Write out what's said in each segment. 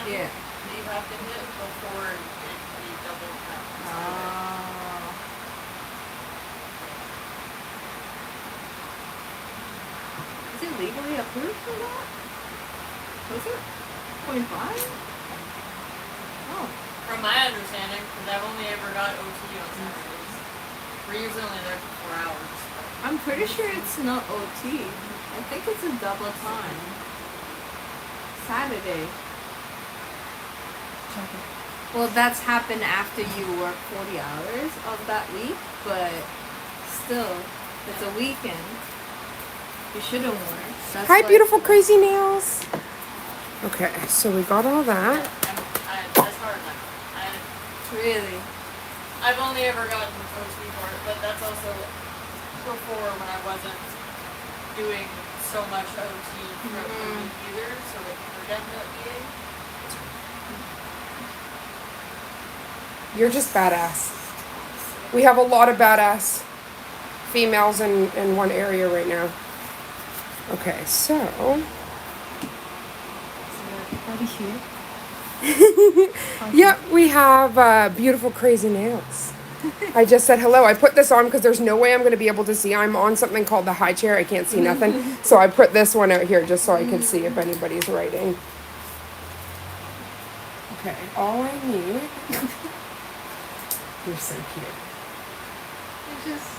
Yeah. that you have to hit before you double tap. Oh. Is it legally approved for that? Was it? 0.5? Oh. From my understanding, because I've only ever got OT on Saturdays. We're usually only there for 4 hours. I'm pretty sure it's not OT. I think it's a double time. Saturday. Check it. Well, that's happened after you work 40 hours of that week, but still, it's a weekend. You shouldn't work. That's Hi, why- beautiful crazy nails. Okay, so we got all that. That's hard enough. Really? I've only ever gotten OT for it, but that's also before when I wasn't doing so much OT throughout the week either, so it could end up being. You're just badass. We have a lot of badass females in one area right now. Okay, so. Everybody here? Yeah, we have beautiful crazy nails. I just said hello. I put this on because there's no way I'm going to be able to see. I'm on something called the high chair. I can't see nothing. So I put this one out here just so I could see if anybody's writing. Okay, all I need. You're so cute. It's just...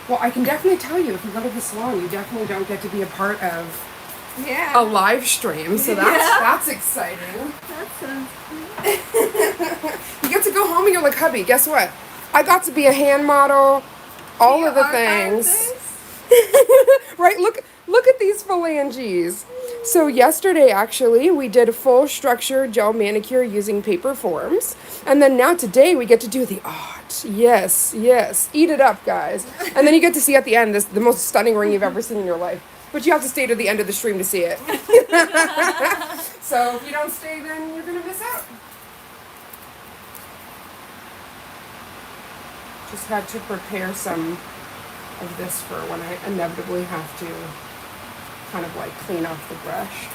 Well, I can definitely tell you, if you go to the salon, you definitely don't get to be a part of Yeah. a live stream. So that's exciting. That sounds You get to go home and you're like, hubby, guess what? I got to be a hand model, all of the things. Right? Look at these phalanges. So yesterday, actually, we did a full structure gel manicure using paper forms. And then now today, we get to do the art. Yes, yes. Eat it up, guys. And then you get to see at the end the most stunning ring you've ever seen in your life. But you have to stay to the end of the stream to see it. So if you don't stay, then you're going to miss out. Just had to prepare some of this for when I inevitably have to kind of like clean off the brush.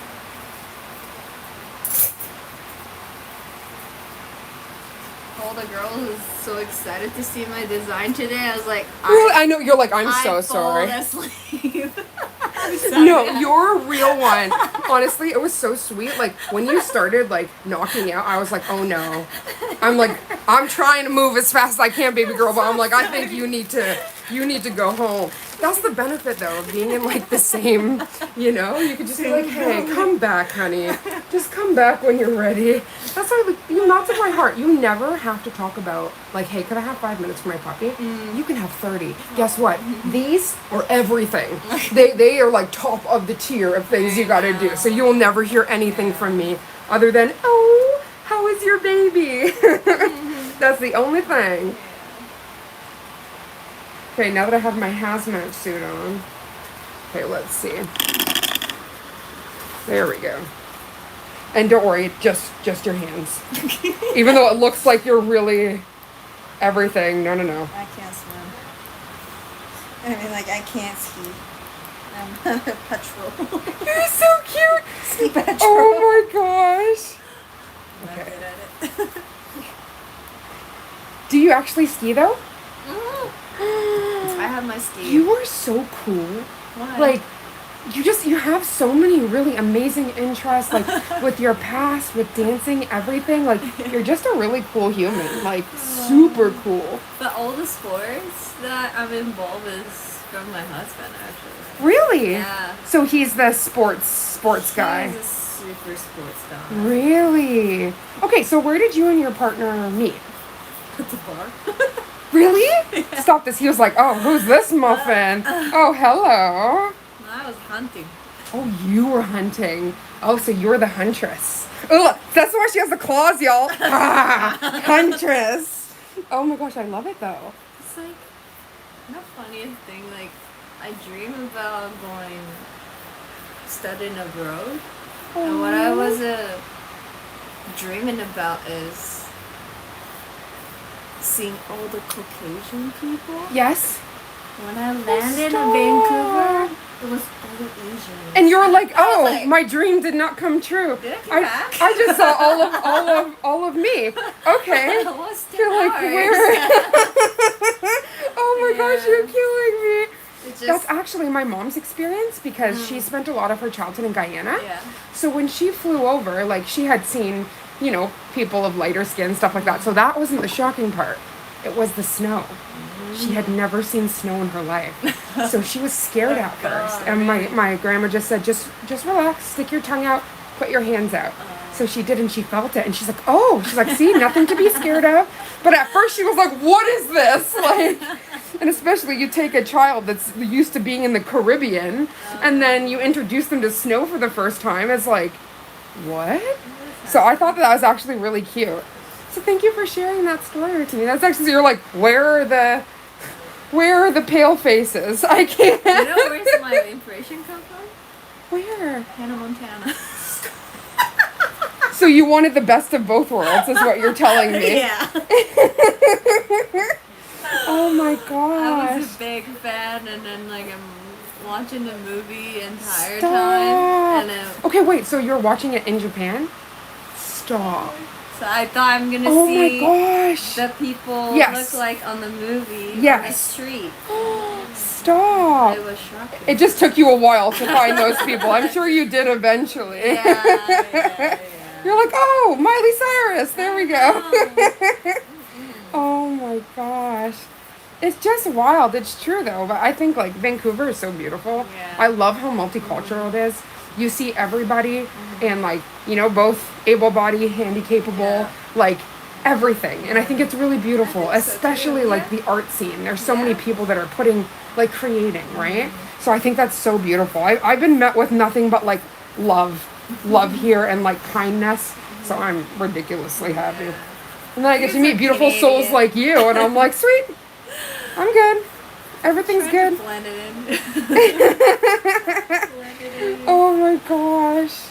all the girl who's so excited to see my design today. I was like, Really? I know, you're like, I'm so sorry. No, you're a real one. Honestly, it was so sweet. Like, when you started, like, knocking out, I was like, oh no. I'm trying to move as fast as I can, baby girl, but I'm like, I think you need to go home. That's the benefit, though, of being in, like, the same, you know? You could just be like, hey, come back, honey. Just come back when you're ready. That's why, like, you melted my heart. You never have to talk about, like, hey, could I have 5 minutes for my puppy? You can have 30. Guess what? These are everything. They are, like, top of the tier of things you gotta do. So you'll never hear anything from me other than, oh, how is your baby? That's the only thing. Okay, now that I have my hazmat suit on. Okay, let's see. There we go. And don't worry, just your hands. Even though it looks like you're really everything. No. I can't swim. I mean, like, I can't ski. I'm a petrol. You're so cute. Ski petrol. Oh my gosh. I'm not Okay. good at it. Do you actually ski though? I have my ski. You are so cool. Why? Like, you have so many really amazing interests, like with your past, with dancing, everything. Like, you're just a really cool human. Like, super cool. But all the sports that I'm involved is from my husband, actually. Really? Yeah. So he's the sports guy. He's a super sports guy. Really? Okay, so where did you and your partner meet? At the bar. Really? Yeah. Stop this. He was like, oh, who's this muffin? Oh, hello. I was hunting. Oh, you were hunting. Oh, so you're the huntress. Ugh, that's why she has the claws, y'all. Ah, huntress. Oh my gosh, I love it though. It's like, the funniest thing, like, I dream about studying abroad. And what I was dreaming about is seeing all the Caucasian people. Yes. When I landed in stop. Vancouver, It was all Asian. And you're like, I was oh, like- my dream did not come true. Did I come back? I just saw all of me. Okay. What's the You're like, ours? where? Oh my gosh, Yeah. you're killing me. It just, That's actually my mom's experience because she spent a lot of her childhood in Guyana. yeah. So when she flew over, like she had seen, you know, people of lighter skin, stuff like that. So that wasn't the shocking part. It was the snow. She had never seen snow in her life. So she was scared at first. And my grandma just said, just relax, stick your tongue out, put your hands out. So she did, and she felt it, and she's like, oh, she's like, see, nothing to be scared of. But at first she was like, what is this? Like, and especially you take a child that's used to being in the Caribbean, and then you introduce them to snow for the first time. It's like, what? So I thought that was actually really cute. So thank you for sharing that story with me. That's actually, so you're like, where are the pale faces? I can't. You know where's my inspiration come from? Where? Hannah Montana. So you wanted the best of both worlds, is what you're telling me. Yeah. Oh my I was gosh. a big fan, and then like I'm watching the movie the entire Stop. time, and then Okay, wait, so you're watching it in Japan? Stop. so I thought I'm gonna Oh my see gosh. the people Yes. look like on the movie on the Yes. street. Stop. It was shocking. It just took you a while to find those people. I'm sure you did eventually. yeah. You're like, oh, Miley Cyrus. There we go. Oh my gosh. It's just wild. It's true though. But I think like Vancouver is so beautiful. Yeah. I love how multicultural it is. You see everybody and like, you know, both able-bodied, handy-capable, Yeah. like everything. And I think it's really beautiful, I think so, especially too. like Yeah. the art scene. There's so many Yeah. people that are putting, like creating, right? So I think that's so beautiful. I've been met with nothing but like love here and like kindness. So I'm ridiculously happy. And then I get to You're meet so beautiful souls Canadian. like you, and I'm like, sweet, I'm good. Everything's Trying to good. blend it in. Oh my gosh.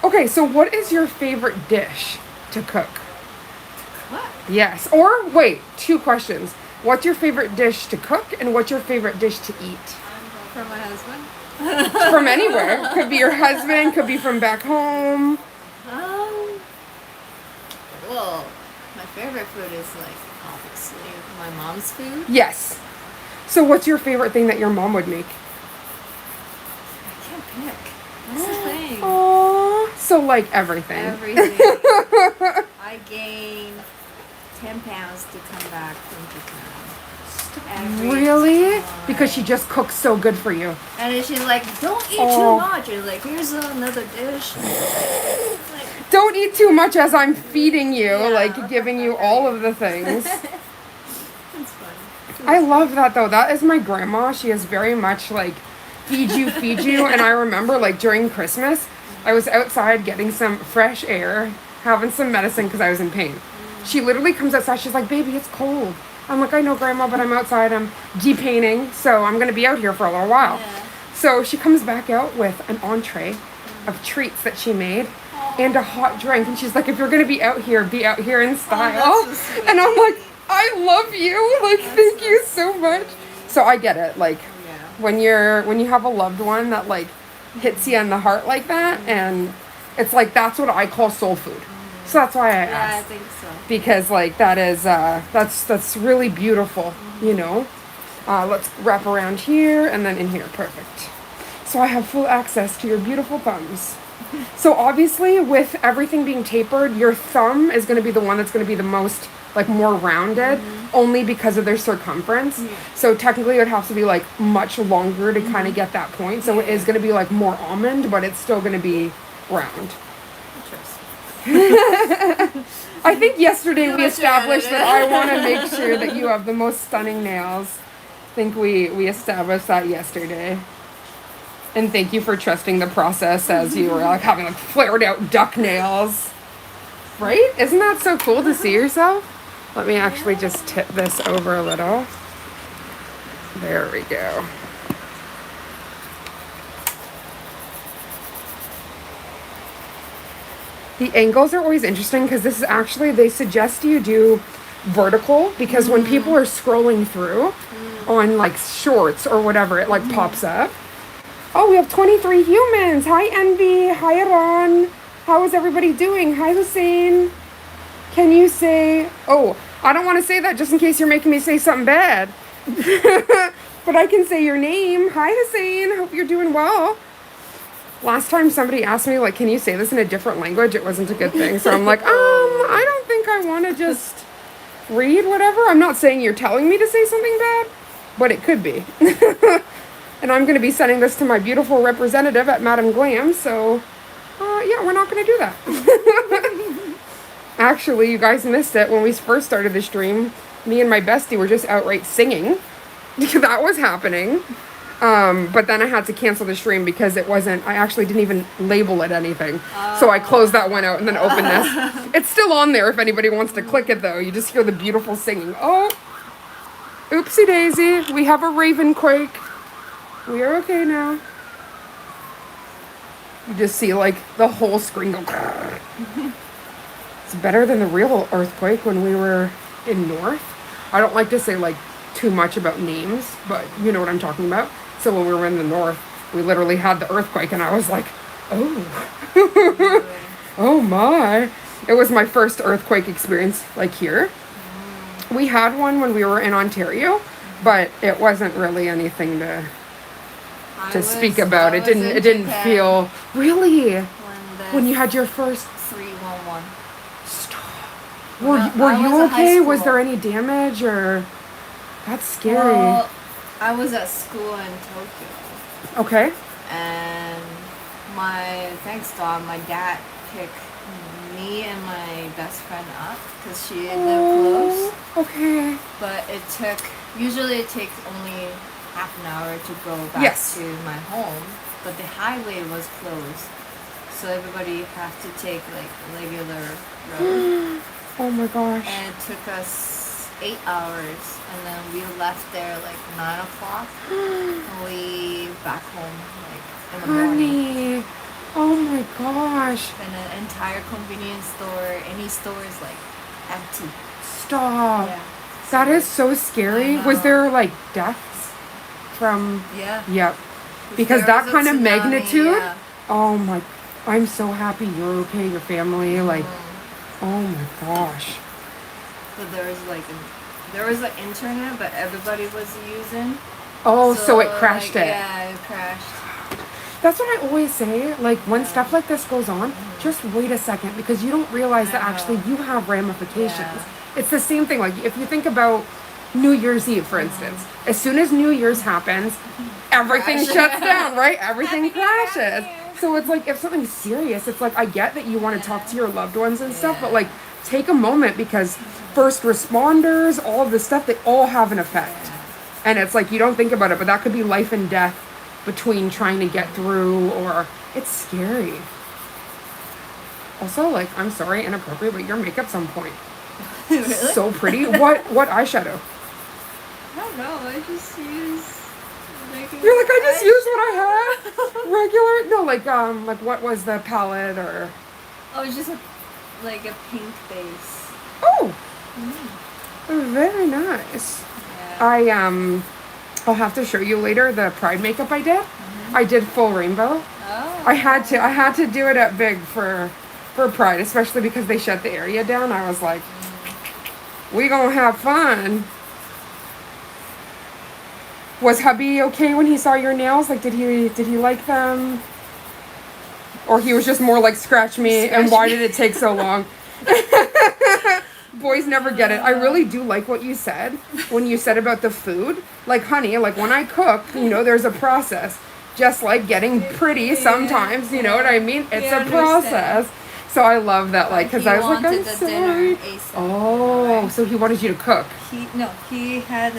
Okay, so what is your favorite dish to cook? What? Yes. Or wait, 2 questions. What's your favorite dish to cook, and what's your favorite dish to eat? From my husband? From anywhere. Could be your husband, could be from back home. Well, my favorite food is like obviously my mom's food. Yes. So what's your favorite thing that your mom would make? I can't pick. That's the thing. Oh, so like everything. Everything. I gained 10 pounds to come back from Japan. Every Really? time. Because she just cooks so good for you. And then she's like, don't eat Oh. too much. And like, here's another dish. Like, Don't eat too much as I'm feeding you, Yeah. like giving you all of the things. it's fun. I love that though. That is my grandma. She is very much like feed you. And I remember like during Christmas, I was outside getting some fresh air, having some medicine because I was in pain. She literally comes outside. She's like, baby, it's cold. I'm like, I know, Grandma, but I'm outside. I'm depainting, so I'm going to be out here for a little while. Yeah. So she comes back out with an entree of treats that she made and a hot drink. And she's like, if you're going to be out here in style. that's so sweet. And I'm like, I love you. Like, thank you so much. So I get it. Like, Yeah. when you have a loved one that like hits you in the heart like that, and it's like, that's what I call soul food. So that's why I Yeah, I asked. think so. Because like that is that's really beautiful, you know. Let's wrap around here and then in here. Perfect. So I have full access to your beautiful thumbs. So obviously with everything being tapered, your thumb is going to be the one that's going to be the most like more rounded, only because of their circumference. So technically it would have to be like much longer to kind of get that point. So it is going to be like more almond, but it's still going to be round. I think yesterday we established that I want to make sure that you have the most stunning nails. I think we established that yesterday. And thank you for trusting the process as you were like having like flared out duck nails. Right? Isn't that so cool to see yourself? Let me actually just tip this over a little. There we go. The angles are always interesting because this is actually, they suggest you do vertical because when people are scrolling through on like shorts or whatever, it like pops up. Oh, we have 23 humans. Hi, Envy. Hi, Iran. How is everybody doing? Hi, Hussein. Can you say... Oh, I don't want to say that just in case you're making me say something bad. But I can say your name. Hi, Hussein. Hope you're doing well. Last time somebody asked me, like, can you say this in a different language? It wasn't a good thing. So I'm like, I don't think I want to just read whatever. I'm not saying you're telling me to say something bad, but it could be. And I'm going to be sending this to my beautiful representative at Madame Glam, so, yeah, we're not going to do that. Actually, you guys missed it. When we first started the stream, me and my bestie were just outright singing. That was happening. But then I had to cancel the stream because it wasn't, I actually didn't even label it anything. So I closed that one out and then opened this. It's still on there if anybody wants to click it, though. You just hear the beautiful singing. Oh, oopsie daisy. We have a raven quake. We are okay now. You just see like the whole screen go. It's better than the real earthquake when we were in North. I don't like to say like too much about names, but you know what I'm talking about. So when we were in the North, we literally had the earthquake and I was like, oh, oh my. It was my first earthquake experience like here. We had one when we were in Ontario, but it wasn't really anything to speak about. It didn't feel really when you had your first 311. Stop. Were you okay? Was there any damage or? That's scary. Well, I was at school in Tokyo. Okay. And thanks God, my dad picked me and my best friend up because she lived close. Okay. But usually it takes only half an hour to go back to my home, but the highway was closed, so everybody had to take like regular road. Oh my gosh. And it took us 8 hours, and then we left there like 9 o'clock, and we back home like in the morning. Oh my gosh. And an entire convenience store, any store is like empty. Stop. Yeah. That is so scary. Was there like deaths from? Yeah. Yep. Because there that was a kind of tsunami, magnitude. yeah. Oh my. I'm so happy you're okay. Your family. Like. Oh my gosh. But there was like internet, but everybody was using. Oh, so it crashed like, it. Yeah, it crashed. That's what I always say. Like when stuff like this goes on, just wait a second because you don't realize that actually you have ramifications. Yeah. It's the same thing. Like if you think about New Year's Eve, for instance, as soon as New Year's happens, everything shuts down, right? Everything crashes. So it's like if something's serious, it's like I get that you want to talk to your loved ones and stuff, but like take a moment because first responders, all of this stuff, they all have an effect. And it's like you don't think about it, but that could be life and death between trying to get through, or it's scary. Also, like, I'm sorry, inappropriate, but your makeup's on point. Really? So pretty. What eyeshadow? I don't know. I just use. You're like, I just used what I had. Regular? No, like what was the palette or? Oh, it's just like a pink base. Oh, very nice. Yeah. I'll have to show you later the Pride makeup I did. I did full rainbow. Oh. I had to do it at big for Pride, especially because they shut the area down. I was like, we gonna have fun. Was hubby okay when he saw your nails? Like, did he like them? Or he was just more like, scratch me, and why did it take so long? Boys never get it. I really do like what you said when you said about the food. Like, honey, like when I cook, there's a process. Just like getting pretty sometimes, you know what I mean? It's a process. So I love that, like, because I was like, I'm sorry. Oh, so he wanted you to cook. He had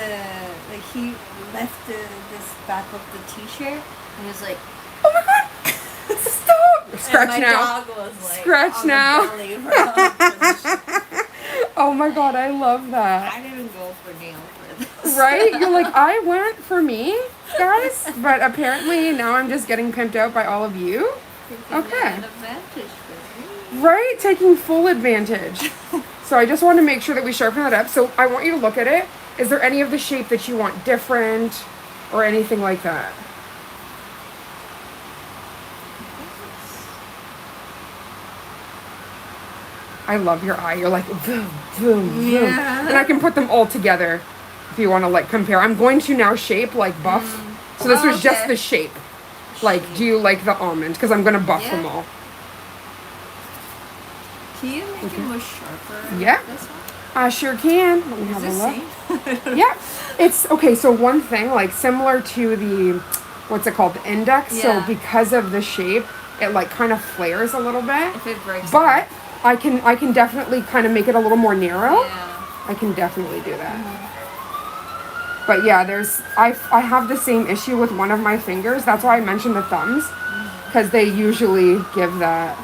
he left this back of the t-shirt, and he was like, oh my god, stop! Scratch and my now. dog was like, scratch on now. The belly for Oh my god, I love that. I didn't go for nail for this. Right? You're like, I went for me, guys, but apparently now I'm just getting pimped out by all of you. Okay. An advantage for me. Right? Taking full advantage. So I just want to make sure that we sharpen that up. So I want you to look at it. Is there any of the shape that you want different or anything like that? I love your eye. You're like, boom, boom, boom. Yeah. And I can put them all together if you want to like compare. I'm going to now shape like buff. So this was just okay. the shape. Like, do you like the almond? Because I'm going to buff Yeah. them all. Can you make it more sharper? Yeah. This one? I sure can. Let me Is have this a look. same? Yeah. It's okay. So one thing, like similar to the, what's it called? The index. Yeah. So because of the shape, it like kind of flares a little bit. If it breaks. But I can definitely kind of make it a little more narrow. Yeah. I can definitely do that. But yeah, I have the same issue with one of my fingers. That's why I mentioned the thumbs, because they usually give that.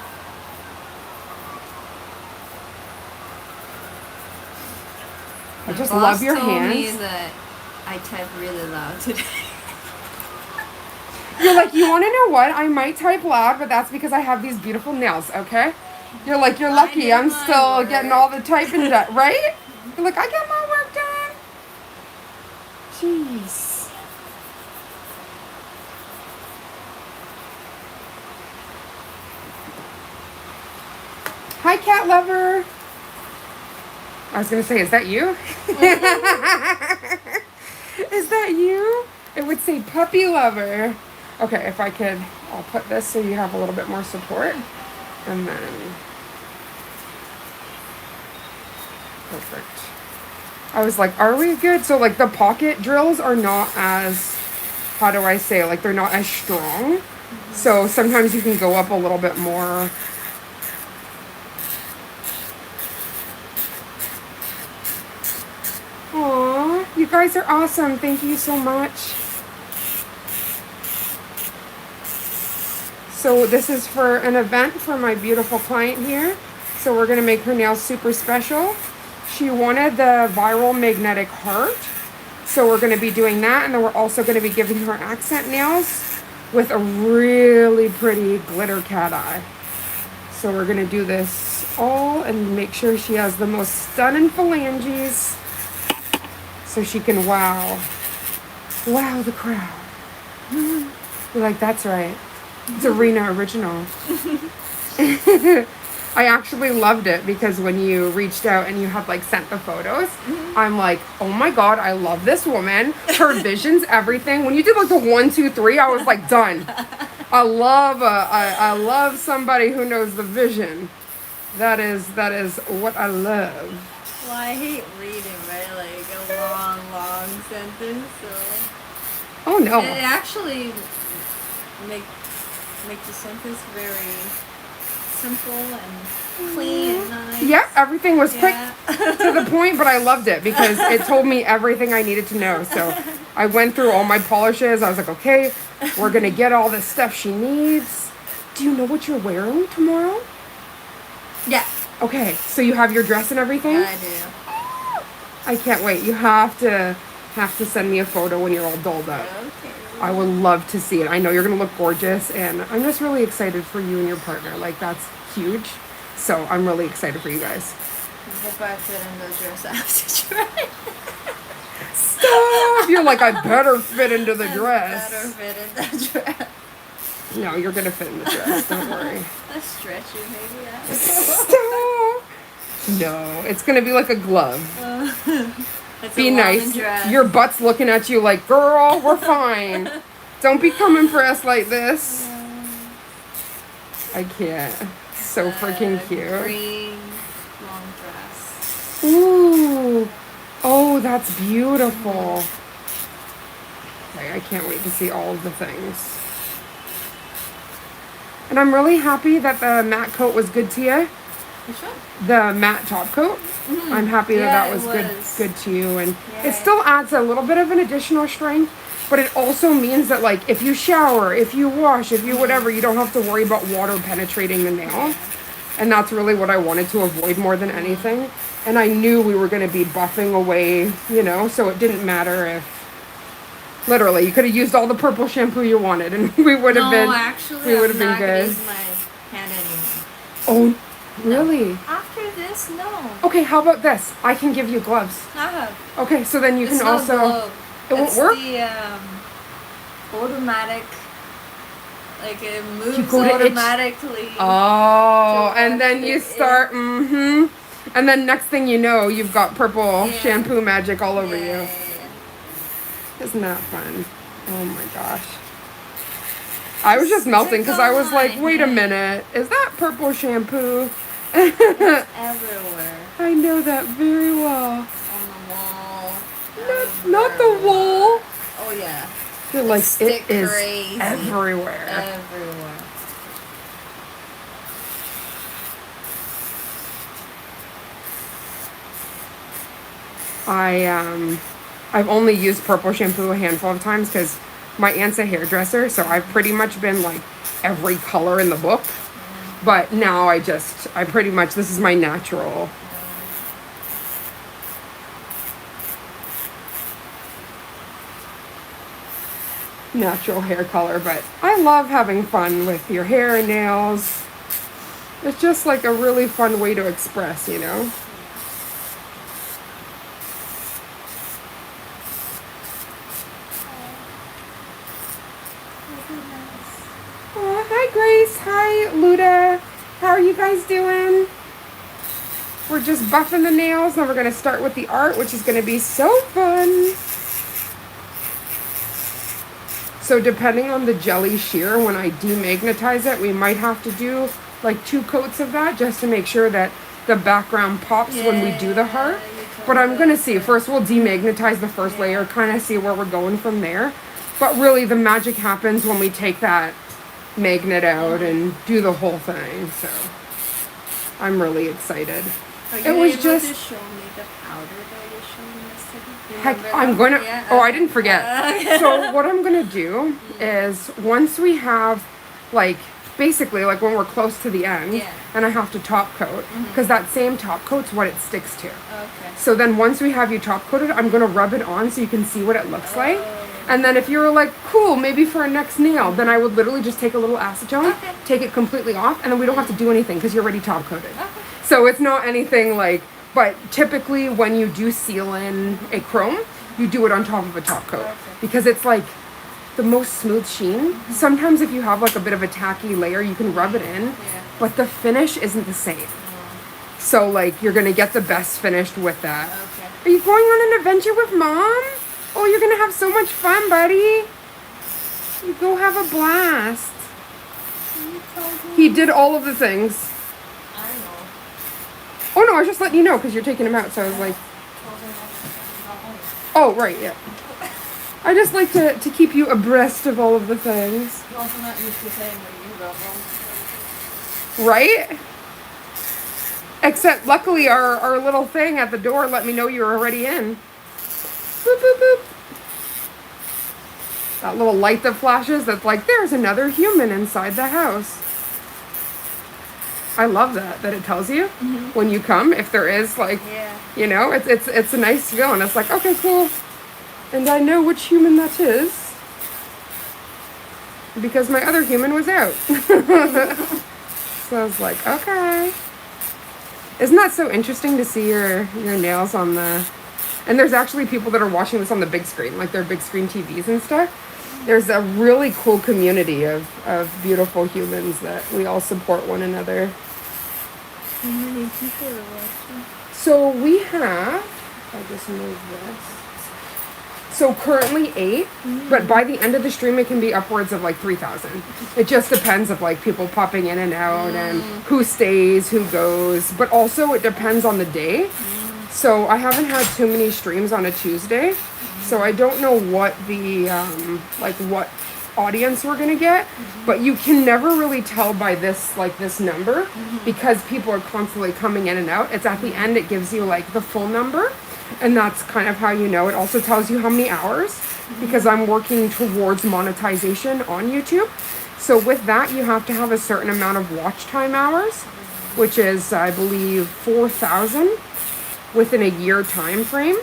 I My just boss love your told me hands. that I type really loud today. You're like, you want to know what? I might type loud, but that's because I have these beautiful nails, okay? You're like, you're lucky. did I'm my still work. getting all the typing done, right? You're like, I got my work done. Jeez. Hi, cat lover. I was gonna say, is that you? Is that you? It would say puppy lover. Okay, if I could, I'll put this so you have a little bit more support. And then, perfect. I was like, are we good? So like the pocket drills are not as, how do I say, like they're not as strong. So sometimes you can go up a little bit more. Aw, you guys are awesome. Thank you so much. So this is for an event for my beautiful client here. So we're gonna make her nails super special. She wanted the viral magnetic heart. So we're gonna be doing that, and then we're also gonna be giving her accent nails with a really pretty glitter cat eye. So we're gonna do this all and make sure she has the most stunning phalanges so she can wow the crowd. You're like, that's right. It's Arena Original. I actually loved it because when you reached out and you had like sent the photos, I'm like, oh my God, I love this woman. Her vision's everything. When you did like the 1, 2, 3, I was like, done. I love somebody who knows the vision. That is what I love. Well, I hate reading, right? Like a long sentence. So Oh no. it actually make the sentence very simple and clean and nice. Yeah, everything was quick Yeah. to the point, but I loved it because it told me everything I needed to know. So I went through all my polishes. I was like, okay, we're going to get all the stuff she needs. Do you know what you're wearing tomorrow? Yeah. Okay, so you have your dress and everything? I do. I can't wait. You have to send me a photo when you're all dolled up. Okay. I would love to see it. I know you're going to look gorgeous, and I'm just really excited for you and your partner. Like, that's huge. So I'm really excited for you guys. If I fit in the dress, I have to try. Stop! You're like, I better fit into the I dress. better fit in the dress. No, you're going to fit in the dress. Don't worry. Let's stretch it, maybe. Stop! No, it's going to be like a glove. It's Be a nice. woman dress. Your butt's looking at you like, girl, we're fine. Don't be coming for us like this. I can't. So freaking cute. Green long dress. Ooh. Oh, that's beautiful. Okay, I can't wait to see all of the things. And I'm really happy that the matte coat was good to you. Which one? The matte top coat. I'm happy Yeah, that it was was. good to you, and Yeah. it still adds a little bit of an additional strength, but it also means that like if you shower, if you wash, if you whatever, you don't have to worry about water penetrating the nail. And that's really what I wanted to avoid more than anything. And I knew we were going to be buffing away, you know, so it didn't matter if literally you could have used all the purple shampoo you wanted and we would have been No, actually, we would have I'm been not gonna good. use my hand anymore. Oh, Really? After this, no. Okay, how about this? I can give you gloves. I have. Okay, so then you It's can not also. glove. It won't It's work? the automatic. Like it moves go to itch. automatically. Oh, to and then wash you it start, and then next thing you know, you've got purple Yeah. shampoo magic all over you. Yeah. Isn't that fun? Oh my gosh. I was just melting because I was like, wait a minute, is that purple shampoo? It's everywhere. I know that very well. On the wall. Not the wall. Oh yeah. You're like, Stick it is crazy. everywhere. Everywhere. I've only used purple shampoo a handful of times because my aunt's a hairdresser, so I've pretty much been like every color in the book. But now I pretty much, this is my natural. Natural hair color, but I love having fun with your hair and nails. It's just like a really fun way to express, you know? Oh, hi Grace, hi Luda. How are you guys doing? We're just buffing the nails, and we're gonna start with the art, which is gonna be so fun. So depending on the jelly sheer, when I demagnetize it, we might have to do like 2 coats of that just to make sure that the background pops when we do the heart. But I'm gonna see, first we'll demagnetize the first layer, kind of see where we're going from there. But really the magic happens when we take that magnet out and do the whole thing, so I'm really excited. Are you It was able just to show me the powder that you showed me yesterday? heck, Remember I'm that? gonna. Yeah, Oh, I okay. didn't forget. So what I'm gonna do is once we have, like, basically like when we're close to the end, Yeah. and I have to top coat because that same top coat's what it sticks to. Okay. So then once we have you top coated, I'm gonna rub it on so you can see what it looks like. And then if you were like, cool, maybe for a next nail, then I would literally just take a little acetone, Okay. take it completely off, and then we don't have to do anything because you're already top coated. Okay. So it's not anything like, but typically when you do seal in a chrome, you do it on top of a top coat because it's like the most smooth sheen. Sometimes if you have like a bit of a tacky layer, you can rub it in, but the finish isn't the same. So like you're gonna get the best finished with that. Okay. Are you going on an adventure with mom? Oh, you're gonna have so much fun, buddy. You go have a blast. He did all of the things. I know. Oh no, I was just letting you know because you're taking him out. So I was like, oh right, yeah. I just like to keep you abreast of all of the things. You're also not used to saying when you go home. Right? Except luckily our little thing at the door let me know you were already in. Boop, boop, boop. That little light that flashes, that's like, there's another human inside the house. I love that it tells you when you come, if there is like, you know, it's a nice feeling. It's like, okay, cool. And I know which human that is. Because my other human was out. So I was like, okay. Isn't that so interesting to see your nails on the... And there's actually people that are watching this on the big screen, like their big screen TVs and stuff. There's a really cool community of beautiful humans that we all support one another. How many people are watching? So we have... I just moved this. So currently 8, but by the end of the stream it can be upwards of like 3,000. It just depends of like people popping in and out and who stays, who goes. But also it depends on the day. So I haven't had too many streams on a Tuesday. So I don't know what the, like what audience we're gonna get. But you can never really tell by this, like this number because people are constantly coming in and out. It's at the end it gives you like the full number. And that's kind of how you know. It also tells you how many hours because I'm working towards monetization on YouTube. So with that, you have to have a certain amount of watch time hours, which is, I believe, 4,000 within a year time frame.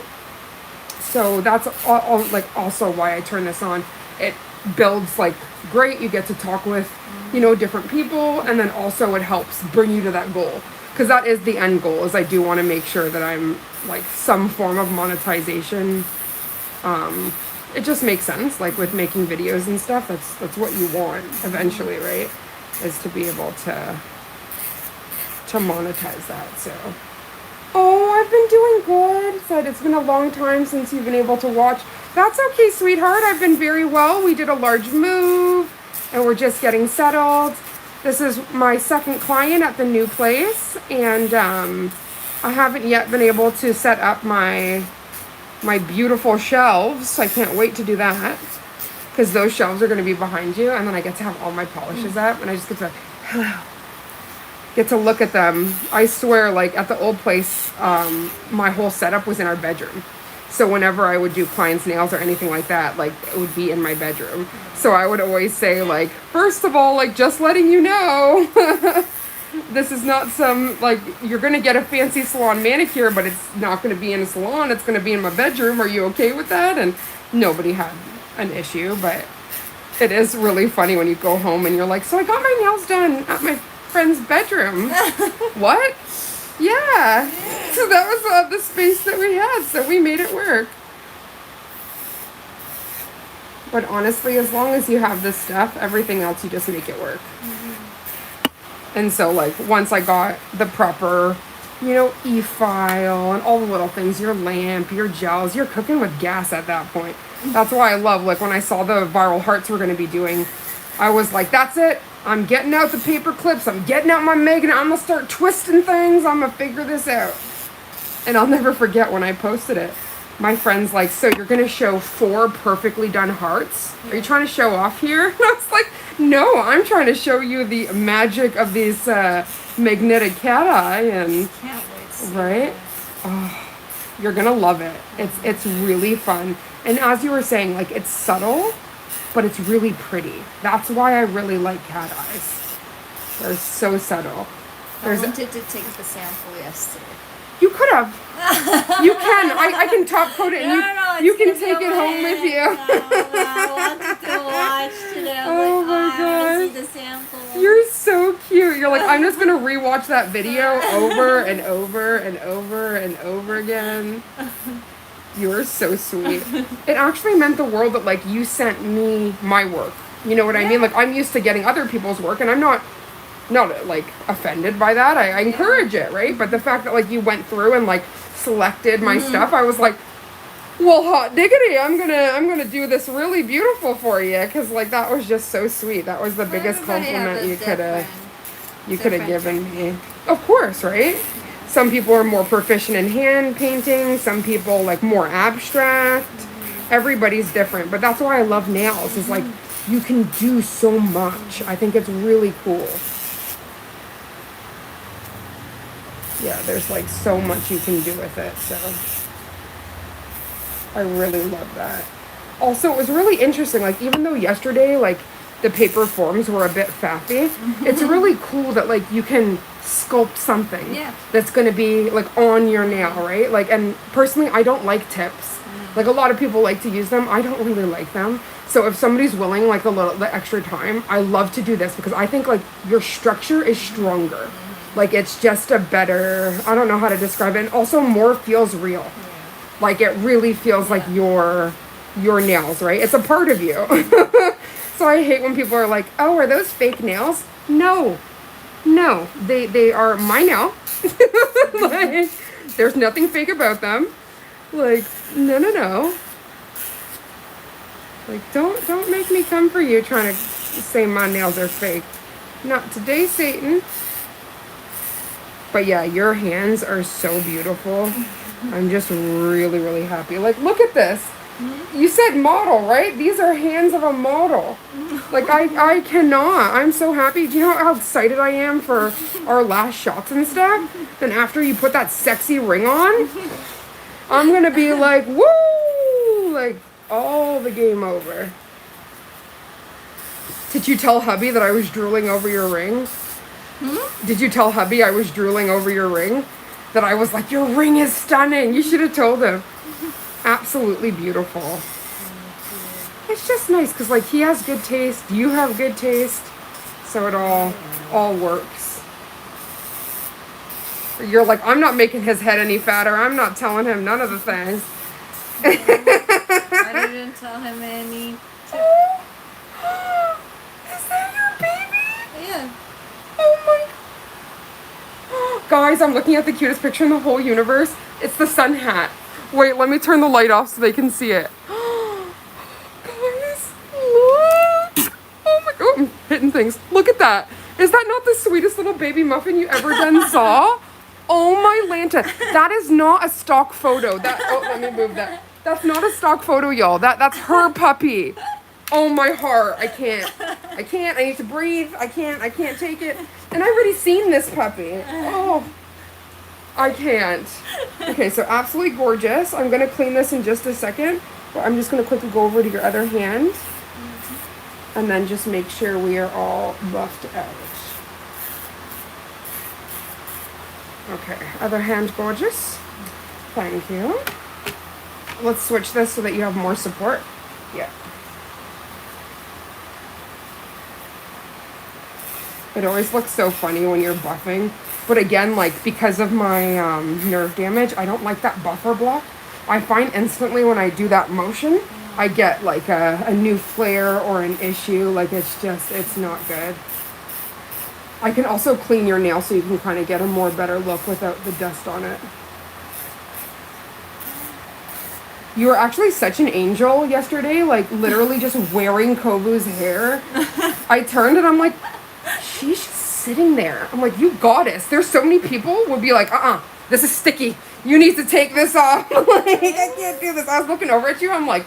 So that's all, like also why I turn this on. It builds like great. You get to talk with, you know, different people. And then also it helps bring you to that goal. because that is the end goal, is I do want to make sure that I'm like some form of monetization. It just makes sense, like with making videos and stuff, that's what you want eventually, right? Is to be able to monetize that. So, oh, I've been doing good. Said it's been a long time since you've been able to watch. That's okay, sweetheart. I've been very well. We did a large move and we're just getting settled. This is my second client at the new place, and I haven't yet been able to set up my beautiful shelves. So I can't wait to do that, because those shelves are going to be behind you, and then I get to have all my polishes up, and I just get to look at them. I swear, like at the old place, my whole setup was in our bedroom. So whenever I would do clients' nails or anything like that, like it would be in my bedroom. So I would always say, like, first of all, like, just letting you know, this is not some, like, you're going to get a fancy salon manicure, but it's not going to be in a salon. It's going to be in my bedroom. Are you okay with that? And nobody had an issue, but it is really funny when you go home and you're like, so I got my nails done at my friend's bedroom. What? Yeah. So that was the space that we had, so we made it work. But honestly, as long as you have this stuff, everything else, you just make it work. And so, like, once I got the proper, you know, e-file and all the little things, your lamp, your gels, you're cooking with gas at that point. That's why I love, like, when I saw the viral hearts we're going to be doing, I was like, that's it. I'm getting out the paper clips. I'm getting out my magnet. I'm going to start twisting things. I'm going to figure this out. And I'll never forget when I posted it. My friend's like, so you're going to show 4 perfectly done hearts? Are you trying to show off here? And I was like, no, I'm trying to show you the magic of these magnetic cat eye. And Can't wait to see right? Oh, you're going to love it. It's really fun. And as you were saying, like, it's subtle, but it's really pretty. That's why I really like cat eyes. They're so subtle. I wanted to take the sample yesterday. You could have. You can. I can top coat it, and you can take it home with you. I wanted to watch today. Oh my I gosh. see the sample. You're so cute. You're like, I'm just going to rewatch that video over and over and over and over again. You're so sweet. It actually meant the world that, like, you sent me my work. You know what I mean? Like, I'm used to getting other people's work, and I'm not like offended by that. I encourage it, right? But the fact that, like, you went through and, like, selected my stuff, I was like, well, hot diggity, I'm gonna do this really beautiful for you, because, like, that was just so sweet. That was the biggest compliment you could have given me. Of course, right? Some people are more proficient in hand painting. Some people like more abstract. Everybody's different, but that's why I love nails. Is like you can do so much. I think it's really cool. Yeah, there's like so much you can do with it. So I really love that. Also, it was really interesting. Like, even though yesterday, like, the paper forms were a bit faffy, it's really cool that, like, you can sculpt something that's going to be, like, on your nail, right? Like, and personally, I don't like tips. Like, a lot of people like to use them. I don't really like them. So if somebody's willing, like, the extra time, I love to do this because I think, like, your structure is stronger. Like, it's just a better, I don't know how to describe it. And also more feels real. Like, it really feels like your nails, right? It's a part of you. So I hate when people are like, oh, are those fake nails? No, they are my nail. Like, there's nothing fake about them. Like, no. Like, don't make me come for you trying to say my nails are fake. Not today, Satan. But yeah, your hands are so beautiful. I'm just really, really happy. Like, look at this. You said model, right? These are hands of a model. Like, I cannot. I'm so happy. Do you know how excited I am for our last shots and stuff? Then after you put that sexy ring on, I'm going to be like, woo! Like, all the game over. Did you tell hubby that I was drooling over your ring? Did you tell hubby I was drooling over your ring? That I was like, your ring is stunning. You should have told him. Absolutely beautiful. It's just nice because, like, he has good taste, you have good taste, so it all works. You're like, I'm not making his head any fatter. I'm not telling him none of the things. I didn't tell him any. Is that your baby? Yeah. Oh my. Guys, I'm looking at the cutest picture in the whole universe. It's the sun hat. Wait, let me turn the light off so they can see it. Guys, look. Oh my god, I'm hitting things. Look at that. Is that not the sweetest little baby muffin you ever done saw? Oh my Lanta. That is not a stock photo. Let me move that. That's not a stock photo, y'all. That's her puppy. Oh my heart. I can't. I need to breathe. I can't take it. And I've already seen this puppy. Oh. I can't. Okay, so absolutely gorgeous. I'm going to clean this in just a second. But I'm just going to quickly go over to your other hand. And then just make sure we are all buffed out. Okay, other hand gorgeous. Thank you. Let's switch this so that you have more support. Yeah. It always looks so funny when you're buffing. But again, like, because of my nerve damage, I don't like that buffer block. I find instantly when I do that motion, I get like a new flare or an issue. Like, it's not good. I can also clean your nail so you can kind of get a more better look without the dust on it. You were actually such an angel yesterday, like literally just wearing Kobu's hair. I turned and I'm like, she's just sitting there. I'm like, you goddess. There's so many people would be like, this is sticky. You need to take this off. Like, I can't do this. I was looking over at you. I'm like,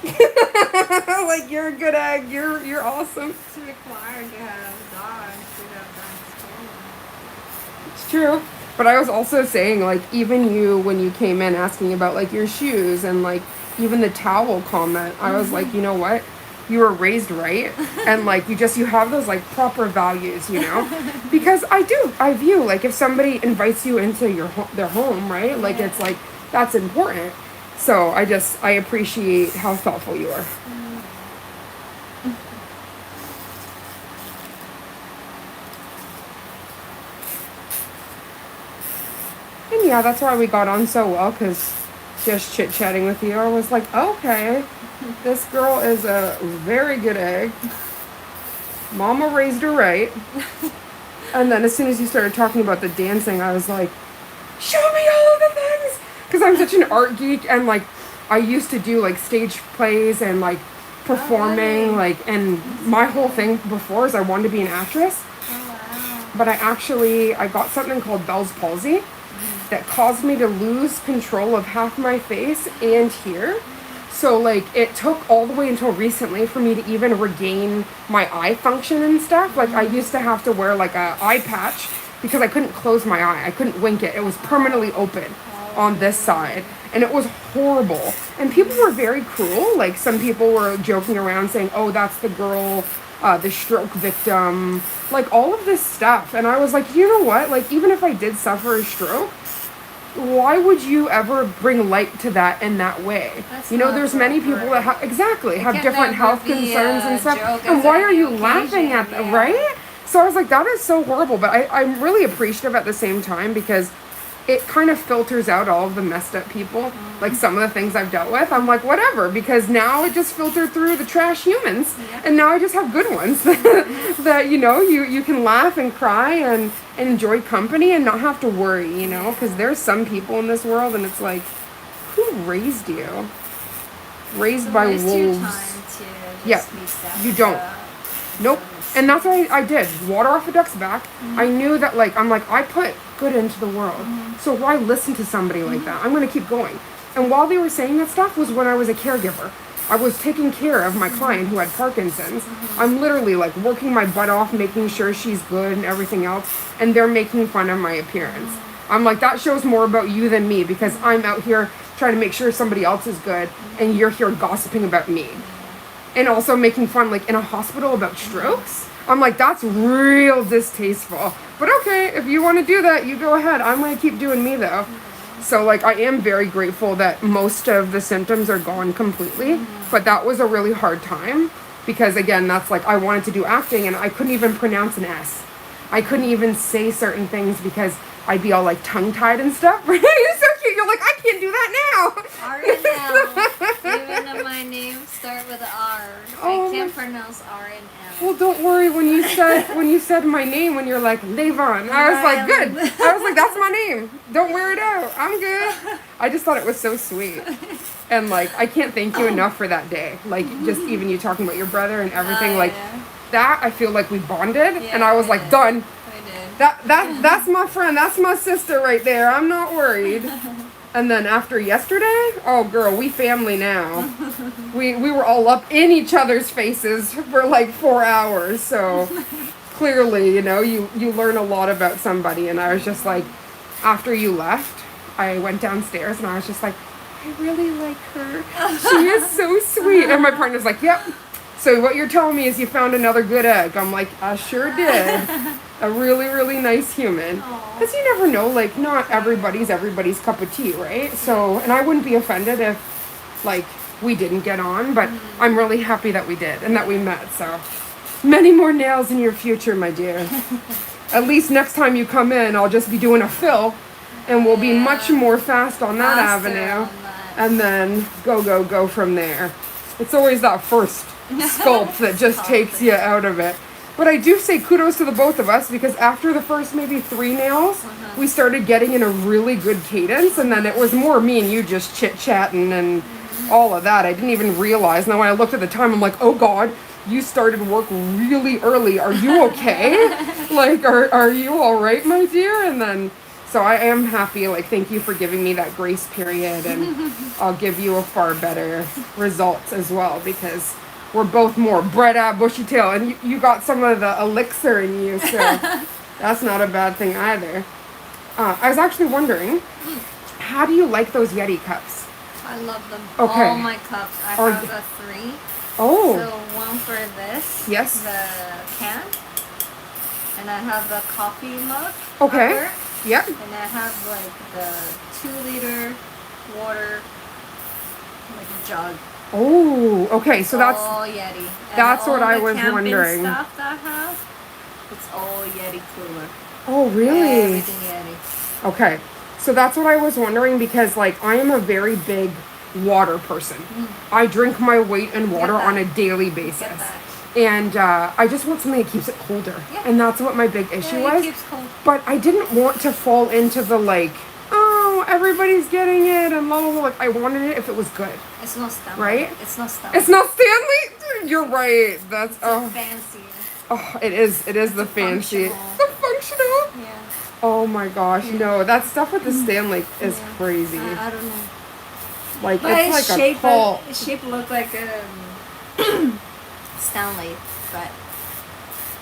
like, you're a good egg. You're awesome. It's required to have dogs to have dogs. It's true. But I was also saying, like, even you, when you came in asking about, like, your shoes and, like, even the towel comment, I was like, you know what? You were raised right. And, like, you have those, like, proper values, you know? Because I view, like, if somebody invites you into their home, right? Like, it's, like, that's important. So I appreciate how thoughtful you are. And yeah, that's why we got on so well, because just chit-chatting with you, I was like, okay, this girl is a very good egg. Mama raised her right. And then as soon as you started talking about the dancing, I was like, show me all of the things! Because I'm such an art geek, and like, I used to do like stage plays and like performing, like, and my whole thing before is I wanted to be an actress. Oh, wow. But I got something called Bell's palsy that caused me to lose control of half my face and here. So like it took all the way until recently for me to even regain my eye function and stuff. Like I used to have to wear like a eye patch because I couldn't close my eye. I couldn't wink it. It was permanently open on this side. And it was horrible. And people were very cruel. Like some people were joking around saying, oh, that's the girl, the stroke victim, like all of this stuff. And I was like, you know what? Like even if I did suffer a stroke, why would you ever bring light to that in that way? That's you know, there's many people that have different health concerns and stuff. And why are you laughing at that, right? So I was like, that is so horrible. But I'm really appreciative at the same time because it kind of filters out all of the messed up people. Like some of the things I've dealt with, I'm like, whatever, because now it just filtered through the trash humans. Yeah. And now I just have good ones that, you know, you can laugh and cry and enjoy company and not have to worry, you know, because there's some people in this world and it's like, who raised you? Raised by wolves. Your time to just be sad you don't. Nope. And that's what I did. Water off a duck's back. I knew that, like, I put good into the world. So why listen to somebody like that? I'm going to keep going. And while they were saying that stuff was when I was a caregiver. I was taking care of my client who had Parkinson's. I'm literally, like, working my butt off, making sure she's good and everything else. And they're making fun of my appearance. I'm like, that shows more about you than me because I'm out here trying to make sure somebody else is good and you're here gossiping about me. And also making fun, like, in a hospital about strokes. I'm like, that's real distasteful. But okay, if you want to do that, you go ahead. I'm going to keep doing me, though. So, like, I am very grateful that most of the symptoms are gone completely. But that was a really hard time. Because, again, that's, like, I wanted to do acting, and I couldn't even pronounce an S. I couldn't even say certain things because I'd be all like tongue-tied and stuff. Right? You're so cute. You're like, I can't do that now. R and L. Even though my name start with R, Oh I can't pronounce R and L. Well, don't worry. When you said my name, when you're like Levon, I was like, good. I was like, that's my name. Don't wear it out. I'm good. I just thought it was so sweet, and like I can't thank you enough for that day. Like just even you talking about your brother and everything like that. I feel like we bonded, and I was like, done. That's my friend. That's my sister right there. I'm not worried. And then after yesterday, oh girl, we family now. We were all up in each other's faces for like 4 hours. So clearly, you know, you learn a lot about somebody. And I was just like, after you left, I went downstairs and I was just like, I really like her. She is so sweet. And my partner's like, yep. So what you're telling me is you found another good egg. I'm like, I sure did. A really, really nice human. Because you never know, like, not everybody's cup of tea, right? So, and I wouldn't be offended if, like, we didn't get on, but I'm really happy that we did and that we met. So, many more nails in your future, my dear. At least next time you come in, I'll just be doing a fill, and we'll be much more fast on that avenue. And then go from there. It's always that first sculpt that just takes you out of it. But I do say kudos to the both of us because after the first maybe 3 nails, we started getting in a really good cadence, and then it was more me and you just chit-chatting and all of that. I didn't even realize. Now when I looked at the time, I'm like, oh God, you started work really early. Are you okay? Like, are you all right, my dear? And then, so I am happy. Like, thank you for giving me that grace period, and I'll give you a far better results as well because we're both more bread out, bushy tail, and you got some of the elixir in you, so that's not a bad thing either. I was actually wondering, how do you like those Yeti cups? I love them. Okay. All my cups. I have a 3. Oh. So one for this. Yes. The can. And I have a coffee mug. Okay. Yep. And I have like the 2-liter water, like a jug. Oh, okay. So that's all Yeti. And that's what I was camping wondering. Stuff that I have, it's all Yeti cooler. Oh, really? Everything Yeti. Okay. So that's what I was wondering because like I am a very big water person. I drink my weight in water on a daily basis. And I just want something that keeps it colder. Yeah. And that's what my big issue was. Keeps cold. But I didn't want to fall into the like, oh, everybody's getting it and blah, blah, blah. Like, I wanted it if it was good. It's not Stanley. Right? It's not Stanley. It's not Stanley? You're right. That's, fancy. Oh, it is. It is the fancy. The functional? Yeah. Oh my gosh. No, that stuff with the Stanley is crazy. I don't know. Like, but it's like a tall. Its shape look like Stanley, but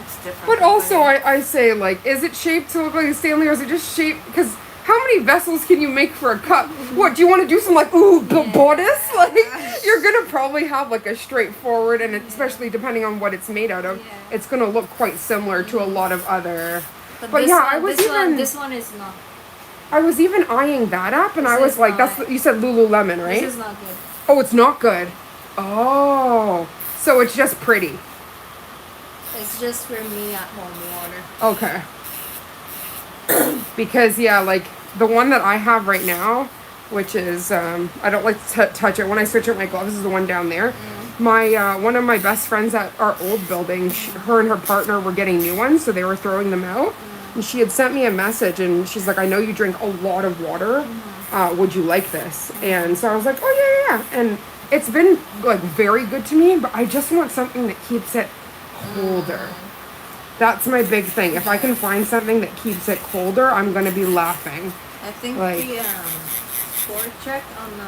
it's different. But also, I say, like, is it shaped to look like a Stanley, or is it just shaped? Because how many vessels can you make for a cup? What, do you want to do some, like, bodice? Like, you're going to probably have, like, a straightforward, and especially depending on what it's made out of, it's going to look quite similar to a lot of other. But yeah, this one is not. I was even eyeing that up, and I was like, you said Lululemon, right? This is not good. Oh, it's not good. Oh. So it's just pretty. It's just for me at home water. Okay. Because, yeah, like, the one that I have right now, which is, I don't like to touch it. When I switch out my gloves, this is the one down there. My, one of my best friends at our old building, her and her partner were getting new ones, so they were throwing them out. And she had sent me a message, and she's like, I know you drink a lot of water. Would you like this? And so I was like, oh, yeah. And it's been, like, very good to me, but I just want something that keeps it colder. That's my big thing. If I can find something that keeps it colder, I'm going to be laughing. I think like, the port check on the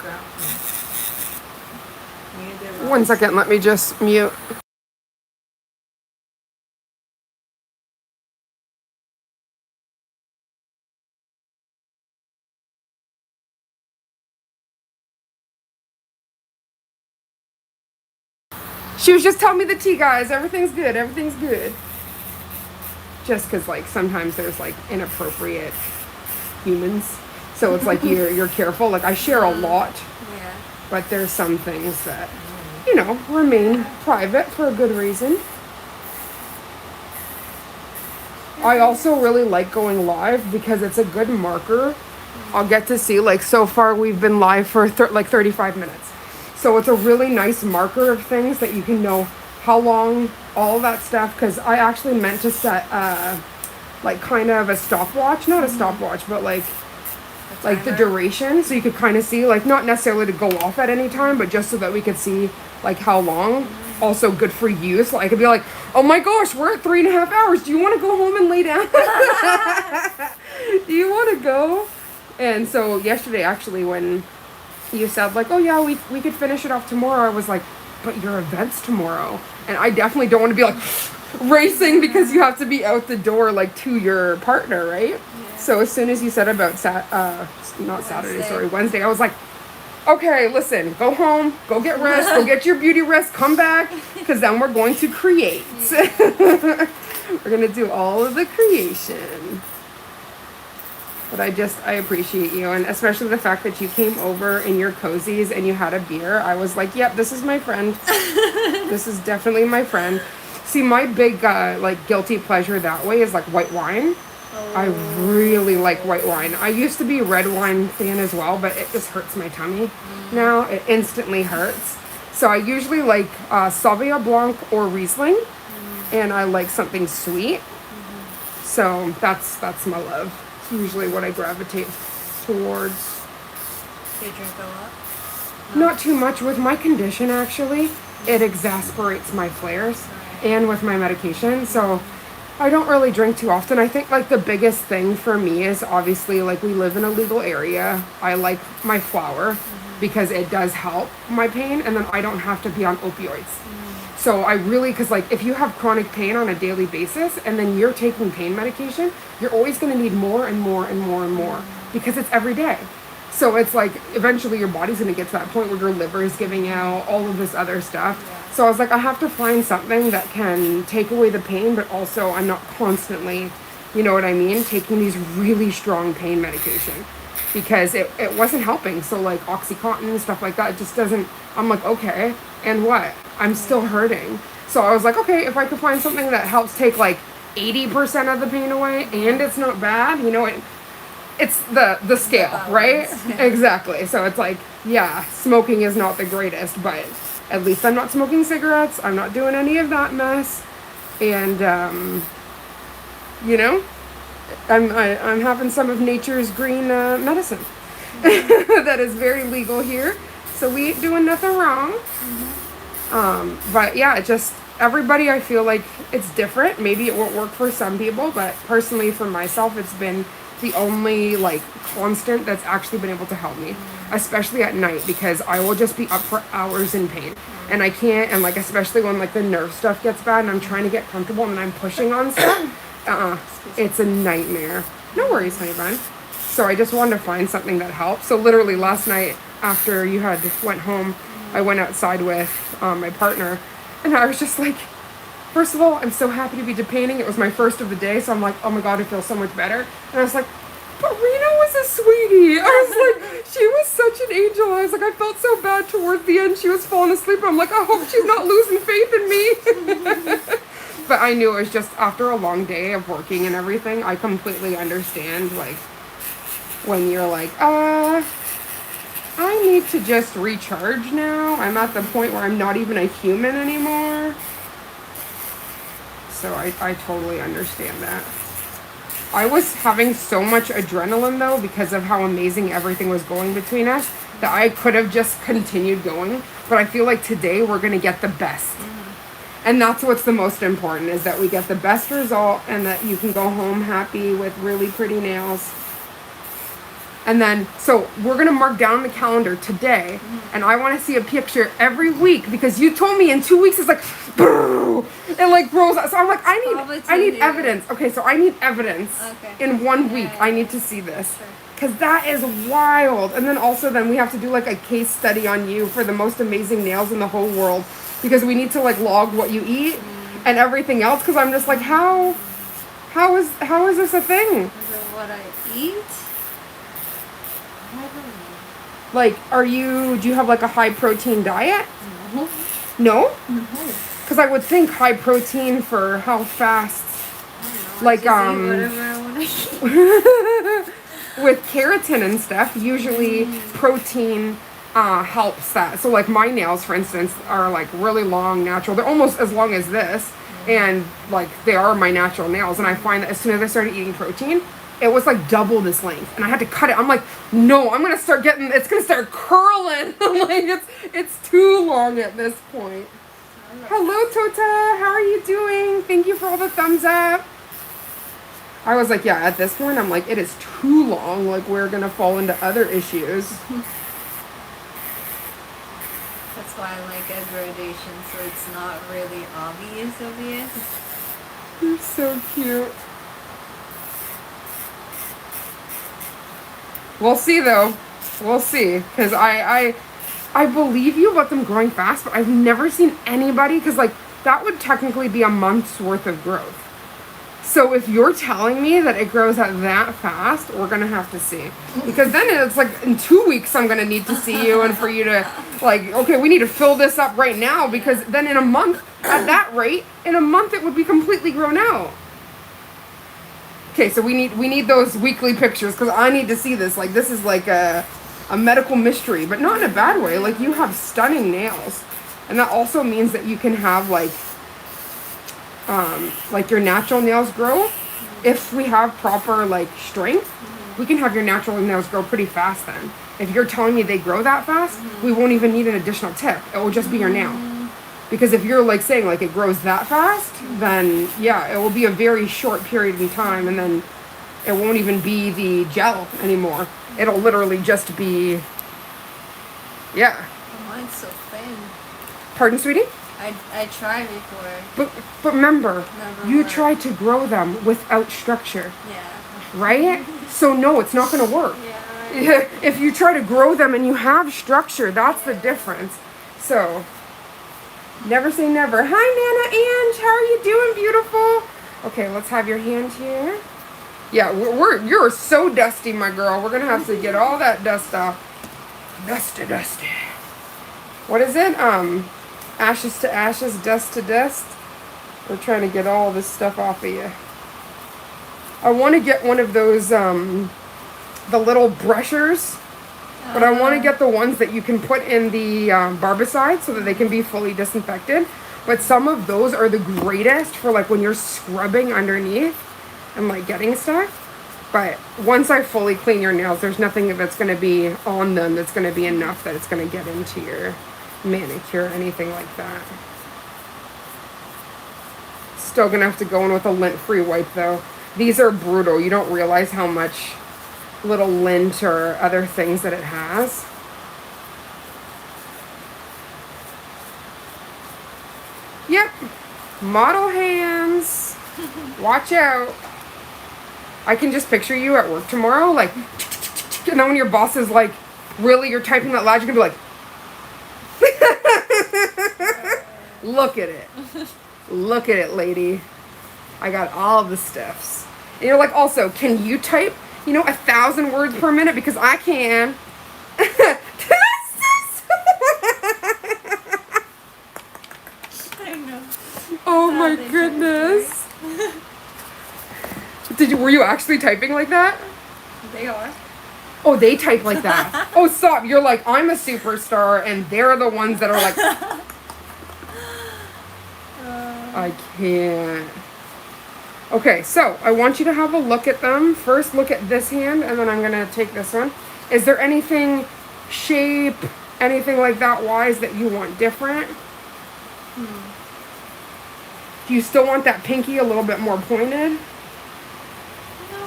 ground. 1 second, let me just mute. She was just telling me the tea, guys. Everything's good. Everything's good. Just because, like, sometimes there's, like, inappropriate humans. So it's like you're careful. Like, I share a lot. Yeah. But there's some things that, you know, remain private for a good reason. I also really like going live because it's a good marker. I'll get to see, like, so far we've been live for like 35 minutes. So it's a really nice marker of things that you can know how long, all that stuff. Because I actually meant to set like kind of a stopwatch, not a stopwatch, but like the duration, so you could kind of see, like, not necessarily to go off at any time, but just so that we could see like how long. Also good for you, so I could be like, oh my gosh, we're at 3.5 hours. Do you want to go home and lay down? Do you want to go? And so yesterday, actually, when you said like, oh yeah, we could finish it off tomorrow, I was like, but your event's tomorrow, and I definitely don't want to be like racing because you have to be out the door like to your partner, right? Yeah. So as soon as you said about Wednesday, I was like, okay, listen, go home, go get rest, go get your beauty rest, come back, because then we're going to create. Yeah. We're going to do all of the creation. But I appreciate you, and especially the fact that you came over in your cozies and you had a beer. I was like, yep, this is my friend. This is definitely my friend. See, my big, like, guilty pleasure that way is, like, white wine. Oh. I really like white wine. I used to be a red wine fan as well, but it just hurts my tummy now. It instantly hurts. So I usually like Sauvignon Blanc or Riesling, and I like something sweet. So that's my love. It's usually what I gravitate towards. Do you drink a lot? Not too much. With my condition, actually, it exasperates my flares, and with my medication, so I don't really drink too often. I think like the biggest thing for me is obviously like we live in a legal area. I like my flour because it does help my pain, and then I don't have to be on opioids. So I really, because like if you have chronic pain on a daily basis and then you're taking pain medication, you're always going to need more and more and more and more because it's every day. So it's like eventually your body's going to get to that point where your liver is giving out all of this other stuff. Yeah. So I was like, I have to find something that can take away the pain, but also I'm not constantly, you know what I mean, taking these really strong pain medication because it wasn't helping. So like Oxycontin and stuff like that, it just doesn't, I'm like, okay, and what? I'm still hurting. So I was like, okay, if I could find something that helps take like 80% of the pain away and it's not bad, you know, it's the scale, right? Yeah. Exactly. So it's like, yeah, smoking is not the greatest, but at least I'm not smoking cigarettes. I'm not doing any of that mess. And, you know, I'm having some of nature's green medicine that is very legal here. So we ain't doing nothing wrong. But yeah, it just, everybody, I feel like it's different. Maybe it won't work for some people, but personally for myself, it's been the only like constant that's actually been able to help me, especially at night, because I will just be up for hours in pain and I can't, and like especially when like the nerve stuff gets bad and I'm trying to get comfortable and I'm pushing on stuff, it's a nightmare. No worries, honey bun. So I just wanted to find something that helps. So literally last night after you had went home, I went outside with my partner, and I was just like, first of all, I'm so happy to be depainting. It was my first of the day, so I'm like, oh my God, I feel so much better. And I was like, but Rena was a sweetie. I was like, she was such an angel. I was like, I felt so bad towards the end. She was falling asleep. I'm like, I hope she's not losing faith in me. But I knew it was just after a long day of working and everything. I completely understand, like, when you're like, I need to just recharge now. I'm at the point where I'm not even a human anymore. So I totally understand that. I was having so much adrenaline though because of how amazing everything was going between us that I could have just continued going. But I feel like today we're going to get the best. And that's what's the most important, is that we get the best result and that you can go home happy with really pretty nails. And then, so we're going to mark down the calendar today, and I want to see a picture every week because you told me in 2 weeks it's like, it like grows out. So I'm like, I need evidence. Okay, so I need evidence in 1 week. I need to see this because that is wild. And then also then we have to do like a case study on you for the most amazing nails in the whole world because we need to like log what you eat and everything else because I'm just like, how is this a thing? What I eat? Like, do you have like a high protein diet? No. No? No. Because I would think high protein for how fast. I don't know. Like, whatever I want to eat. with keratin and stuff, usually protein helps that. So like my nails, for instance, are like really long, natural. They're almost as long as this, and like they are my natural nails. And I find that as soon as I started eating protein, it was like double this length, and I had to cut it. I'm like, no, I'm gonna start getting. It's gonna start curling. Like it's too long at this point. Hello, Tota. How are you doing? Thank you for all the thumbs up. I was like, yeah, at this point, I'm like, it is too long. Like, we're going to fall into other issues. That's why I like a gradation, so it's not really obvious. You're so cute. We'll see, though. We'll see. Because I believe you about them growing fast, but I've never seen anybody, because, like, that would technically be a month's worth of growth. So if you're telling me that it grows at that fast, we're going to have to see. Because then it's like in 2 weeks I'm going to need to see you, and for you to like, okay, we need to fill this up right now, because then in a month, at that rate, in a month it would be completely grown out. Okay, so we need those weekly pictures, because I need to see this. Like, this is like a medical mystery, but not in a bad way. Like, you have stunning nails. And that also means that you can have like your natural nails grow. If we have proper like strength, we can have your natural nails grow pretty fast then. If you're telling me they grow that fast, we won't even need an additional tip. It will just be your nail. Because if you're like saying like it grows that fast, then yeah, it will be a very short period in time, and then it won't even be the gel anymore. It'll literally just be, yeah. Oh, mine's so thin. Pardon, sweetie? I tried before. But remember, you worked. tried to grow them without structure, Yeah. right? So no, it's not going to work. Yeah. If you try to grow them and you have structure, that's the difference. So, never say never. Hi, Nana Ange. How are you doing, beautiful? Okay, let's have your hand here. Yeah, you're so dusty, my girl. We're going to have to get all that dust off. Dusty. What is it? Ashes to ashes, dust to dust. We're trying to get all this stuff off of you. I want to get one of those, the little brushers. But I want to get the ones that you can put in the barbicide so that they can be fully disinfected. But some of those are the greatest for like when you're scrubbing underneath and like getting stuff. But once I fully clean your nails, there's nothing that's going to be on them that's going to be enough that it's going to get into your manicure or anything like that. Still going to have to go in with a lint-free wipe though. These are brutal. You don't realize how much little lint or other things that it has. Yep. Model hands. Watch out. I can just picture you at work tomorrow, like, and then when your boss is like, really, you're typing that loud, you're gonna be like, look at it. Look at it, lady. I got all the stuffs. And you're like, also, can you type, 1,000 words per minute? Because I can. I know. Oh my goodness. Were you actually typing like that? They are. Oh, they type like that. Oh, stop. You're like, I'm a superstar, and they're the ones that are like, I can't. Okay, so I want you to have a look at them. First, look at this hand, and then I'm going to take this one. Is there anything, shape, anything like that wise that you want different? Do you still want that pinky a little bit more pointed?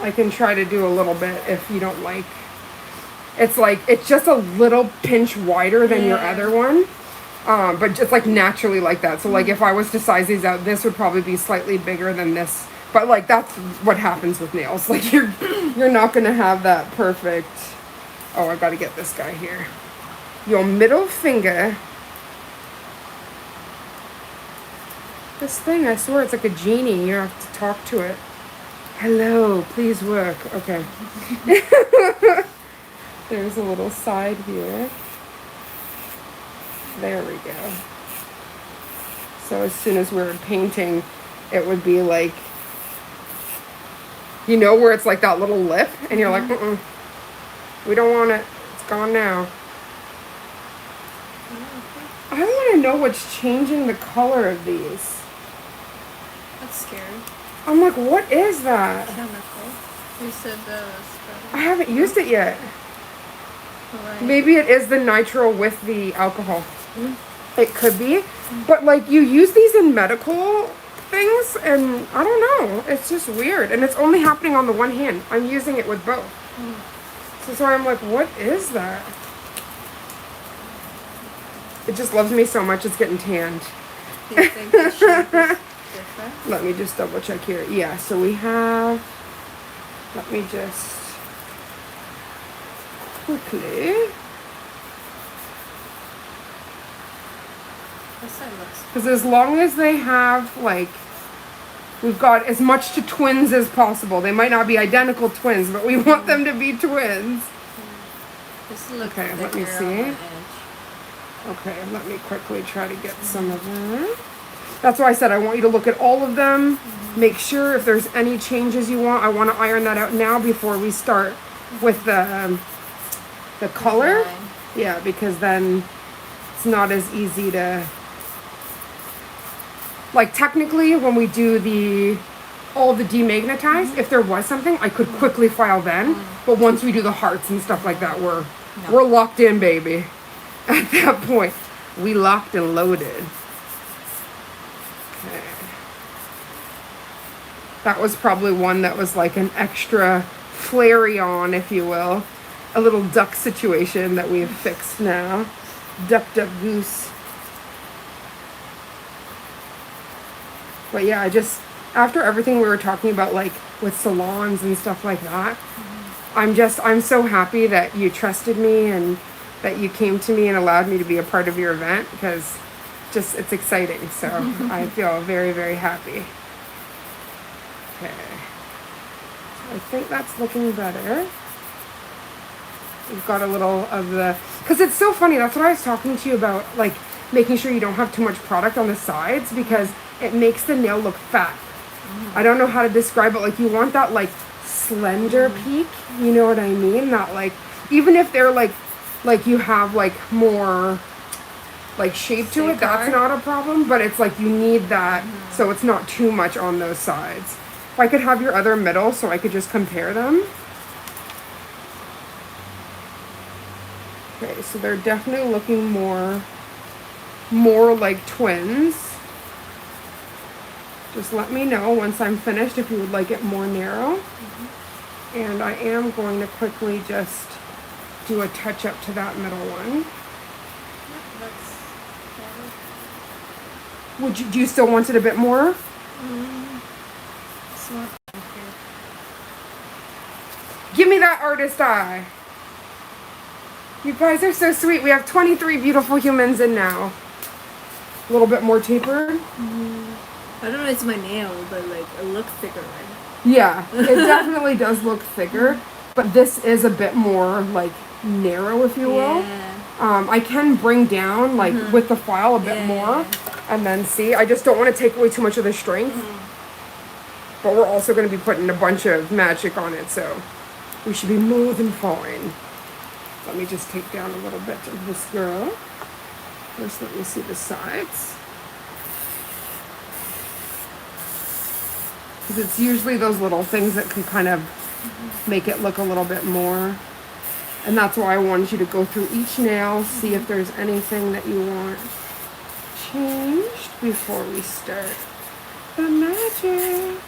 I can try to do a little bit if you don't like. It's like, it's just a little pinch wider than your other one. But just like naturally like that. So like if I was to size these out, this would probably be slightly bigger than this. But like that's what happens with nails. Like you're not going to have that perfect. Oh, I got to get this guy here. Your middle finger. This thing, I swear it's like a genie. You have to talk to it. Hello, please work. Okay. There's a little side here. There we go. So as soon as we're painting, it would be like You know, where it's like that little lip, and you're like, we don't want it. It's gone now. I want to know what's changing the color of these. That's scary. I'm like, what is that? Chemical. You said that was I haven't used it yet. right. Maybe it is the nitro with the alcohol. It could be. But like, you use these in medical things, and I don't know. It's just weird. And it's only happening on the one hand. I'm using it with both. So that's why I'm like, what is that? It just loves me so much, it's getting tanned. Do you think the shape is different? Let me just double check here. Yeah, so we have, let me just quickly. This side looks. Because as long as they have, like, we've got as much to twins as possible. They might not be identical twins, but we want them to be twins. This looks Okay, let me thicker see. on the edge. Okay, let me quickly try to get some of that. That's why I said I want you to look at all of them. Make sure if there's any changes you want. I want to iron that out now before we start with the color. Design. Yeah, because then it's not as easy to, like, technically when we do all the demagnetize, if there was something, I could quickly file then. But once we do the hearts and stuff like that, we're locked in, baby. At that point, we locked and loaded. Okay. That was probably one that was like an extra flary on, if you will. A little duck situation that we've fixed now. Duck, duck, goose. But yeah, I just, after everything we were talking about, like with salons and stuff like that, I'm so happy that you trusted me and that you came to me and allowed me to be a part of your event, because just, it's exciting. So I feel very, very happy. Okay. I think that's looking better. We've got a little of the, because it's so funny. That's what I was talking to you about, like making sure you don't have too much product on the sides, because it makes the nail look fat. I don't know how to describe it. Like, you want that like slender peak. You know what I mean? That like, even if they're like you have like more like shape to it, that's not a problem, but it's like you need that so it's not too much on those sides. If I could have your other middle so I could just compare them. Okay, so they're definitely looking more like twins. Just let me know once I'm finished if you would like it more narrow. And I am going to quickly just do a touch up to that middle one. Do you still want it a bit more? Give me that artist eye. You guys are so sweet. We have 23 beautiful humans in now. A little bit more tapered. I don't know, it's my nail, but like it looks thicker, right? Yeah, it definitely does look thicker, but this is a bit more like narrow, if you will. Yeah. I can bring down like with the file a bit more, and then see. I just don't want to take away too much of the strength. But we're also going to be putting a bunch of magic on it, so we should be more than fine. Let me just take down a little bit of this girl. First, let me see the sides. Because it's usually those little things that can kind of make it look a little bit more. And that's why I wanted you to go through each nail, see if there's anything that you want changed before we start the magic.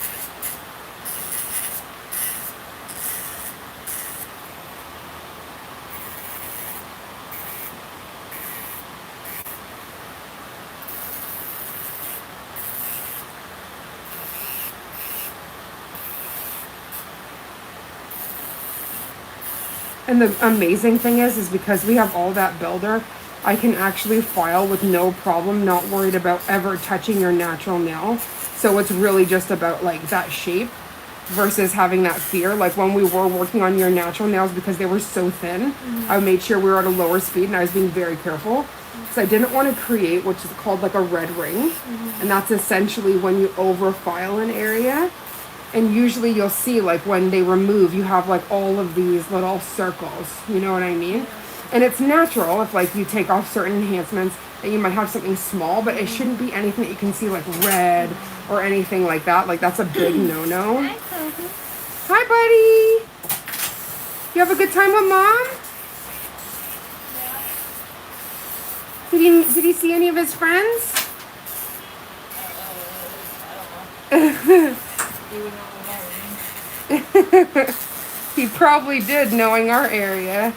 And the amazing thing is because we have all that builder, I can actually file with no problem, not worried about ever touching your natural nail. So it's really just about like that shape versus having that fear. Like when we were working on your natural nails, because they were so thin, I made sure we were at a lower speed, and I was being very careful. So I didn't want to create what's called like a red ring. And that's essentially when you over file an area And usually you'll see, like, when they remove, you have, like, all of these little circles. You know what I mean? And it's natural if, like, you take off certain enhancements that you might have something small, but it shouldn't be anything that you can see, like, red or anything like that. Like, that's a big no-no. Hi, Kobe. Hi, buddy. You have a good time with Mom? Did he see any of his friends? He probably did, knowing our area.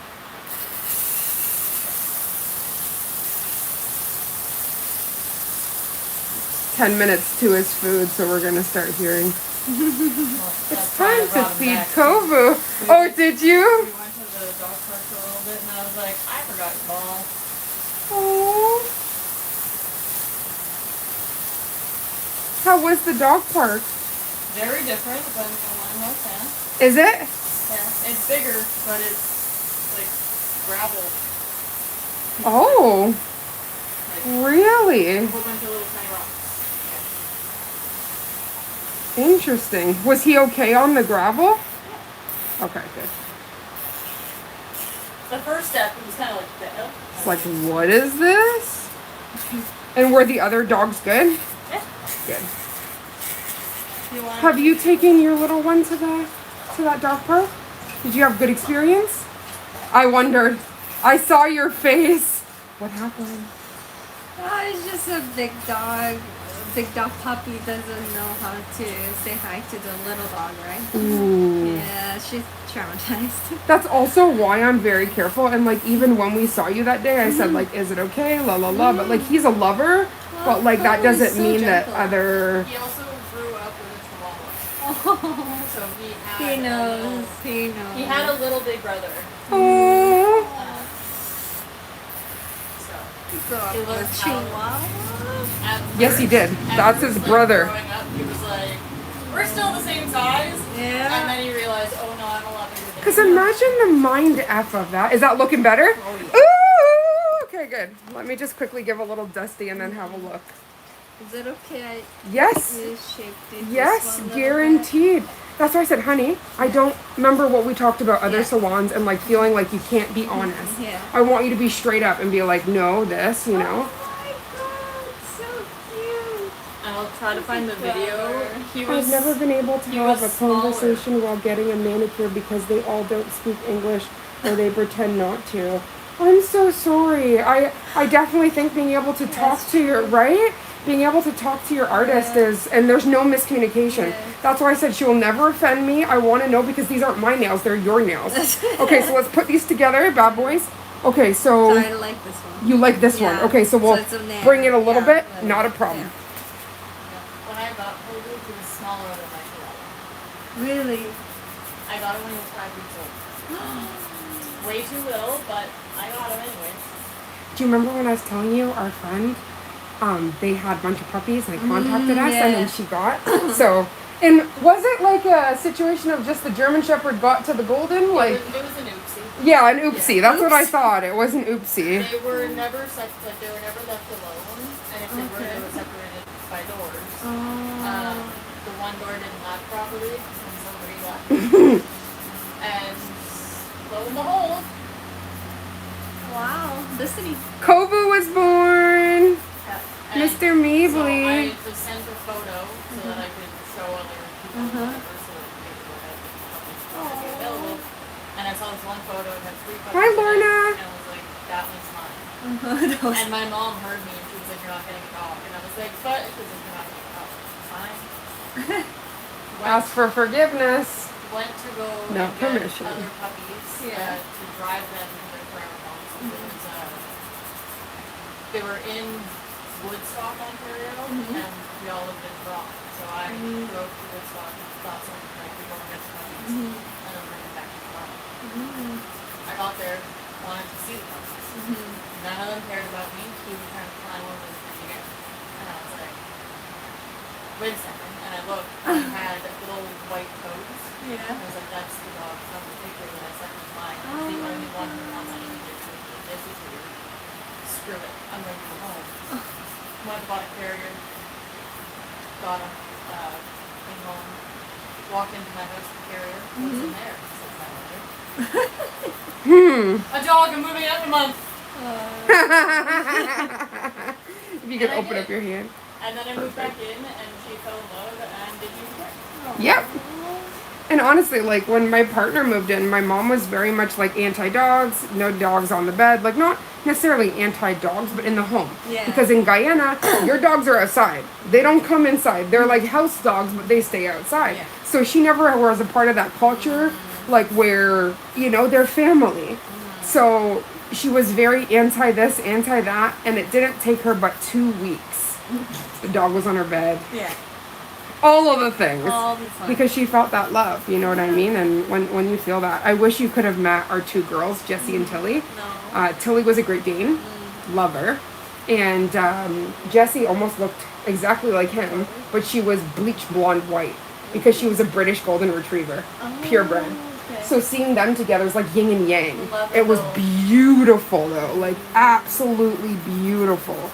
"10 minutes to his food, so we're gonna start hearing. It's time to feed Kovu. Oh, did you? We went to the dog park for a little bit, and I was like, I forgot your ball. Oh. How was the dog park? Very different than the one in Roseanne. Is it? Yeah, it's bigger, but it's like gravel. Oh, Like really? a whole bunch of little tiny rocks. Interesting. Was he okay on the gravel? Okay, good. The first step, it was kind of like that. It's like, what is this? And were the other dogs good? Yeah. Good. You want Have you taken your little one to that dog park? Did you have good experience? I wondered. I saw your face. What happened? Oh, it's just a big dog. Big dog puppy doesn't know how to say hi to the little dog, right? Ooh. Yeah, she's traumatized. That's also why I'm very careful. And like, even when we saw you that day, I said like, is it okay? La la la. But like, he's a lover. But like, that Kovu is doesn't so mean gentle. that other. He also grew up with a chihuahua. Oh, So he had he knows. He knows. He had a little big brother. Oh. So So, he the learned chihuahua. Yes, he did. That's his brother. Growing up, he was like, we're still the same size. Yeah. And then he realized, oh no, I'm a lot bigger than Because you. imagine the mind F of that. Is that looking better? Oh, yeah. Ooh, okay, good. Let me just quickly give a little dusty and then have a look. Is it okay? Yes. I shaped it Yes, this one little guaranteed. That's why I said, honey, I don't remember what we talked about other Yeah. salons and like feeling like you can't be honest. Yeah. I want you to be straight up and be like, no, this, you know. Oh my god, so cute. And I'll try to find the video. He was. I've never been able to he have a was smaller. conversation while getting a manicure because they all don't speak English or they pretend not to. I'm so sorry. I definitely think being able to talk to your, right? Being able to talk to your artist is, and there's no miscommunication. Yeah. That's why I said she will never offend me. I want to know because these aren't my nails, they're your nails. Okay, so let's put these together, bad boys. Okay, So so I like this one. you like this one. Yeah. Okay, so we'll it's a nail. bring it a little Yeah, bit, not a problem. When I got Kovu, he was smaller than my chihuahua. Really? I got him when he was 5 weeks old. Way too little, but I got him anyway. Do you remember when I was telling you, our friend, they had a bunch of puppies and they contacted us and then she got, so, and was it like a situation of just the German Shepherd got to the Golden? Like, It was an oopsie. yeah, an oopsie. Yeah. That's what I thought. It was an oopsie. They were never like they were never left alone, and if they were, they were separated by doors. The one door didn't lock properly, and somebody locked it. And lo and behold, Wow. Destiny. Kovu was born. and Mr. so Mabley. I just sent a photo so that I could show other people whatever, so that they could have puppies be available. And I saw this one photo and had 3 puppies. Hi, in it, Lorna. And I was like, that one's mine. And my mom heard me and she was like, you're not getting a dog. And I was like, but she was like, you're not getting a dog. Fine. Ask for forgiveness. Went to go No and permission. get other puppies Yeah. to drive them to their current homes. It was, they were in Woodstock, Ontario, and we all lived in Toronto. So I drove to Woodstock and thought something like we go and get some puppies and then bring them back to Toronto. I got there, wanted to see the puppies. None of them cared about me. He was trying to climb over the freaking air. And I was like, wait a second. And I looked, and he had little white toes. Yeah. I was like, that's the dog from the picture that I sent was mine. It's the only one who wants anything to do with this is weird. Screw it. I'm going to go home. Went bought a carrier. Got him. Came home. walk into my house to carrier. What's in there? Says my mother. A dog. I'm moving out in a month. If you could And I open did. up your hand. And then I moved back in, and she fell in love and didn't even care. Yep. And honestly, like when my partner moved in, my mom was very much like anti-dogs, no dogs on the bed, like not necessarily anti-dogs, but in the home. Yeah. Because in Guyana, your dogs are outside. They don't come inside. They're like house dogs, but they stay outside. Yeah. So she never was a part of that culture, like where, you know, they're family. So she was very anti this, anti that, and it didn't take her but 2 weeks. The dog was on her bed. Yeah. All of the things. All the fun. Because she felt that love, you know what I mean? And when you feel that, I wish you could have met our two girls, Jessie and Tilly. No. Tilly was a Great Dane, love her, and Jessie almost looked exactly like him, but she was bleach blonde white because she was a British Golden Retriever, purebred. Okay. So seeing them together was like yin and yang. Love It was those. beautiful though, like absolutely beautiful.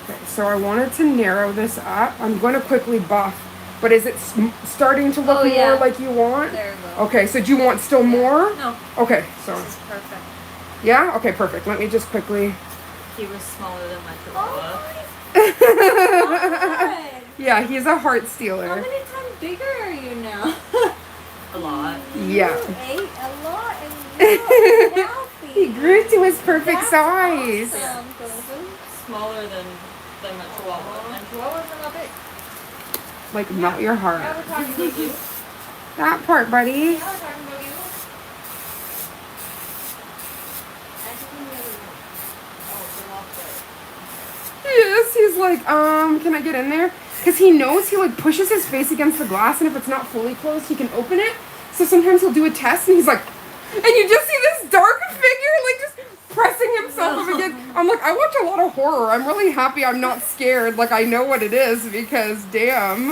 Okay, so I wanted to narrow this up. I'm going to quickly buff, but is it starting to look Oh, yeah. more like you want? There we go. Okay, so do you want still more? No, Okay, so this is perfect. yeah, okay, perfect. Let me just quickly. He was smaller than my Chihuahua. Yeah, he's a heart How stealer. many times bigger are you now? A lot. Yeah. You ate a lot and you're healthy. He grew to his perfect size. Awesome, Golden. Smaller than my Chihuahua. And Chihuahuas are not big. Like melt your Yeah, heart. we're talking about you. That part, buddy. Yeah, we're talking about you. And she's in the other room. Oh, they're locked there. Yes, he's like, can I get in there? Because he knows he like pushes his face against the glass, and if it's not fully closed, he can open it. So sometimes he'll do a test, and he's like, and you just see this dark figure like just pressing himself up against. I'm like, I watch a lot of horror. I'm really happy I'm not scared. Like I know what it is because damn.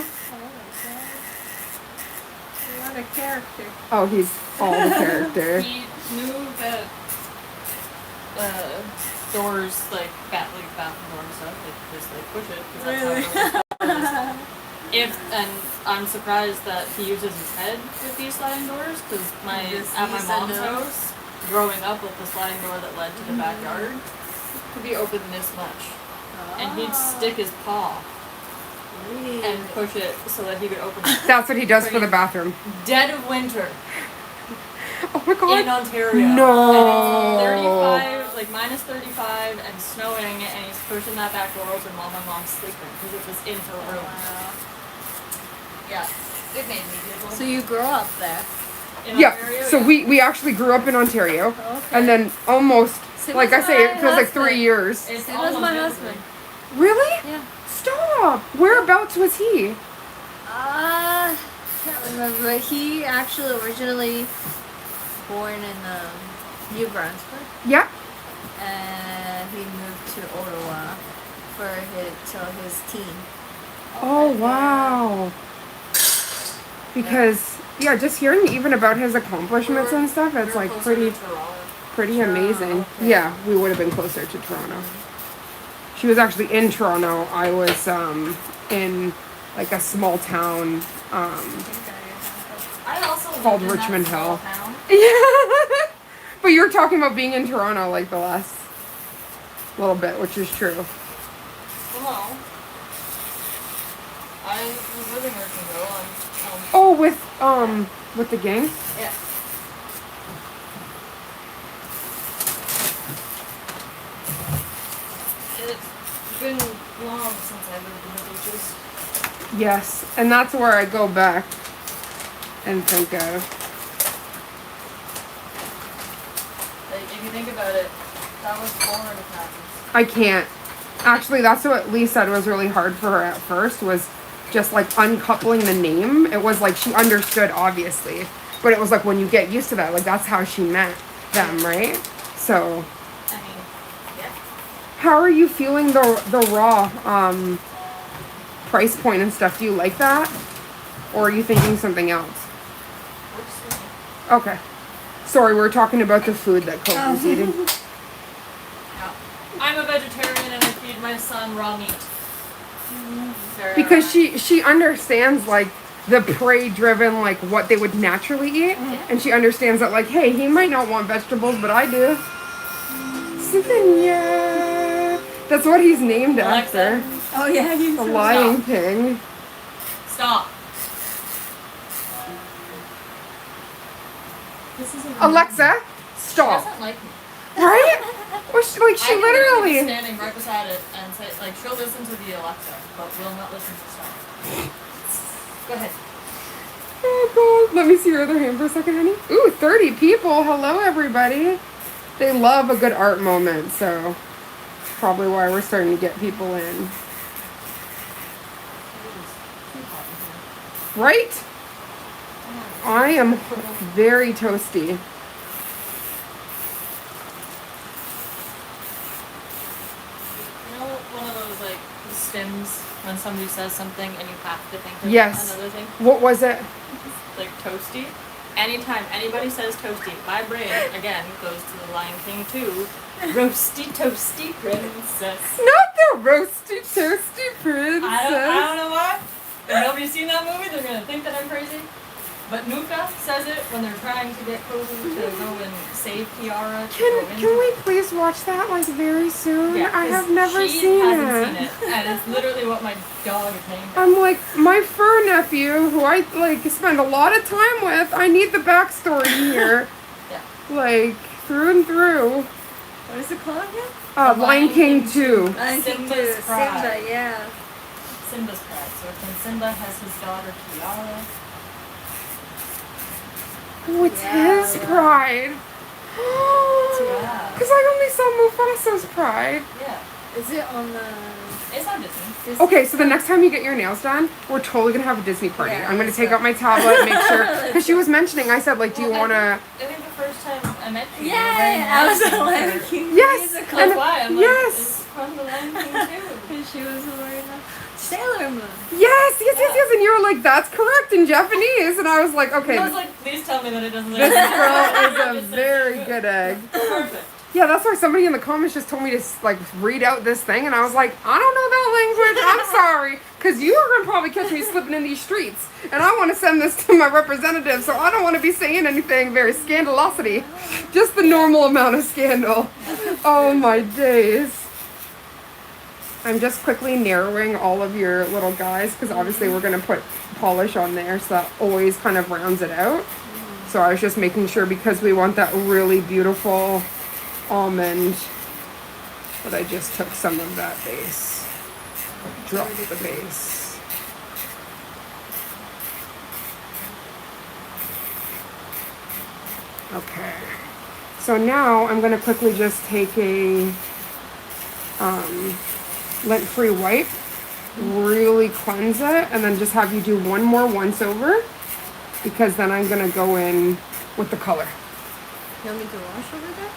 What a character. Oh, he's all the character. He knew that doors, like bathroom door and stuff, like just like push it. 'Cause that's how it goes. And I'm surprised that he uses his head with these sliding doors, because at my mom's house, growing up with the sliding door that led to the backyard, could be open this much, and he'd stick his paw and push it so that he could open it. That's what he does for the bathroom. Dead of winter Oh my god. in Ontario. No. And it's 35, like minus 35 and snowing, and he's pushing that back door open while my mom's sleeping because it was in her room. Wow. Yeah, it made me giggle. So you grew up there? In Yeah, Ontario, so we actually grew up in Ontario, and then almost, Same like I as say, my it feels like husband. 3 years. It's Same as almost my everywhere. husband. Really? Yeah. Stop! Whereabouts was he? Can't remember. He actually originally born in New Brunswick, Yeah. and he moved to Ottawa till his teen. Oh, wow. Because, yeah, just hearing even about his accomplishments and stuff, it's like Closer pretty to Toronto. pretty amazing. okay. Yeah, we would have been closer to Toronto. She was actually in Toronto. I was in like a small town. I also Called lived in Richmond that small Hill. town. Yeah. But you were talking about being in Toronto like the last little bit, which is true. Well, no. I was living in Richmond Hill and Oh, with the gang? yeah. It's been long since I lived in the beaches. Yes, and that's where I go back and think of. Like, if you think about it, that was 400 passes. I can't. Actually, that's what Lee said was really hard for her at first, was just like uncoupling the name. It was like she understood, obviously, but it was like when you get used to that, like that's how she met them, right? So, I mean, yeah. how are you feeling the raw price point and stuff? Do you like that, or are you thinking something else? Works for me. Okay. Sorry, we were talking about the food that Coke was eating. Yeah. I'm a vegetarian and I feed my son raw meat. Because she understands like the prey driven, like what they would naturally eat, and she understands that like, hey, he might not want vegetables, but I do. Cynthia. That's what he's named Alexa. after. Oh yeah, The Lion King. Stop. This isn't Alexa, She stop. doesn't like me. Right? Well, she I can literally. be standing right beside it and say, like, she'll listen to the Alexa, but will not listen to stuff. Go ahead. Oh god. Let me see your other hand for a second, honey. Ooh, 30 people. Hello, everybody. They love a good art moment, so probably why we're starting to get people in. Right? I am very toasty. You know, one of those, like, stims when somebody says something and you have to think of Yes. another thing? What was it? Like, toasty. Anytime anybody says toasty, my brain, again, goes to the Lion King 2. Roasty, toasty princess. Not the roasty toasty princess. I don't know why. If nobody's seen that movie, they're gonna think that I'm crazy. But Nuka says it when they're trying to get Kobu to go and save Kiara. Can we please watch that like very soon? Yeah, I have never she seen hasn't it. seen it, and it's literally what my dog is named. I'm like, my fur nephew, who I like spend a lot of time with, I need the backstory here. Yeah. Like, through and through. What is it called again? Lion King 2. Lion King Simba's 2. Pride. Simba, yeah. Simba's pride. So when Simba has his daughter Kiara. Oh, it's Yeah, his yeah. pride. Yeah. Because I only saw Mufasa's pride. Yeah. Is it on the It's on Disney. Disney? Okay, so the next time you get your nails done, we're totally gonna have a Disney party. Yeah, I'm gonna let's take go. out my tablet, make sure, because she was mentioning. I said, like, do you Well, wanna? I think the first time I met you, Yeah, I was a Lion Lion King Yes, musical. and- That's why I'm Yes. like, it's from the Lion King too. And she was wearing a Sailor Moon. Yes, and you were like, that's correct in Japanese, and I was like, okay, I was like, please tell me that it doesn't. this girl is a Just very good egg. Perfect. Yeah, that's why somebody in the comments just told me to like read out this thing, and I was like, I don't know that language. I'm sorry, because you are gonna probably catch me slipping in these streets, and I want to send this to my representative, so I don't want to be saying anything very scandalosity, just the normal amount of scandal. Oh my days. I'm just quickly narrowing all of your little guys, because obviously we're gonna put polish on there, so that always kind of rounds it out. So I was just making sure, because we want that really beautiful almond, but I just took some of that base, dropped the base. Okay, so now I'm going to quickly just take a lint-free wipe, really cleanse it, and then just have you do one more once over, because then I'm going to go in with the color. You want me to wash over there?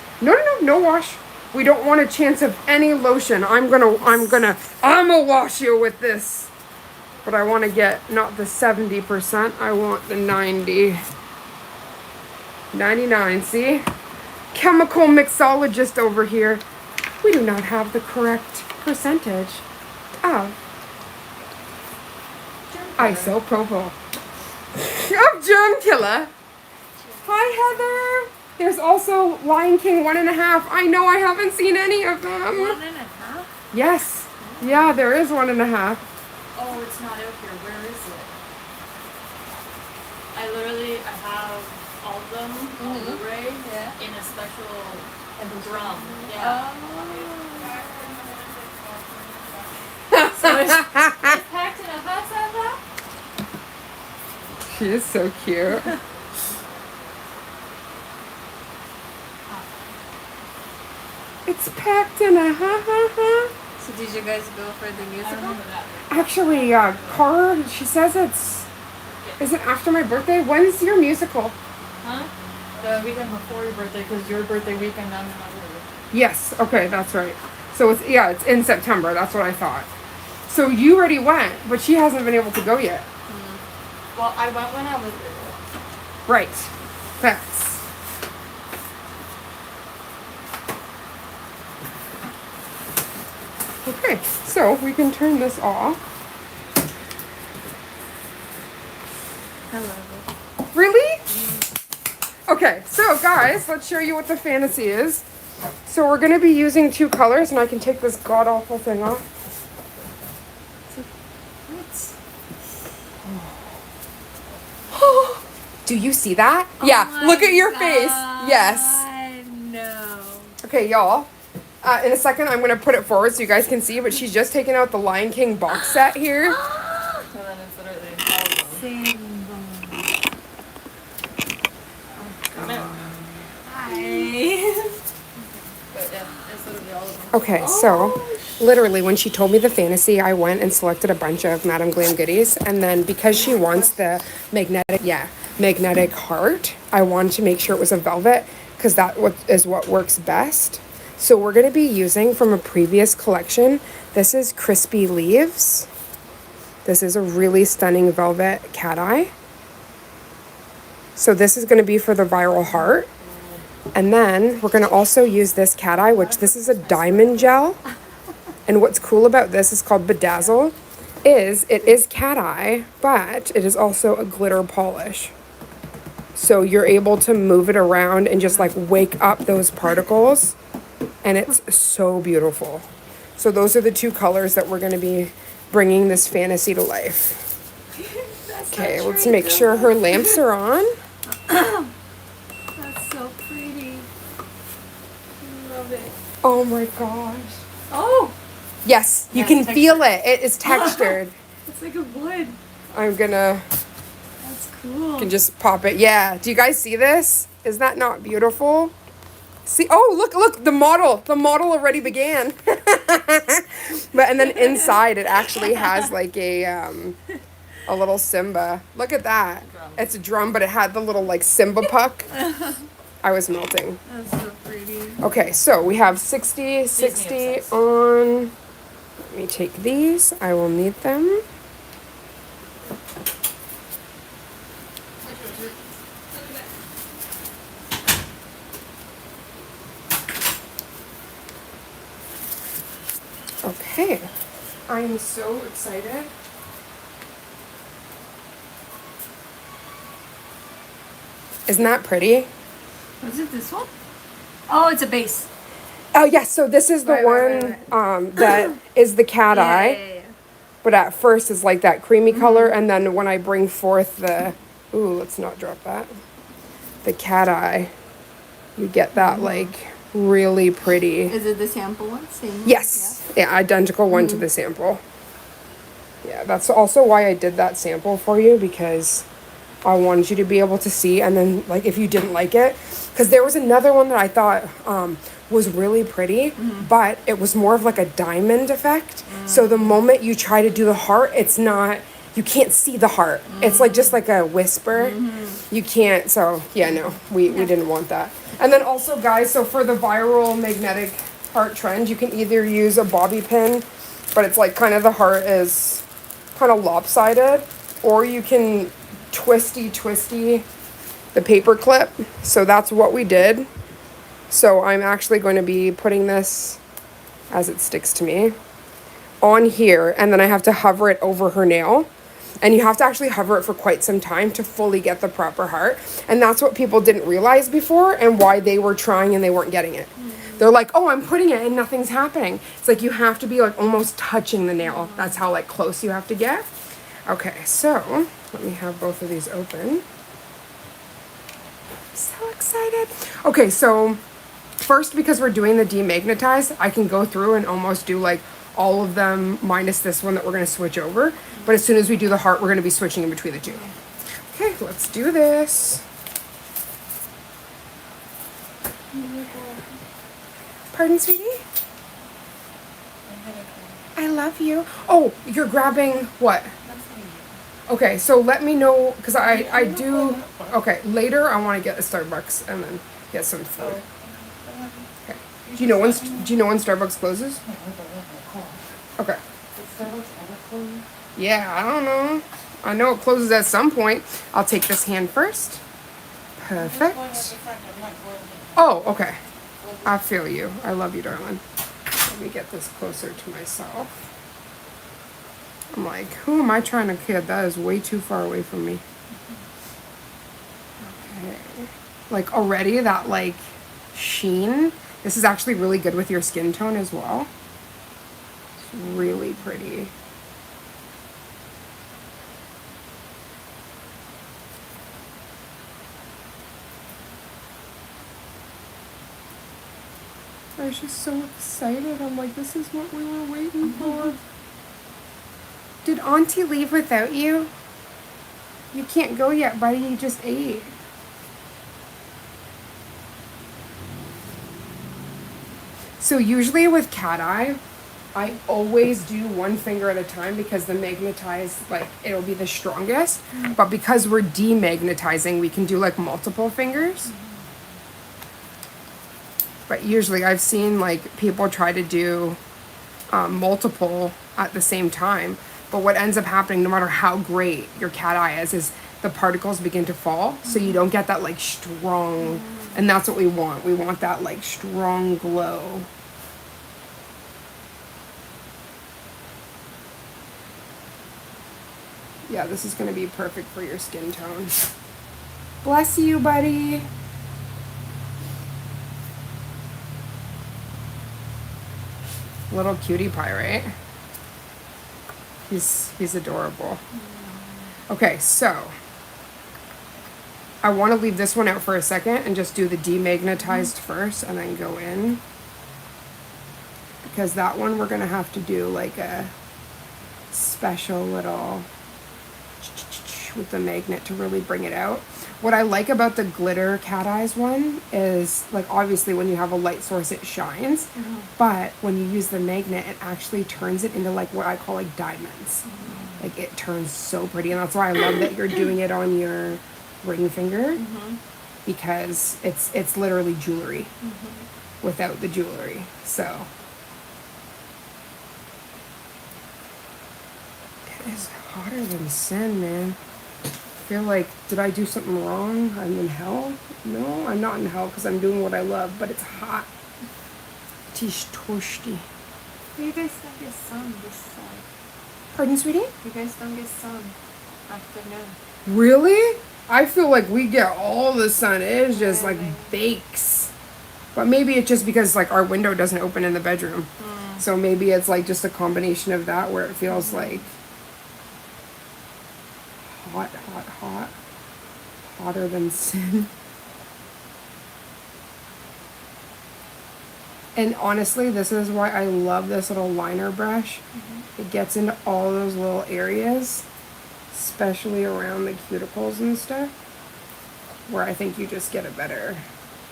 No wash. We don't want a chance of any lotion. I'm gonna wash you with this. But I want to get not the 70%, I want the 90. 99, see? Chemical mixologist over here. We do not have the correct percentage of isopropyl. Of germ killer. Hi, Heather. There's also Lion King 1.5. I know, I haven't seen any of them. 1.5? Yes. Yeah, there is 1.5. Oh, it's not out here. Where is it? I have all of them on Blu-ray in a special drum. Yeah. So it's packed in a hot tub. She is so cute. It's packed in a ha. So did you guys go for the I musical? remember that. Actually, Cara, she says is it after my birthday? When's your musical? Huh? The weekend before your birthday, because your birthday weekend, I'm not really. Yes, okay, that's right. So it's in September, that's what I thought. So you already went, but she hasn't been able to go yet. Well, I went when I was little. Right. Facts. Okay, so we can turn this off. I love it. Really? Okay, so guys, let's show you what the fantasy is. So we're going to be using 2 colors, and I can take this god-awful thing off. Do you see that? Oh yeah, look at your face. Yes. No. Okay, y'all. In a second, I'm going to put it forward so you guys can see, but she's just taken out the Lion King box set here. So then it's literally all of them. Same. Come in. Hi. But yeah, it's literally all of them. Okay, so literally when she told me the fantasy, I went and selected a bunch of Madame Glam goodies, and then because she wants the magnetic heart, I wanted to make sure it was a velvet because that is what works best. So we're going to be using from a previous collection. This is Crispy Leaves. This is a really stunning velvet cat eye. So this is going to be for the viral heart. And then we're going to also use this cat eye, which this is a diamond gel. And what's cool about this is called Bedazzle, is it is cat eye, but it is also a glitter polish. So you're able to move it around and just like wake up those particles. And it's so beautiful. So those are the 2 colors that we're going to be bringing this fantasy to life. Okay, let's make sure her lamps are on. That's so pretty. Love it. Oh my gosh. Oh! Yes, you Yeah, can textured. feel it. It is textured. It's like a wood. I'm gonna That's cool. can just pop it. Yeah. Do you guys see this? Is that not beautiful? See, oh, look, the model already began. But, and then inside it actually has like a little Simba. Look at that. It's a drum, but it had the little like Simba puck. I was melting. That's so pretty. Okay, so we have 60 on. Let me take these. I will need them. Okay, I am so excited. Isn't that pretty? Was it this one? Oh, it's a base. Oh yes, so this is the Right. that is the cat eye, Yeah. but at first it's like that creamy color, and then when I bring forth the, ooh, let's not drop that, the cat eye, you get that like really pretty. Is it the sample one? Same? Yes, yeah, identical one to the sample. Yeah, that's also why I did that sample for you, because I wanted you to be able to see, and then like if you didn't like it, because there was another one that I thought was really pretty, but it was more of like a diamond effect. So the moment you try to do the heart, it's not, you can't see the heart. It's like just like a whisper. You can't. So yeah, no, we didn't want that. And then also, guys, so for the viral magnetic heart trend, you can either use a bobby pin, but it's like kind of the heart is kind of lopsided, or you can twisty the paper clip. So that's what we did. So I'm actually going to be putting this, as it sticks to me, on here, and then I have to hover it over her nail. And you have to actually hover it for quite some time to fully get the proper heart. And that's what people didn't realize before, and why they were trying and they weren't getting it. They're like, oh, I'm putting it and nothing's happening. It's like you have to be like almost touching the nail. That's how like close you have to get. Okay, so let me have both of these open. I'm so excited. Okay, so first, because we're doing the demagnetized, I can go through and almost do like all of them minus this one that we're going to switch over. But as soon as we do the heart, we're going to be switching in between the two. Okay, let's do this. Pardon, sweetie? I love you. Oh, you're grabbing what? Okay, so let me know, because I do, okay, later I want to get a Starbucks and then get some food. Okay. Do you know when Starbucks closes? Okay. Yeah, I don't know. I know it closes at some point. I'll take this hand first. Perfect. Oh, okay. I feel you. I love you, darling. Let me get this closer to myself. I'm like, who am I trying to kid? That is way too far away from me. Okay. Like already that like sheen. This is actually really good with your skin tone as well. It's really pretty. I was just so excited. I'm like, this is what we were waiting for. Did Auntie leave without you? You can't go yet, buddy. You just ate. So usually with cat eye, I always do one finger at a time because the magnetize, like, it'll be the strongest. But because we're demagnetizing, we can do like multiple fingers. But usually I've seen like people try to do multiple at the same time. But what ends up happening, no matter how great your cat eye is the particles begin to fall. So you don't get that like strong, and that's what we want. We want that like strong glow. Yeah, this is gonna be perfect for your skin tone. Bless you, buddy. Little cutie pie, right? He's adorable. Okay, so I want to leave this one out for a second and just do the demagnetized first and then go in. Because that one we're going to have to do like a special little with the magnet to really bring it out. What I like about the glitter cat eyes one is, like, obviously when you have a light source it shines, but when you use the magnet it actually turns it into like what I call like diamonds. Like it turns so pretty, and that's why I love that you're doing it on your ring finger, because it's literally jewelry without the jewelry. So it is hotter than sin, man. I feel like, did I do something wrong? I'm in hell? No, I'm not in hell because I'm doing what I love, but it's hot. Tish toasty. You guys don't get sun this side. Pardon, sweetie? You guys don't get sun afternoon. Really? I feel like we get all the sun. It is just like bakes. But maybe it's just because like our window doesn't open in the bedroom. So maybe it's like just a combination of that where it feels like hot, hot, hot. Hotter than sin. And honestly, this is why I love this little liner brush. It gets into all those little areas, especially around the cuticles and stuff, where I think you just get a better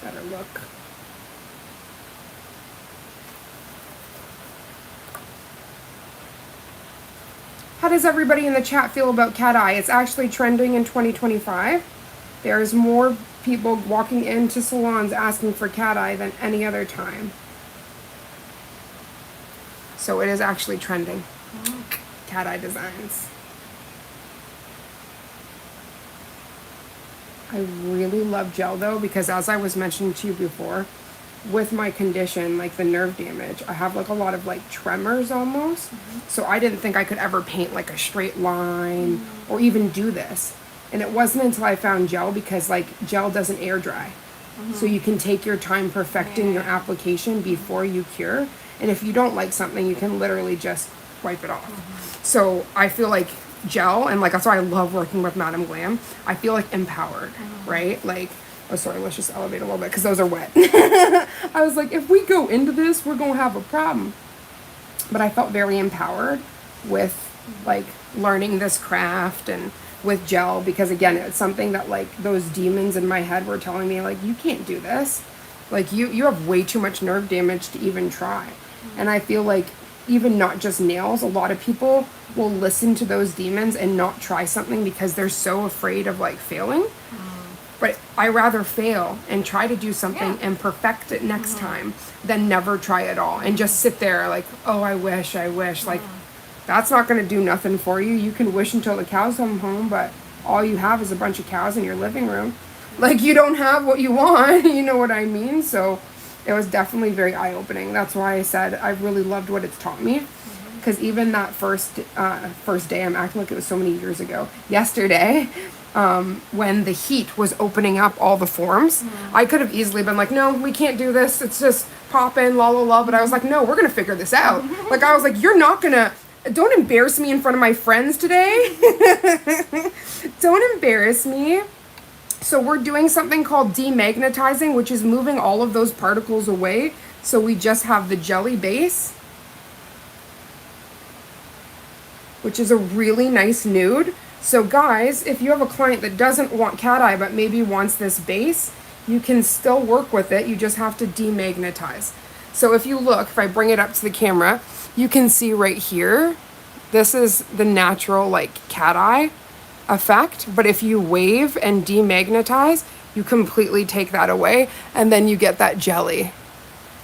look. How does everybody in the chat feel about cat eye? It's actually trending in 2025. There's more people walking into salons asking for cat eye than any other time. So it is actually trending. Cat eye designs. I really love gel though, because as I was mentioning to you before, with my condition, like the nerve damage, I have like a lot of like tremors almost. So I didn't think I could ever paint like a straight line or even do this. And it wasn't until I found gel, because like gel doesn't air dry. So you can take your time perfecting your application before you cure. And if you don't like something, you can literally just wipe it off. So I feel like gel, and like that's why I love working with Madam Glam, I feel like empowered, right? Like, oh sorry, let's just elevate a little bit because those are wet. I was like, if we go into this, we're gonna have a problem. But I felt very empowered with like learning this craft and with gel, because again, it's something that like those demons in my head were telling me, like, you can't do this. Like you have way too much nerve damage to even try. And I feel like even not just nails, a lot of people will listen to those demons and not try something because they're so afraid of like failing. But I rather fail and try to do something and perfect it next time than never try at all and just sit there like, oh, I wish. Like, that's not going to do nothing for you. You can wish until the cows come home, but all you have is a bunch of cows in your living room. Like, you don't have what you want, you know what I mean? So It was definitely very eye-opening. That's why I said I really loved what it's taught me. Because even that first day, I'm acting like it was so many years ago. Yesterday, when the heat was opening up all the forms, I could have easily been like, no, we can't do this. It's just pop in, la la la. But I was like, no, we're going to figure this out. Like, I was like, you're not going to, don't embarrass me in front of my friends today. Don't embarrass me. So we're doing something called demagnetizing, which is moving all of those particles away. So we just have the jelly base, which is a really nice nude. So guys, if you have a client that doesn't want cat eye, but maybe wants this base, you can still work with it. You just have to demagnetize. So if you look, if I bring it up to the camera, you can see right here, this is the natural like cat eye effect. But if you wave and demagnetize, you completely take that away and then you get that jelly.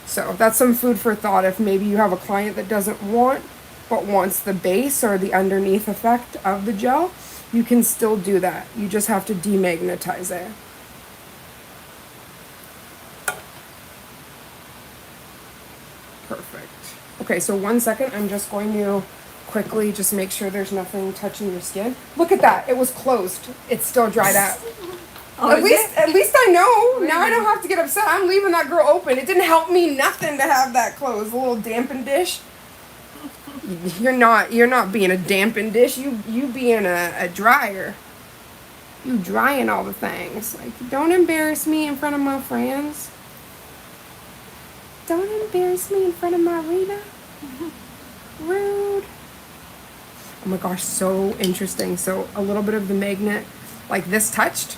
So that's some food for thought if maybe you have a client that doesn't want but wants the base or the underneath effect of the gel, you can still do that. You just have to demagnetize it. Perfect. Okay, so 1 second, I'm just going to quickly just make sure there's nothing touching your skin. Look at that, it was closed. It's still dried out. Oh, at least I know. Now I don't have to get upset. I'm leaving that girl open. It didn't help me nothing to have that closed. A little dampened dish. You're not being a dampened dish. You being a dryer. You drying all the things. Like, don't embarrass me in front of my friends. Don't embarrass me in front of my Rita. Rude. Oh my gosh, so interesting. So a little bit of the magnet, like this touched,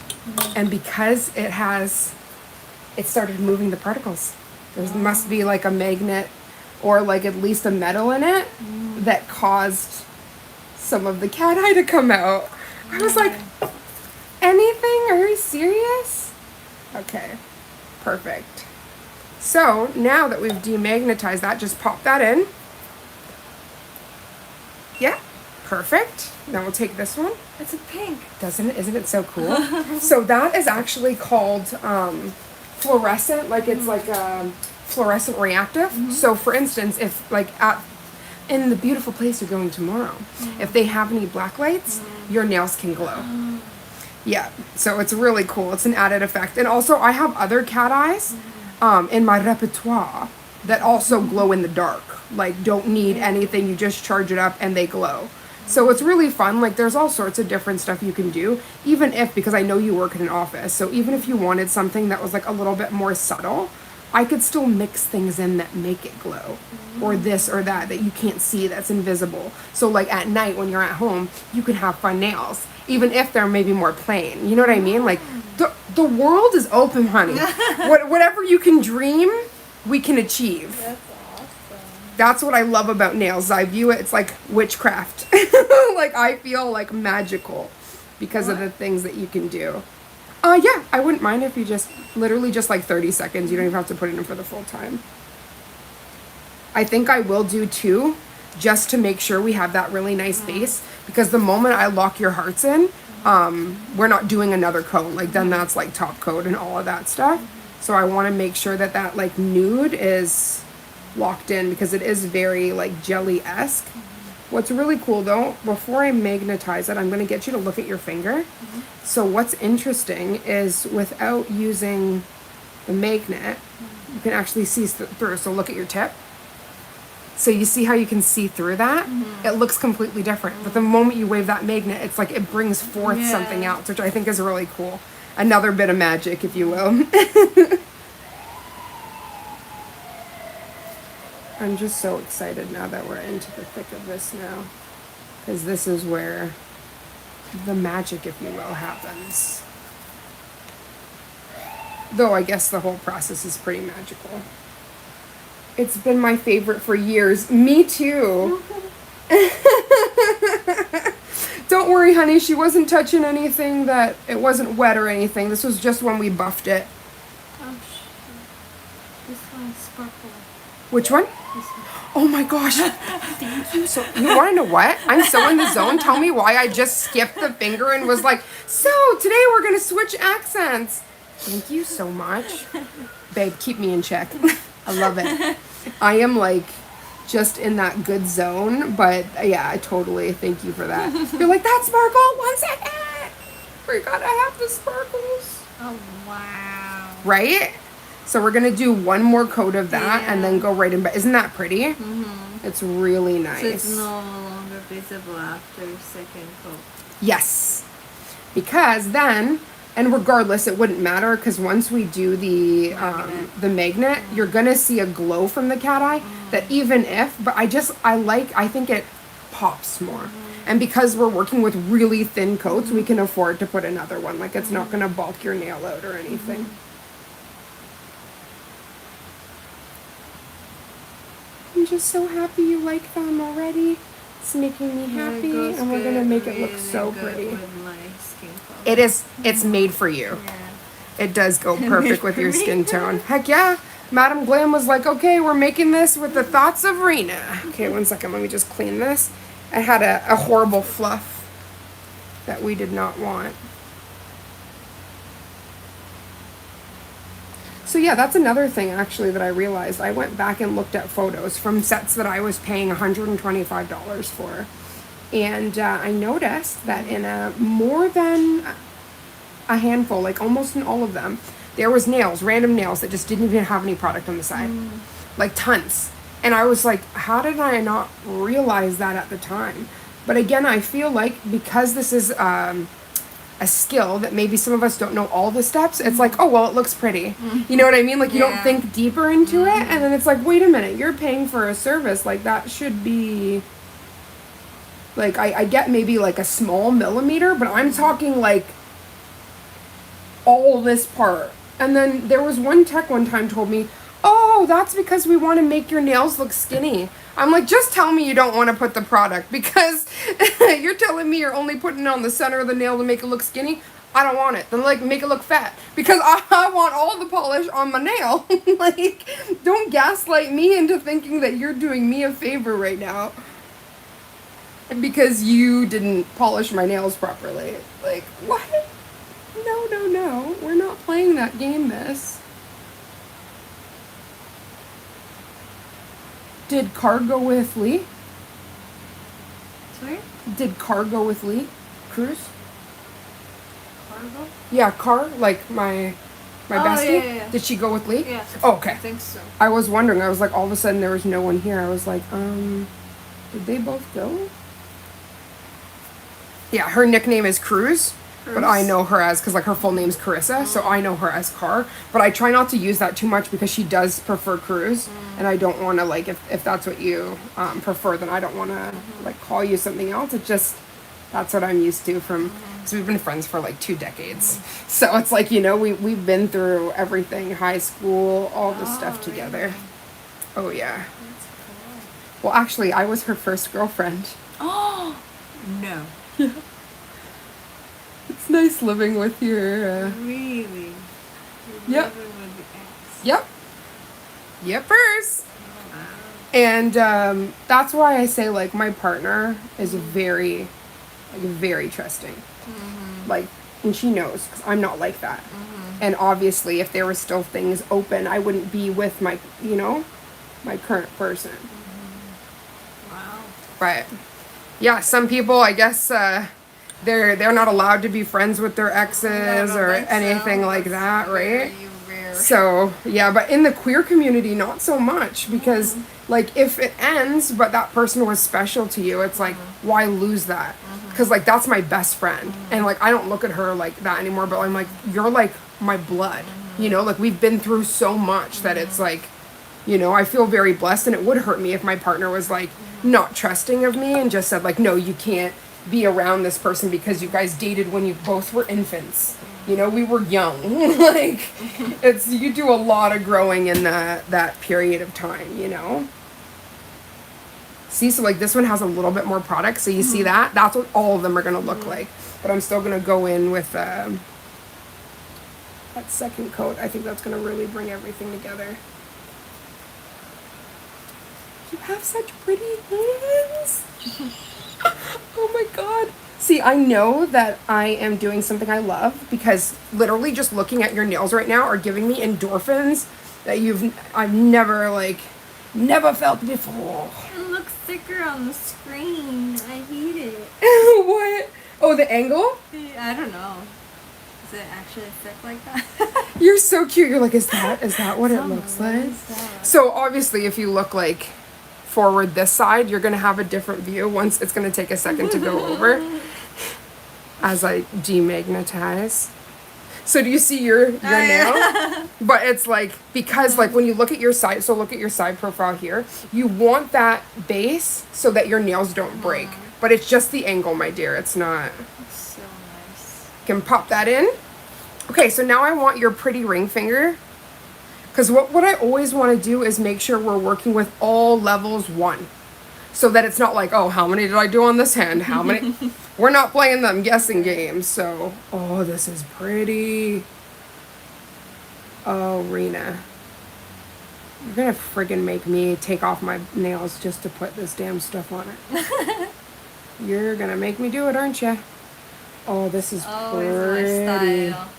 and because it started moving the particles. There must be like a magnet or like at least a metal in it that caused some of the cat eye to come out. I was like, anything? Are you serious? Okay, perfect. So now that we've demagnetized that, just pop that in. Yeah, perfect. Then we'll take this one. It's a pink. Isn't it so cool? So that is actually called fluorescent, like it's like fluorescent reactive. So for instance, if like in the beautiful place you're going tomorrow, if they have any black lights, your nails can glow. Yeah, so it's really cool. It's an added effect. And also I have other cat eyes in my repertoire that also glow in the dark. Like, don't need anything, you just charge it up and they glow. So it's really fun. Like, there's all sorts of different stuff you can do, even if, because I know you work in an office, so even if you wanted something that was like a little bit more subtle, I could still mix things in that make it glow, or this or that you can't see, that's invisible. So like at night when you're at home, you can have fun nails, even if they're maybe more plain. You know what I mean? Like, the world is open, honey. Whatever you can dream, we can achieve. That's awesome. That's what I love about nails. I view it's like witchcraft. Like, I feel like magical because of the things that you can do. Yeah, I wouldn't mind if you just, literally just like 30 seconds. You don't even have to put it in for the full time. I think I will do 2, just to make sure we have that really nice base. Because the moment I lock your hearts in, we're not doing another coat. Like, then that's like top coat and all of that stuff. So I want to make sure that that like nude is locked in, because it is very like jelly-esque. What's really cool though, before I magnetize it, I'm going to get you to look at your finger. So what's interesting is without using the magnet, you can actually see through. So look at your tip. So you see how you can see through that? It looks completely different. But the moment you wave that magnet, it's like it brings forth something else, which I think is really cool. Another bit of magic, if you will. I'm just so excited now that we're into the thick of this now. Because this is where the magic, if you will, happens. Though I guess the whole process is pretty magical. It's been my favorite for years. Me too. Don't worry, honey. She wasn't touching anything that, it wasn't wet or anything. This was just when we buffed it. Oh, this one's sparkle. Which one? This one. Oh my gosh. Thank you. So, you want to know what? I'm so in the zone. Tell me why I just skipped the finger and was like, so today we're going to switch accents. Thank you so much. Babe, keep me in check. I love it. I am like just in that good zone, but yeah, I totally thank you for that. You're like, that sparkle, 1 second. We gotta have the sparkles. Oh, wow. Right? So we're gonna do one more coat of that and then go right in. But isn't that pretty? Mm-hmm. It's really nice. So it's no longer visible after second coat. Yes. Because then, and regardless, it wouldn't matter because once we do the magnet, you're gonna see a glow from the cat eye that even if, but I think it pops more. And because we're working with really thin coats, we can afford to put another one. Like it's not gonna bulk your nail out or anything. I'm just so happy you like them already. It's making me happy, and we're gonna make it look so pretty. With my skin color. It is. It's made for you. Yeah. It does go perfect with your skin tone. Heck yeah. Madam Glam was like, okay, we're making this with the thoughts of Rena. Okay, 1 second. Let me just clean this. I had a horrible fluff that we did not want. So yeah, that's another thing actually that I realized. I went back and looked at photos from sets that I was paying $125 for. And I noticed that in more than a handful, like almost in all of them, there was nails, random nails that just didn't even have any product on the side. Like tons. And I was like, how did I not realize that at the time? But again, I feel like because this is a skill that maybe some of us don't know all the steps, it's like, oh, well, it looks pretty. You know what I mean? Like, you don't think deeper into it, and then it's like, wait a minute, you're paying for a service. Like, that should be, like, I get maybe, like, a small millimeter, but I'm talking, like, all this part. And then there was one tech one time told me, oh, that's because we want to make your nails look skinny. I'm like, just tell me you don't want to put the product because you're telling me you're only putting it on the center of the nail to make it look skinny. I don't want it. Then like make it look fat because I want all the polish on my nail. Like, don't gaslight me into thinking that you're doing me a favor right now because you didn't polish my nails properly. Like, what? No. We're not playing that game, miss. Did Car go with Lee? Sorry? Did Car go with Lee? Cruise? Cargo? Yeah, Car, like my bestie. Yeah. Did she go with Lee? Yeah. Oh, okay. I think so. I was wondering. I was like, all of a sudden there was no one here. I was like, did they both go? Yeah, her nickname is Cruz. But I know her as, because like her full name's Carissa, so I know her as Car. But I try not to use that too much because she does prefer Cruz. And I don't want to, like, if that's what you prefer, then I don't want to, like, call you something else. It's just, that's what I'm used to from, because we've been friends for like 2 decades. So it's like, you know, we've been through everything, high school, all this stuff together. Really? Oh, yeah. That's cool. Well, actually, I was her first girlfriend. Oh! No. Yeah. It's nice living with your, Really? Yep. Living with the ex. Yep. Yepers. Oh, wow. And that's why I say, like, my partner is very trusting. Like, and she knows, because I'm not like that. And obviously, if there were still things open, I wouldn't be with my, you know, my current person. Wow. But, yeah, some people, I guess, they're not allowed to be friends with their exes or anything like that, right? Rare. So, yeah, but in the queer community, not so much because, like, if it ends, but that person was special to you, it's like, why lose that? Because, like, that's my best friend. And, like, I don't look at her like that anymore, but I'm like, you're, like, my blood. You know, like, we've been through so much that it's, like, you know, I feel very blessed. And it would hurt me if my partner was, like, not trusting of me and just said, like, no, you can't be around this person because you guys dated when you both were infants. You know, we were young. Like, it's, you do a lot of growing in that period of time, you know? See, so like this one has a little bit more product, so you see that? That's what all of them are gonna look like. But I'm still gonna go in with that second coat. I think that's gonna really bring everything together. You have such pretty hands. Oh my god. See, I know that I am doing something I love because literally just looking at your nails right now are giving me endorphins that I've never felt before. It looks thicker on the screen. I hate it. What? Oh, the angle? I don't know. Is it actually thick like that? You're so cute. You're like, is that what it looks What like? is that? So obviously, if you look like forward this side, you're gonna have a different view. Once it's gonna take a second to go over as I demagnetize. So do you see your nail? But it's like, because like when you look at your side, so look at your side profile here, you want that base so that your nails don't break. But it's just the angle, my dear. It's not. It's so nice. Can pop that in. Okay, so now I want your pretty ring finger. Because what I always want to do is make sure we're working with all levels 1. So that it's not like, oh, how many did I do on this hand? How many? We're not playing them guessing games. So, oh, this is pretty. Oh, Rena. You're going to friggin' make me take off my nails just to put this damn stuff on it. You're going to make me do it, aren't you? Oh, this is pretty. My style.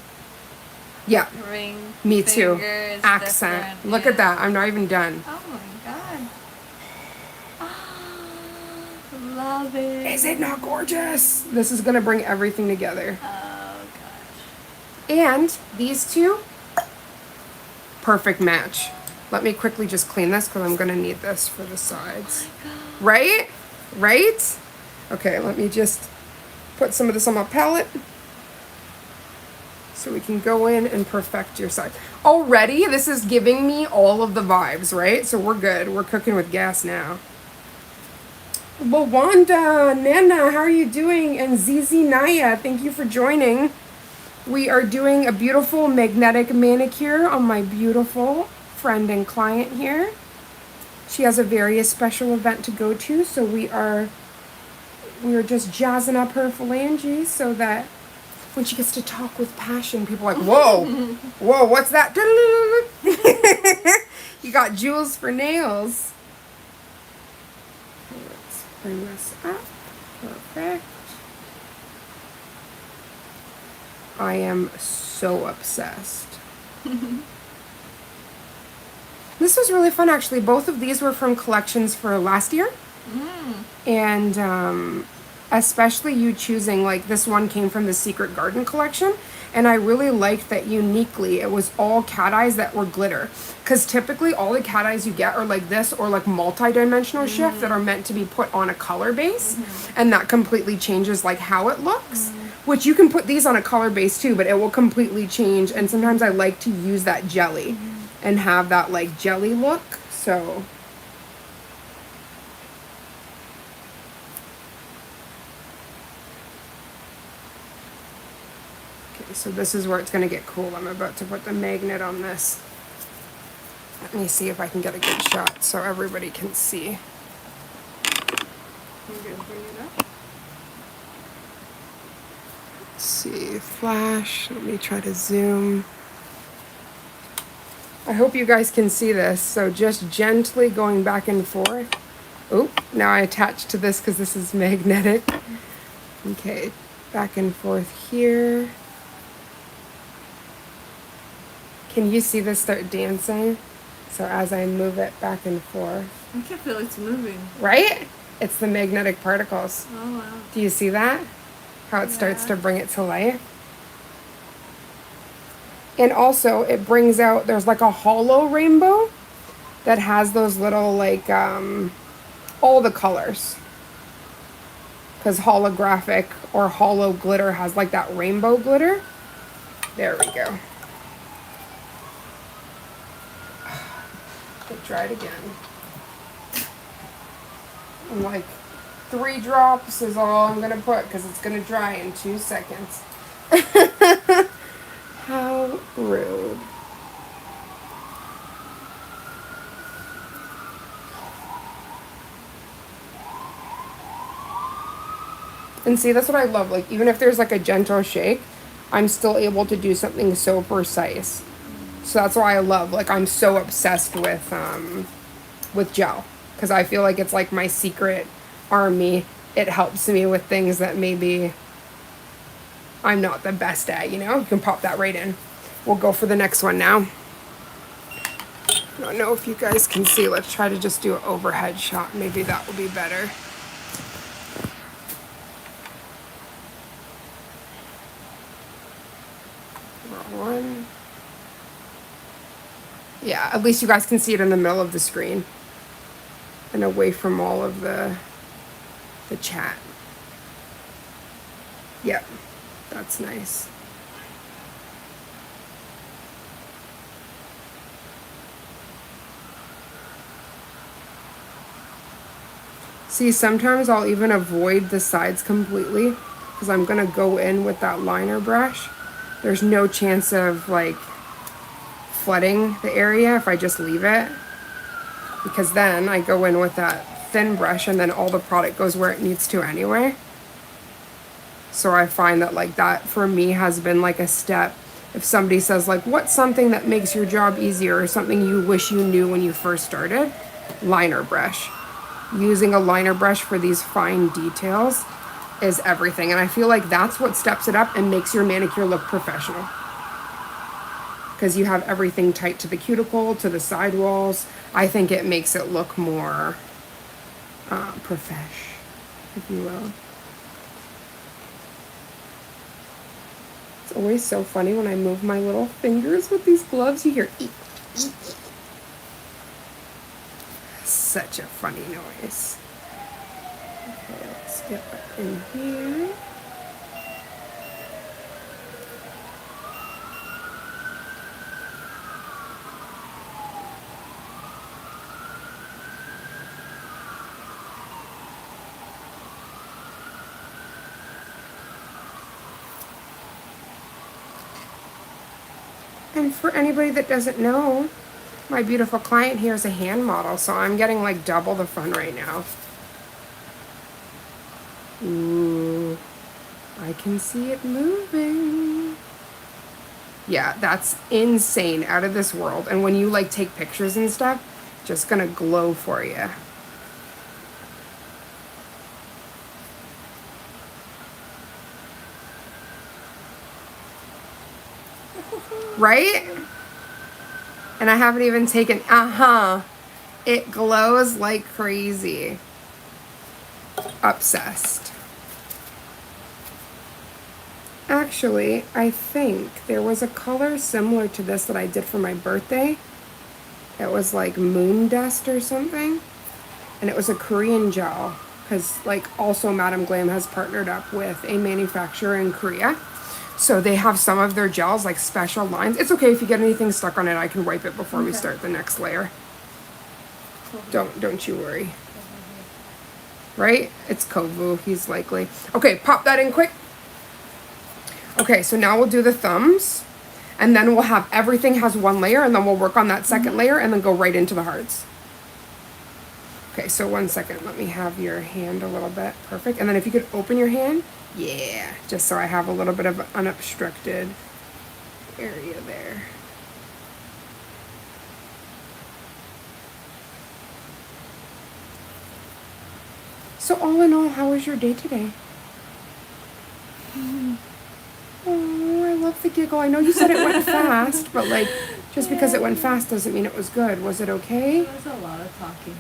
Yeah, Ring. me too. Fingers, Accent. different, Look yeah. at that. I'm not even done. Oh my god. Love it. Is it not gorgeous? This is going to bring everything together. Oh gosh. And these two, perfect match. Let me quickly just clean this because I'm going to need this for the sides. Oh my god. Right? Right? Okay, let me just put some of this on my palette so we can go in and perfect your side. Already, this is giving me all of the vibes, right? So we're good. We're cooking with gas now. Well, Wanda, Nana, how are you doing? And Zizi Naya, thank you for joining. We are doing a beautiful magnetic manicure on my beautiful friend and client here. She has a very special event to go to, so we are just jazzing up her phalanges so that when she gets to talk with passion, people are like, whoa, whoa, what's that? You got jewels for nails. Let's bring this up. Perfect. I am so obsessed. This was really fun, actually. Both of these were from collections for last year. And especially you choosing, like, this one came from the Secret Garden collection. And I really liked that uniquely it was all cat eyes that were glitter. Because typically all the cat eyes you get are like this or like multi-dimensional shift that are meant to be put on a color base. And that completely changes like how it looks. Which you can put these on a color base too, but it will completely change. And sometimes I like to use that jelly and have that like jelly look. So so this is where it's going to get cool. I'm about to put the magnet on this. Let me see if I can get a good shot so everybody can see. Let's see, flash. Let me try to zoom. I hope you guys can see this. So just gently going back and forth. Oh, now I attached to this because this is magnetic. Okay, back and forth here. Can you see this start dancing? So as I move it back and forth. I can feel it's moving. Right? It's the magnetic particles. Oh wow. Do you see that? How it starts to bring it to life? And also it brings out, there's like a hollow rainbow that has those little like, all the colors. Because holographic or hollow glitter has like that rainbow glitter. There we go. Try it again. I'm like, 3 drops is all I'm gonna put because it's gonna dry in 2 seconds. How rude. And see, that's what I love. Like, even if there's like a gentle shake, I'm still able to do something so precise. So that's why I love, like, I'm so obsessed with gel. Because I feel like it's like my secret army it helps me with things that maybe I'm not the best at, you know? You can pop that right in. We'll go for the next one now. I don't know if you guys can see. Let's try to just do an overhead shot. Maybe that will be better. Wrong one. Yeah, at least you guys can see it in the middle of the screen and away from all of the chat. Yep, that's nice. See, sometimes I'll even avoid the sides completely because I'm gonna go in with that liner brush. There's no chance of like flooding the area if I just leave it, because then I go in with that thin brush and then all the product goes where it needs to anyway. So I find that like that for me has been like a step. If somebody says like, what's something that makes your job easier or something you wish you knew when you first started? Liner brush. Using a liner brush for these fine details is everything. And I feel like that's what steps it up and makes your manicure look professional. Because you have everything tight to the cuticle, to the side walls. I think it makes it look more profesh, if you will. It's always so funny when I move my little fingers with these gloves. You hear eek, eek, eek. Such a funny noise. Okay, let's get that in here. And for anybody that doesn't know, my beautiful client here is a hand model, so I'm getting like double the fun right now. Ooh, I can see it moving. Yeah, that's insane, out of this world. And when you like take pictures and stuff, just gonna glow for you. Right? And I haven't even taken, it glows like crazy. Obsessed. Actually, I think there was a color similar to this that I did for my birthday. It was like moon dust or something. And it was a Korean gel. Because like also Madame Glam has partnered up with a manufacturer in Korea. So they have some of their gels, like special lines. It's okay if you get anything stuck on it. I can wipe it before we start the next layer. Don't you worry. Right? It's Kovu. He's likely. Okay, pop that in quick. Okay, so now we'll do the thumbs. And then we'll have everything has one layer. And then we'll work on that second layer and then go right into the hearts. Okay, so 1 second. Let me have your hand a little bit. Perfect. And then if you could open your hand. Yeah, just so I have a little bit of unobstructed area there. So all in all, how was your day today? Oh, I love the giggle. I know you said it went fast, but like, just because it went fast doesn't mean it was good. Was it okay? There was a lot of talking.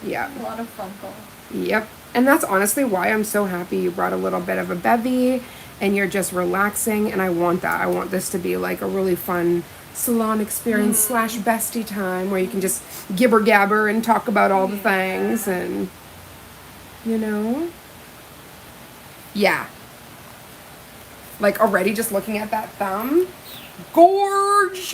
Yeah. A lot of phone calls. Yep. And that's honestly why I'm so happy you brought a little bit of a bevy and you're just relaxing. And I want that. I want this to be like a really fun salon experience slash bestie time where you can just gibber gabber and talk about all the things and, you know? Yeah. Like already just looking at that thumb. Gorgiana.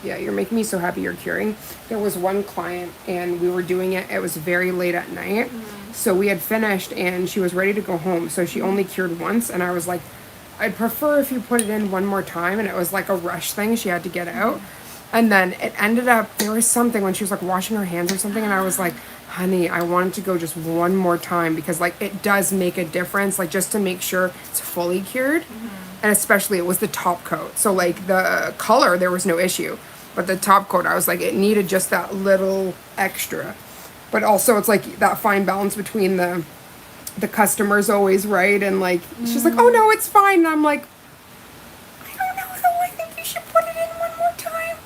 Yeah, you're making me so happy you're curing. There was one client and we were doing it. It was very late at night. So we had finished and she was ready to go home. So she only cured once. And I was like, I'd prefer if you put it in one more time. And it was like a rush thing. She had to get out. And then it ended up, there was something when she was like washing her hands or something, and I was like, honey, I wanted to go just one more time because like it does make a difference, like just to make sure it's fully cured. And especially it was the top coat. So like the color, there was no issue. But the top coat, I was like, it needed just that little extra. But also it's like that fine balance between the customer's always right and like, she's like, oh no, it's fine. And I'm like, I don't know though, I think you should put it in one more time.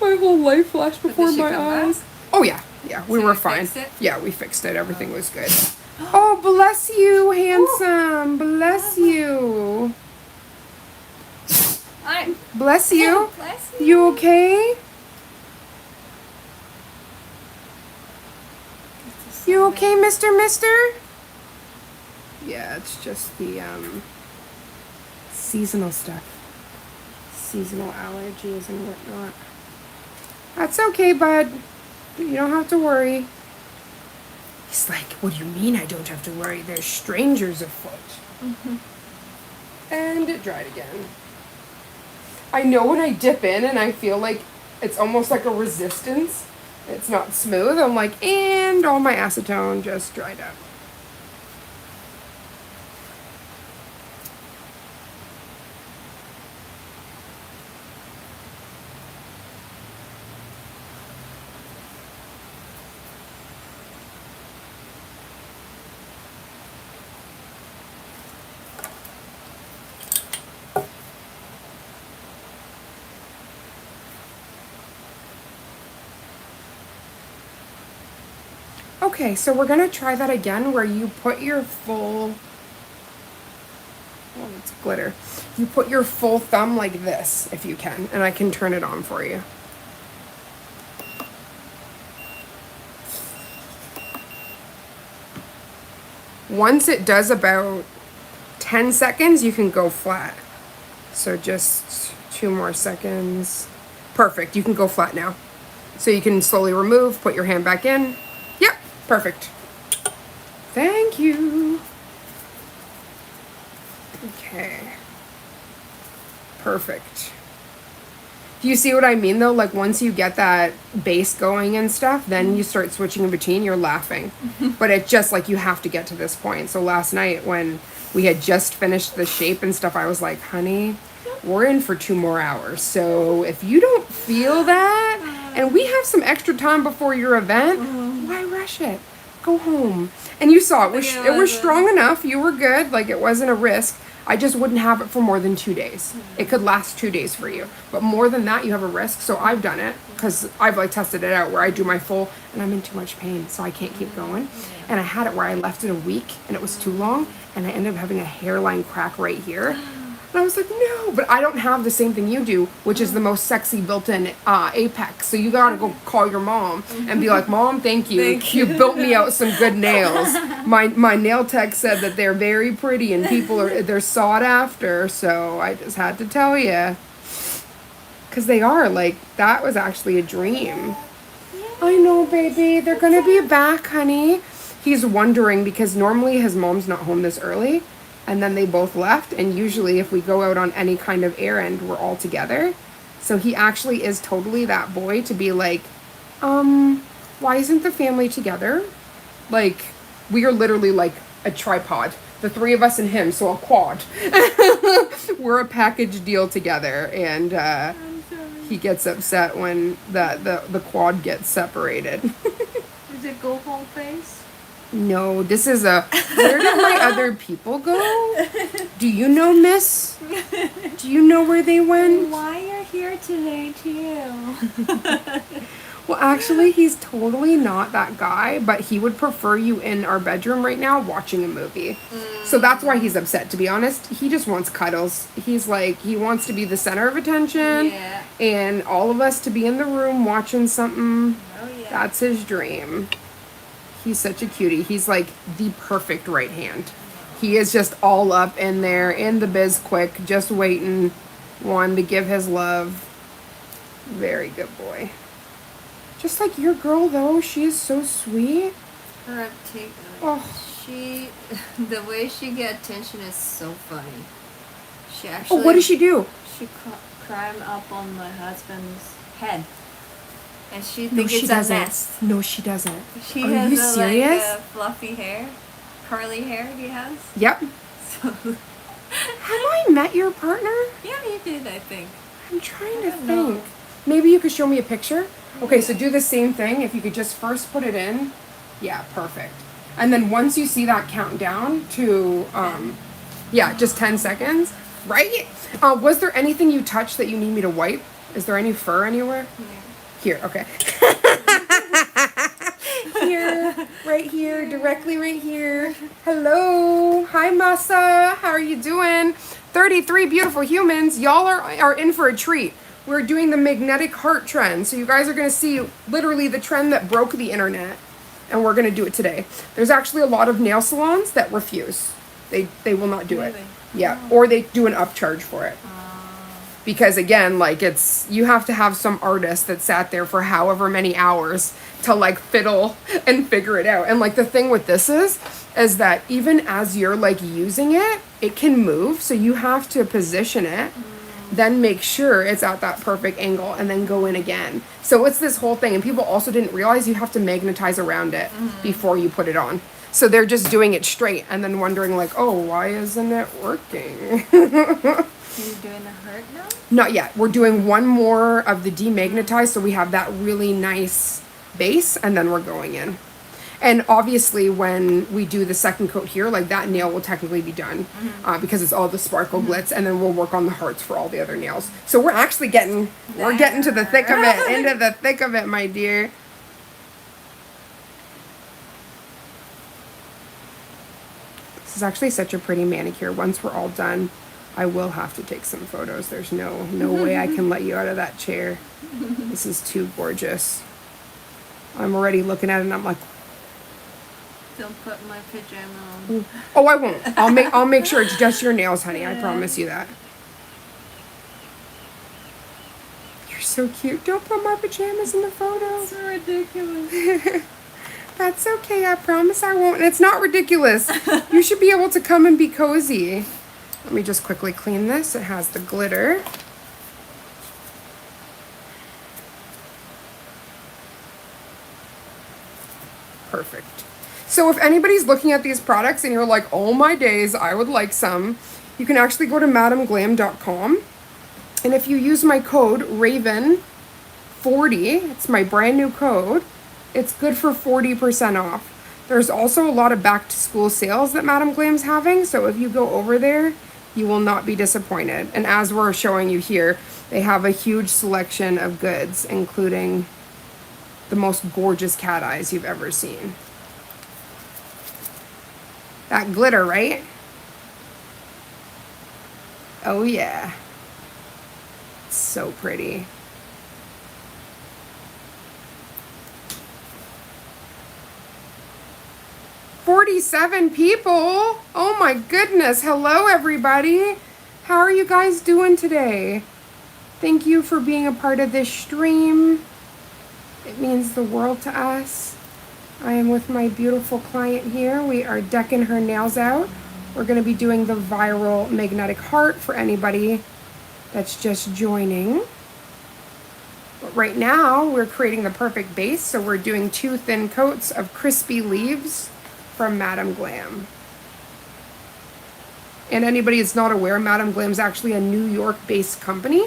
My whole life flashed before my eyes. Back? Oh yeah, we were fine. Yeah, we fixed it. Everything was good. Oh, bless you, handsome. Bless you. Hi. Bless you. Bless you. You okay? You okay, Mister? Yeah, it's just the seasonal stuff. Seasonal allergies and whatnot. That's okay, bud. You don't have to worry. He's like, what do you mean I don't have to worry? There's strangers afoot. And it dried again. I know when I dip in and I feel like it's almost like a resistance. It's not smooth. I'm like, and all my acetone just dried up. Okay, so we're gonna try that again where you put your full, oh, it's glitter. You put your full thumb like this, if you can, and I can turn it on for you. Once it does about 10 seconds, you can go flat. So just 2 more seconds. Perfect, you can go flat now. So you can slowly remove, put your hand back in. Yep, perfect. Thank you. Okay. Perfect. Do you see what I mean though? Like once you get that base going and stuff, then you start switching in between, you're laughing. But it's just like you have to get to this point. So last night when we had just finished the shape and stuff, I was like, honey, we're in for 2 more hours. So if you don't feel that, and we have some extra time before your event, why rush it? Go home. And you saw it was strong enough. You were good. Like it wasn't a risk. I just wouldn't have it for more than 2 days. It could last 2 days for you. But more than that, you have a risk. So I've done it because I've like tested it out where I do my full and I'm in too much pain. So I can't keep going. And I had it where I left it a week and it was too long. And I ended up having a hairline crack right here. And I was like, no, but I don't have the same thing you do, which is the most sexy built-in apex. So you gotta go call your mom and be like, Mom, thank you. You built me out some good nails. My nail tech said that they're very pretty and they're sought after. So I just had to tell you, because they are like that was actually a dream. I know, baby. They're gonna be back, honey. He's wondering because normally his mom's not home this early. And then they both left, and usually if we go out on any kind of errand, we're all together. So he actually is totally that boy to be like, why isn't the family together? Like, we are literally like a tripod. The 3 of us and him, so a quad. We're a package deal together, and he gets upset when the quad gets separated. Is it go home face? No, this is where did my other people go? Do you know, miss? Do you know where they went? Why you're here today, too? Well, actually, he's totally not that guy, but he would prefer you in our bedroom right now watching a movie. So that's why he's upset, to be honest. He just wants cuddles. He's like, he wants to be the center of attention, and all of us to be in the room watching something. Oh, yeah. That's his dream. He's such a cutie. He's like the perfect right hand. He is just all up in there, in the biz quick, just waiting, wanting to give his love. Very good boy. Just like your girl, though. She is so sweet. Her uptake, the way she get attention is so funny. She actually. Oh, what does she do? She climb up on my husband's head. And she No, thinks she it's doesn't. a nest. No, she doesn't. She Are has you serious? like fluffy hair. Curly hair he has. Yep. So Have I met your partner? yeah, you did, I think. I'm trying to I don't know. think. Maybe you could show me a picture? Okay, so do the same thing. If you could just first put it in. Yeah, perfect. And then once you see that countdown to, yeah, just 10 seconds, right? Was there anything you touched that you need me to wipe? Is there any fur anywhere? Yeah. Here, okay. Here, right here, directly right here. Hello. Hi, Masa. How are you doing? 33 beautiful humans. Y'all are in for a treat. We're doing the magnetic heart trend. So you guys are going to see literally the trend that broke the internet. And we're going to do it today. There's actually a lot of nail salons that refuse. They will not do it. Really? Yeah, or they do an upcharge for it. Because again, like you have to have some artist that sat there for however many hours to like fiddle and figure it out. And like the thing with this is that even as you're like using it, it can move. So you have to position it, then make sure it's at that perfect angle and then go in again. So it's this whole thing. And people also didn't realize you have to magnetize around it before you put it on. So they're just doing it straight and then wondering like, oh, why isn't it working? Are you doing the hurt now? Not yet. We're doing one more of the demagnetize so we have that really nice base and then we're going in. And obviously when we do the second coat here, like that nail will technically be done because it's all the sparkle glitz and then we'll work on the hearts for all the other nails. So we're actually getting to the thick of it, into the thick of it, my dear. This is actually such a pretty manicure. Once we're all done, I will have to take some photos. There's no way I can let you out of that chair. This is too gorgeous. I'm already looking at it and I'm like, Don't put my pajama on. oh, I won't. I'll make sure it's just your nails, honey. I promise you that. You're so cute. Don't put my pajamas in the photo. So ridiculous. That's okay. I promise I won't. And it's not ridiculous. You should be able to come and be cozy. Let me just quickly clean this. It has the glitter. Perfect. So if anybody's looking at these products and you're like, oh my days, I would like some, you can actually go to madamglam.com. And if you use my code RAVEN40, it's my brand new code, it's good for 40% off. There's also a lot of back to school sales that Madam Glam's having. So if you go over there, you will not be disappointed. And as we're showing you here, they have a huge selection of goods, including the most gorgeous cat eyes you've ever seen. That glitter, right? Oh yeah. It's so pretty. $47 people. Oh my goodness. Hello, everybody. How are you guys doing today? Thank you for being a part of this stream. It means the world to us. I am with my beautiful client here. We are decking her nails out. We're going to be doing the viral magnetic heart for anybody that's just joining. But right now, we're creating the perfect base. So we're doing 2 thin coats of crispy leaves from Madam Glam. And anybody that's not aware, Madam Glam is actually a New York-based company.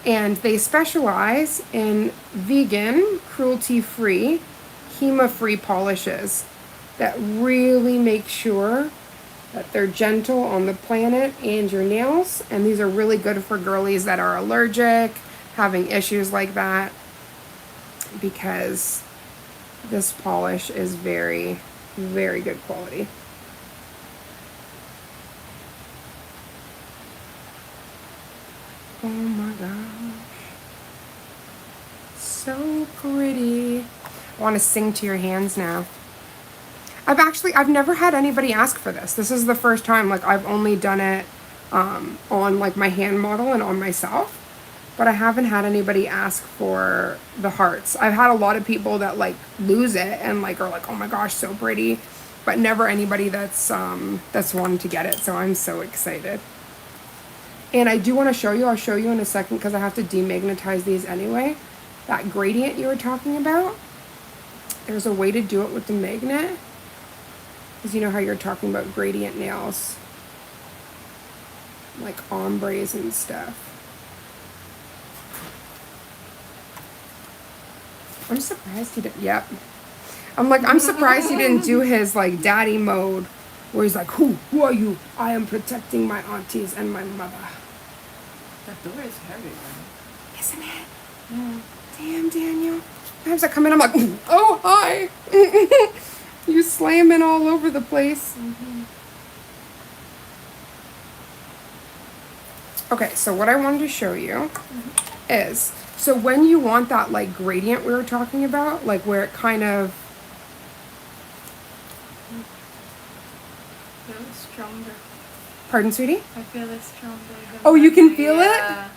And they specialize in vegan, cruelty-free, HEMA-free polishes that really make sure that they're gentle on the planet and your nails. And these are really good for girlies that are allergic, having issues like that, because this polish is very, very good quality. Oh my gosh. So pretty. I want to sing to your hands now. I've never had anybody ask for this. This is the first time. Like, I've only done it on like my hand model and on myself, but I haven't had anybody ask for the hearts. I've had a lot of people that like lose it and like are like, oh my gosh, so pretty, but never anybody that's wanted to get it. So I'm so excited. And I do want to show you, I'll show you in a second because I have to demagnetize these anyway. That gradient you were talking about, there's a way to do it with the magnet. Because you know how you're talking about gradient nails. Like ombres and stuff. I'm surprised he didn't, yep. I'm surprised he didn't do his like daddy mode where he's like, who are you? I am protecting my aunties and my mother. That door is heavy, though. Isn't it? Yeah. Damn, Daniel. Sometimes I come in, I'm like, oh, hi. You slamming all over the place. Mm-hmm. Okay, so what I wanted to show you is, so when you want that like gradient we were talking about, like where it kind of, Feel it stronger. pardon, sweetie? I feel it stronger. than Oh, you can feel it? yeah.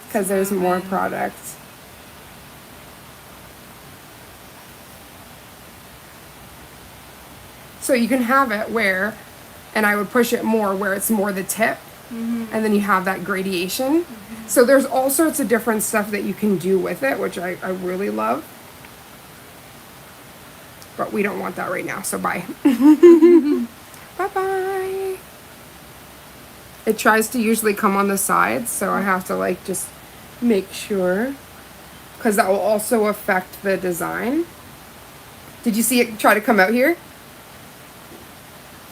Because there's more product. So you can have it where, and I would push it more where it's more the tip, and then you have that gradation. So there's all sorts of different stuff that you can do with it, which I really love. But we don't want that right now, so bye. Bye-bye. It tries to usually come on the sides, so I have to like just make sure. Because that will also affect the design. Did you see it try to come out here?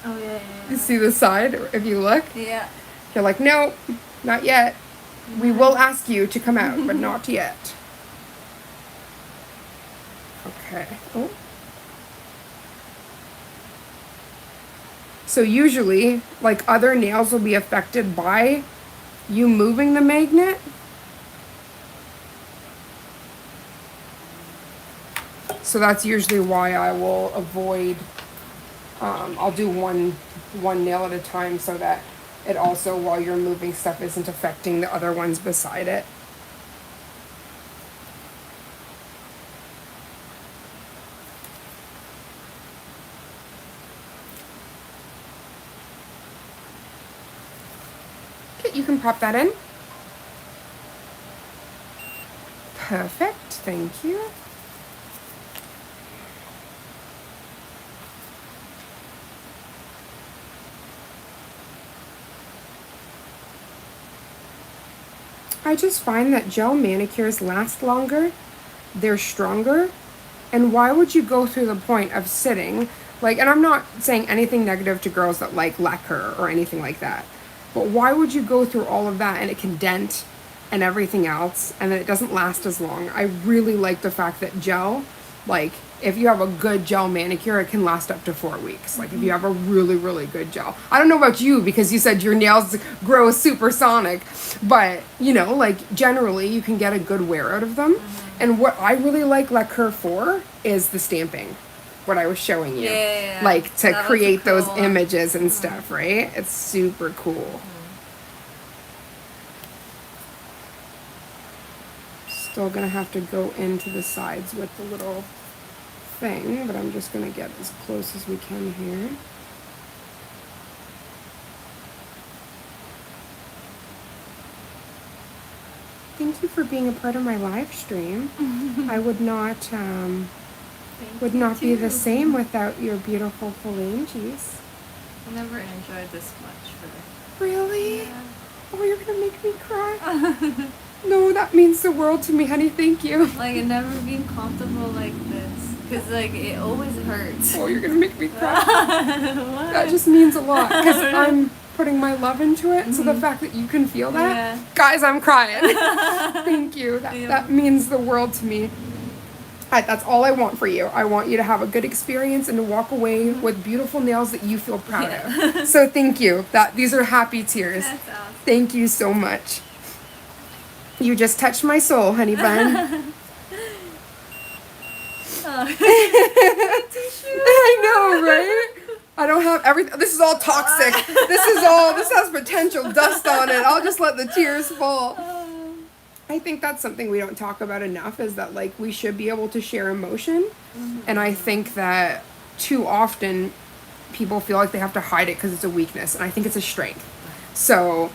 Oh, yeah. You see the side, if you look? Yeah. You're like, nope, not yet. We will ask you to come out, but not yet. Okay. Oh. So usually, like other nails will be affected by you moving the magnet. So that's usually why I will avoid, I'll do one nail at a time so that it also, while you're moving stuff, isn't affecting the other ones beside it. Okay, you can pop that in. Perfect, thank you. I just find that gel manicures last longer, they're stronger, and why would you go through the point of sitting, like, and I'm not saying anything negative to girls that like lacquer or anything like that, but why would you go through all of that and it can dent and everything else, and then it doesn't last as long? I really like the fact that gel, like, if you have a good gel manicure, it can last up to 4 weeks. Like, if you have a really, really good gel. I don't know about you, because you said your nails grow supersonic, but, you know, like, generally, you can get a good wear out of them. And what I really like lacquer for is the stamping, what I was showing you. Yeah. Like, to That was create a those cool one. images and stuff, right? It's super cool. Still gonna have to go into the sides with the little thing, but I'm just gonna get as close as we can here. Thank you for being a part of my live stream. I would not be the same without your beautiful phalanges. I never enjoyed this much for Really? Yeah. Oh, you're gonna make me cry. No, that means the world to me, honey. Thank you. Like, it never been comfortable like this. Because, like, it always hurts. Oh, you're gonna make me cry. What? That just means a lot because I'm putting my love into it. So the fact that you can feel that, Yeah. guys, I'm crying. Thank you. That means the world to me. That's all I want for you. I want you to have a good experience and to walk away with beautiful nails that you feel proud of. So thank you. These are happy tears. That's awesome. Thank you so much. You just touched my soul, honey bun. I know, right? I don't have everything. This is all toxic. This has potential dust on it. I'll just let the tears fall. I think that's something we don't talk about enough, is that, like, we should be able to share emotion. And I think that too often people feel like they have to hide it because it's a weakness, and I think it's a strength. So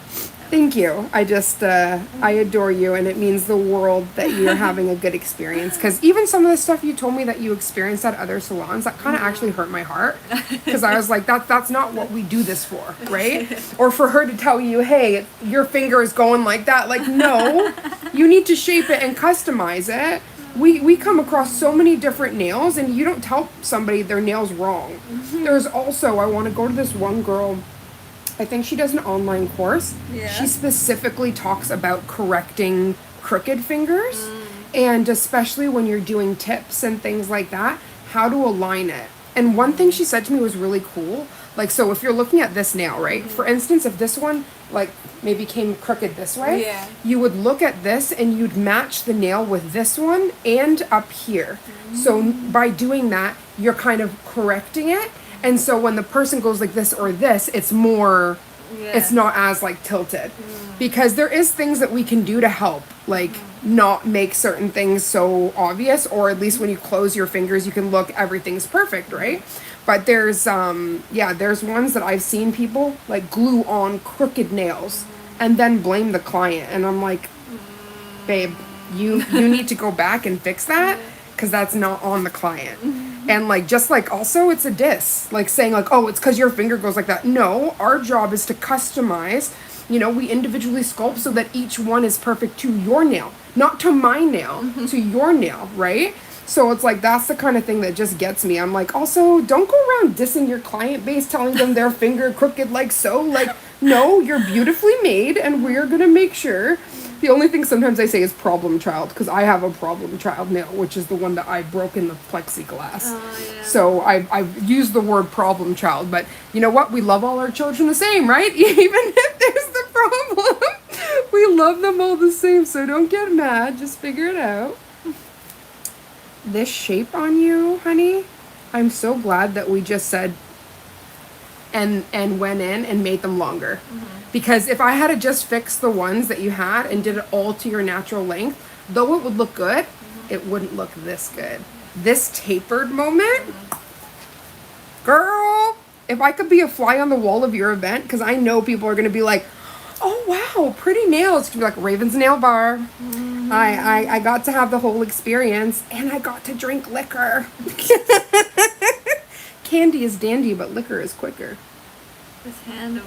Thank you. I just, I adore you, and it means the world that you're having a good experience. Because even some of the stuff you told me that you experienced at other salons, that kind of actually hurt my heart. Because I was like, that's not what we do this for, right? Or for her to tell you, hey, your finger is going like that. Like, no, you need to shape it and customize it. We come across so many different nails, and you don't tell somebody their nail's wrong. There's also, I want to go to this one girl, I think she does an online course. Yeah. She specifically talks about correcting crooked fingers, and especially when you're doing tips and things like that, how to align it. And one thing she said to me was really cool. Like, so if you're looking at this nail, right? For instance, if this one, like, maybe came crooked this way, Yeah. you would look at this and you'd match the nail with this one and up here. So by doing that, you're kind of correcting it. And so when the person goes like this or this, it's more, it's not as like tilted. Because there is things that we can do to help, like not make certain things so obvious, or at least when you close your fingers, you can look, everything's perfect, right? But there's, there's ones that I've seen people like glue on crooked nails and then blame the client. And I'm like, babe, you need to go back and fix that, because that's not on the client. And like, just like, also it's a diss, like saying like, oh, it's because your finger goes like that. No, our job is to customize, you know, we individually sculpt so that each one is perfect to your nail, not to my nail, to your nail, right? So it's like, that's the kind of thing that just gets me. I'm like, also, don't go around dissing your client base, telling them their finger crooked like so. Like, no, you're beautifully made, and we're gonna make sure. The only thing sometimes I say is problem child, because I have a problem child nail, which is the one that I broke in the plexiglass. Oh, yeah. So I've used the word problem child, but you know what? We love all our children the same, right? Even if there's the problem, we love them all the same. So don't get mad. Just figure it out. This shape on you, honey, I'm so glad that we just said and went in and made them longer. Because if I had to just fix the ones that you had and did it all to your natural length, though it would look good, it wouldn't look this good. This tapered moment, girl, if I could be a fly on the wall of your event, because I know people are going to be like, oh, wow, pretty nails. It's going to be like Raven's Nail Bar. I got to have the whole experience, and I got to drink liquor. Candy is dandy, but liquor is quicker. This hand will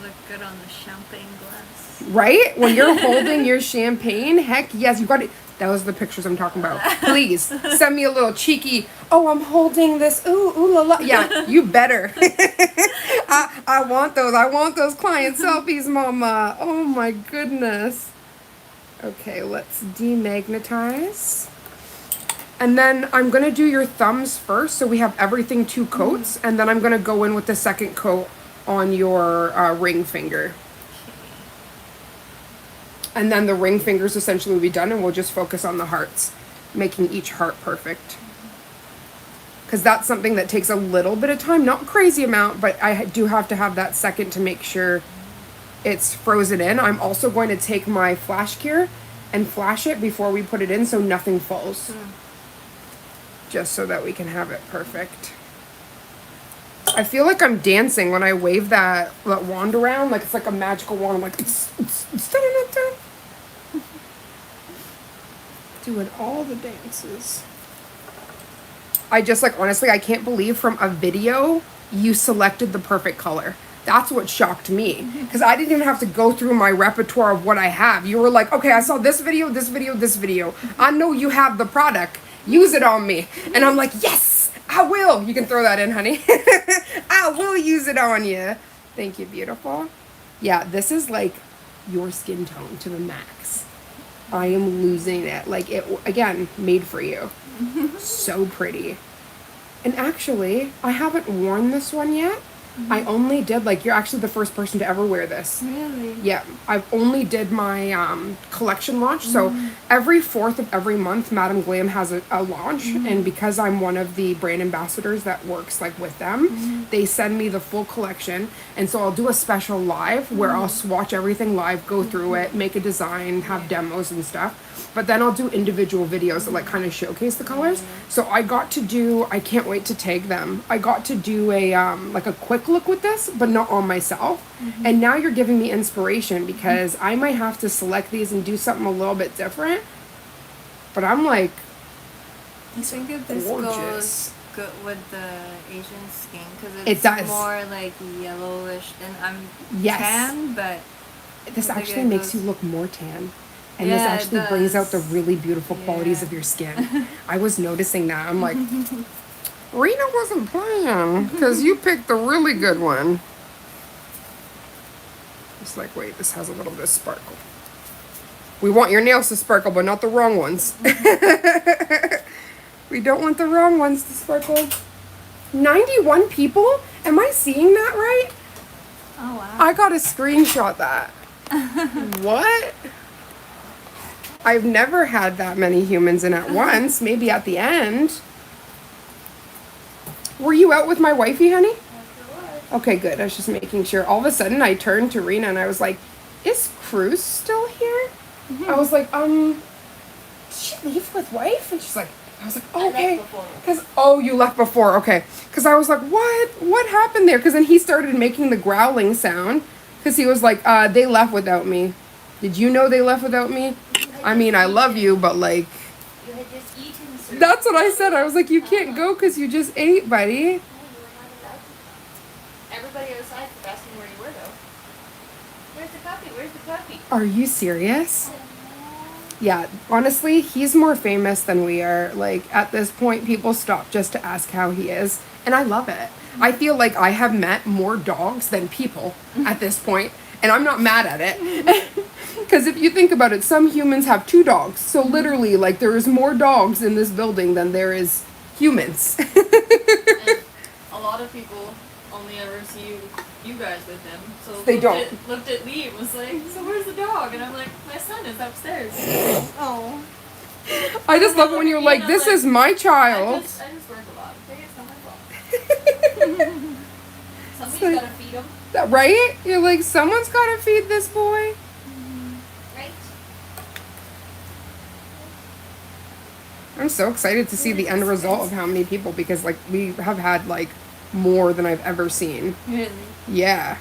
look good on the champagne glass. Right? When you're holding your champagne, heck yes, you got it. Those are the pictures I'm talking about. Please send me a little cheeky, oh, I'm holding this, ooh la la. Yeah, you better. I want those. I want those client selfies, mama. Oh my goodness. Okay, let's demagnetize. And then I'm going to do your thumbs first, so we have everything 2 coats, and then I'm going to go in with the second coat on your ring finger. And then the ring fingers essentially will be done, and we'll just focus on the hearts, making each heart perfect. Because that's something that takes a little bit of time, not a crazy amount, but I do have to have that second to make sure it's frozen in. I'm also going to take my flash cure and flash it before we put it in so nothing falls. Just so that we can have it perfect. I feel like I'm dancing when I wave that wand around, like it's like a magical wand. I'm like, doing all the dances. I just like, honestly, I can't believe from a video you selected the perfect color. That's what shocked me, because I didn't even have to go through my repertoire of what I have. You were like, okay, I saw this video, this video, this video. I know you have the product. Use it on me. And I'm like, yes, I will. You can throw that in, honey. I will use it on you. Thank you, beautiful. Yeah, this is like your skin tone to the max. I am losing it. Like, it, again, made for you. So pretty. And actually, I haven't worn this one yet. I only did, like, you're actually the first person to ever wear this. Really? Yeah, I've only did my collection launch. So every 4th of every month, Madame Glam has a launch. And because I'm one of the brand ambassadors that works, like, with them, they send me the full collection. And so I'll do a special live where I'll swatch everything live, go through it, make a design, have demos and stuff. but then I'll do individual videos that like kind of showcase the colors. So I got to do, I can't wait to tag them. I got to do a like a quick look with this, but not on myself. And now you're giving me inspiration because I might have to select these and do something a little bit different. But I'm like, I think that this gorgeous. goes good with the Asian skin because It does. more like yellowish, and I'm Yes. tan, but this I think actually it makes goes- you look more tan. And this Yeah, it actually brings out the does. really beautiful qualities Yeah. of your skin. I was noticing that. I'm like, Rena wasn't playing because you picked the really good one. It's like, wait, this has a little bit of sparkle. We want your nails to sparkle, but not the wrong ones. We don't want the wrong ones to sparkle. 91 people? Am I seeing that right? oh wow. I gotta screenshot that. What? I've never had that many humans in at once. Maybe at the end. Were you out with my wifey, honey? Okay, good. I was just making sure. All of a sudden, I turned to Rena and I was like, "Is Cruz still here?" I was like, "Did she leave with wife?" And she's like, I was like, oh, okay. Because, oh, you left before. Okay. Because I was like, what? What happened there? Because then he started making the growling sound. Because he was like, they left without me. Did you know they left without me? I mean, I love you, but like, You had just eaten, sir. that's what I said. I was like, you can't go because you just ate, buddy. No, you were not allowed to. Everybody outside kept asking where you were, though. Where's the puppy? Where's the puppy? Are you serious? Yeah, honestly, he's more famous than we are. Like, at this point, people stop just to ask how he is. And I love it. I feel like I have met more dogs than people at this point, and I'm not mad at it. Because if you think about it, some humans have 2 dogs. So literally, like, there is more dogs in this building than there is humans. And a lot of people only ever see you guys with him. So They don't. Looked at me and was like, so where's the dog? And I'm like, my son is upstairs. Oh. I just love it when you're like, this is my I child. just work a lot. Okay, it's not my fault. Somebody's gotta feed him, Right? You're like, someone's got to feed this boy. right? I'm so excited to see the end result of how many people, because like we have had like more than I've ever seen. Really? Yeah.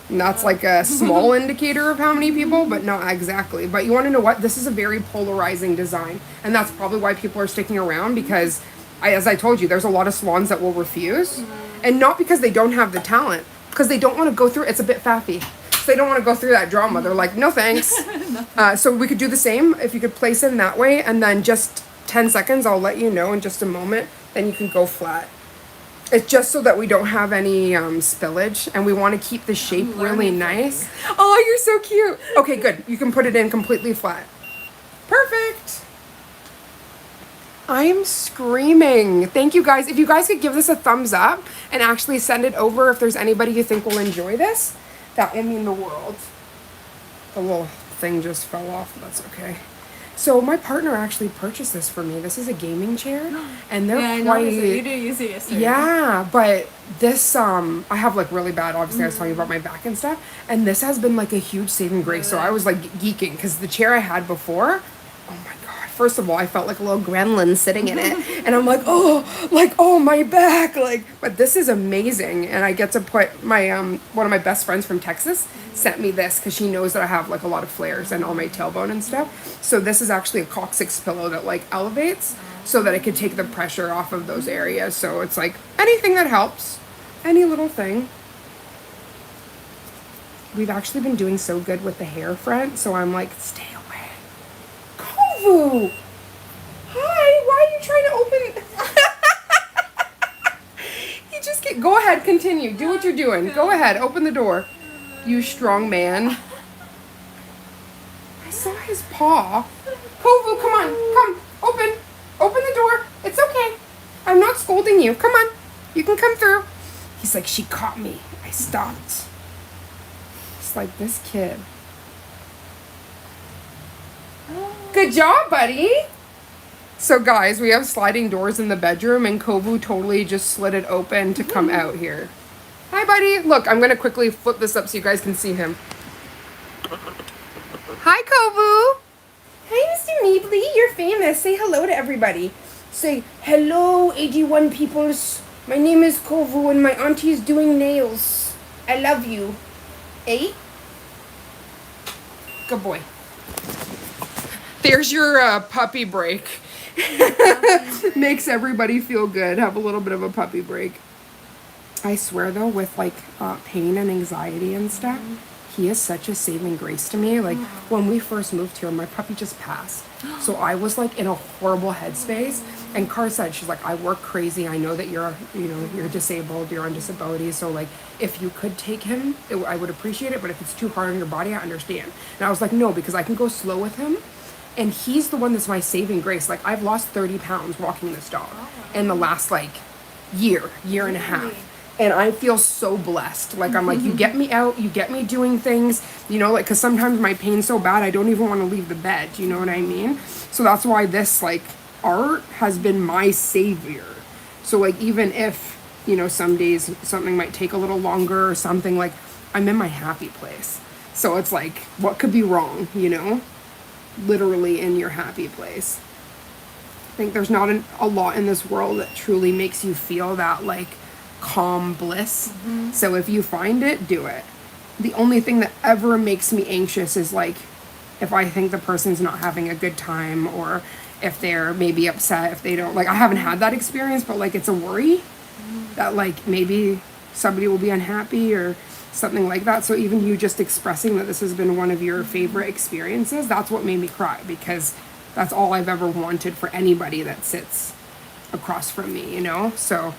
And that's like a small indicator of how many people, but not exactly. But you want to know what? This is a very polarizing design. And that's probably why people are sticking around, because as I told you, there's a lot of salons that will refuse. And not because they don't have the talent, because they don't want to go through, it's a bit faffy. So they don't want to go through that drama. They're like, no thanks. So we could do the same if you could place in that way, and then just 10 seconds, I'll let you know in just a moment, then you can go flat. It's just so that we don't have any spillage, and we want to keep the shape really nice. Oh, you're so cute. Okay, good. You can put it in completely flat. Perfect. I'm screaming. Thank you guys. If you guys could give this a thumbs up and actually send it over if there's anybody you think will enjoy this, that will mean the world. The little thing just fell off. That's okay. So my partner actually purchased this for me. This is a gaming chair, and they're Yeah, I quite. noticed it. You didn't use it yesterday. Yeah, but this I have like really bad. Obviously, I was telling you about my back and stuff, and this has been like a huge saving grace. So I was like geeking because the chair I had before, oh my god! First of all, I felt like a little gremlin sitting in it, and I'm like, oh my back, like. But this is amazing, and I get to put my one of my best friends from Texas sent me this because she knows that I have like a lot of flares and on my tailbone and stuff. So this is actually a coccyx pillow that like elevates so that I could take the pressure off of those areas. So it's like anything that helps, any little thing. We've actually been doing so good with the hair front, so I'm like, stay away. Kovu! Hi, why are you trying to open? You just get, go ahead, continue. Do what you're doing. Go ahead, open the door. You strong man. I saw his paw. Kovu, come on. Come. Open. Open the door. It's okay. I'm not scolding you. Come on. You can come through. He's like, she caught me. I stopped. It's like this kid. Good job, buddy. So guys, we have sliding doors in the bedroom, and Kovu totally just slid it open to come out here. Hi, buddy. Look, I'm going to quickly flip this up so you guys can see him. Hi, Kovu. Hi, Mr. Mabley. You're famous. Say hello to everybody. Say, hello, 81 peoples. My name is Kovu and my auntie is doing nails. I love you. Eh? Good boy. There's your puppy break. Makes everybody feel good. Have a little bit of a puppy break. I swear though, with like pain and anxiety and stuff, he is such a saving grace to me. Like when we first moved here, my puppy just passed. So I was like in a horrible headspace. And Car said, she's like, I work crazy. I know that you're disabled, you're on disability. So like, if you could take him, I would appreciate it. But if it's too hard on your body, I understand. And I was like, no, because I can go slow with him. And he's the one that's my saving grace. Like I've lost 30 pounds walking this dog in the last like year and a half. And I feel so blessed. Like, I'm like, you get me out, you get me doing things, you know, like, because sometimes my pain's so bad, I don't even want to leave the bed. You know what I mean? So that's why this, like, art has been my savior. So, like, even if, you know, some days something might take a little longer or something, like, I'm in my happy place. So it's like, what could be wrong, you know? Literally in your happy place. I think there's not a lot in this world that truly makes you feel that, like, calm bliss. So if you find it, do it. The only thing that ever makes me anxious is like if I think the person's not having a good time, or if they're maybe upset, if they don't, like, I haven't had that experience, but like it's a worry that like maybe somebody will be unhappy or something like that. So even you just expressing that this has been one of your favorite experiences, that's what made me cry, because that's all I've ever wanted for anybody that sits across from me, you know? So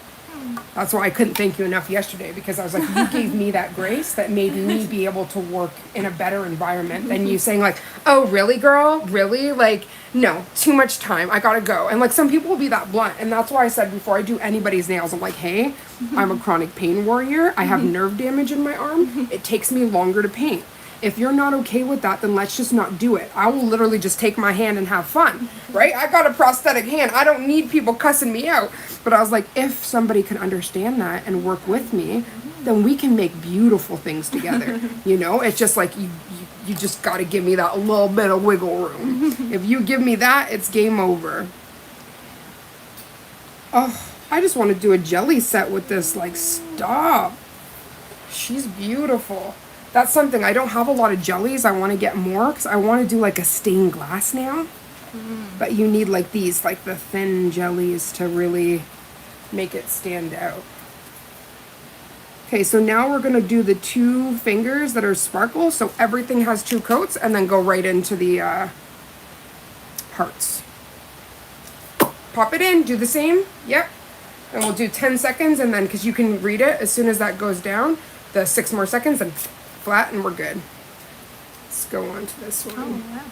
that's why I couldn't thank you enough yesterday, because I was like, you gave me that grace that made me be able to work in a better environment than you saying like, oh, really, girl? Really? Like, no, too much time. I gotta go. And like some people will be that blunt. And that's why I said before I do anybody's nails, I'm like, hey, I'm a chronic pain warrior. I have nerve damage in my arm. It takes me longer to paint. If you're not okay with that, then let's just not do it. I will literally just take my hand and have fun, right? I got a prosthetic hand. I don't need people cussing me out. But I was like, if somebody can understand that and work with me, then we can make beautiful things together. You know, it's just like you just got to give me that little bit of wiggle room. If you give me that, it's game over. Oh, I just want to do a jelly set with this. Like, stop. She's beautiful. That's something, I don't have a lot of jellies. I want to get more because I want to do like a stained glass now. But you need like these, like the thin jellies to really make it stand out. Okay, so now we're going to do the 2 fingers that are sparkle. So everything has 2 coats, and then go right into the hearts. Pop it in, do the same. Yep. And we'll do 10 seconds, and then, because you can read it as soon as that goes down, the 6 more seconds, and flat, and we're good. Let's go on to this one. Oh, wow.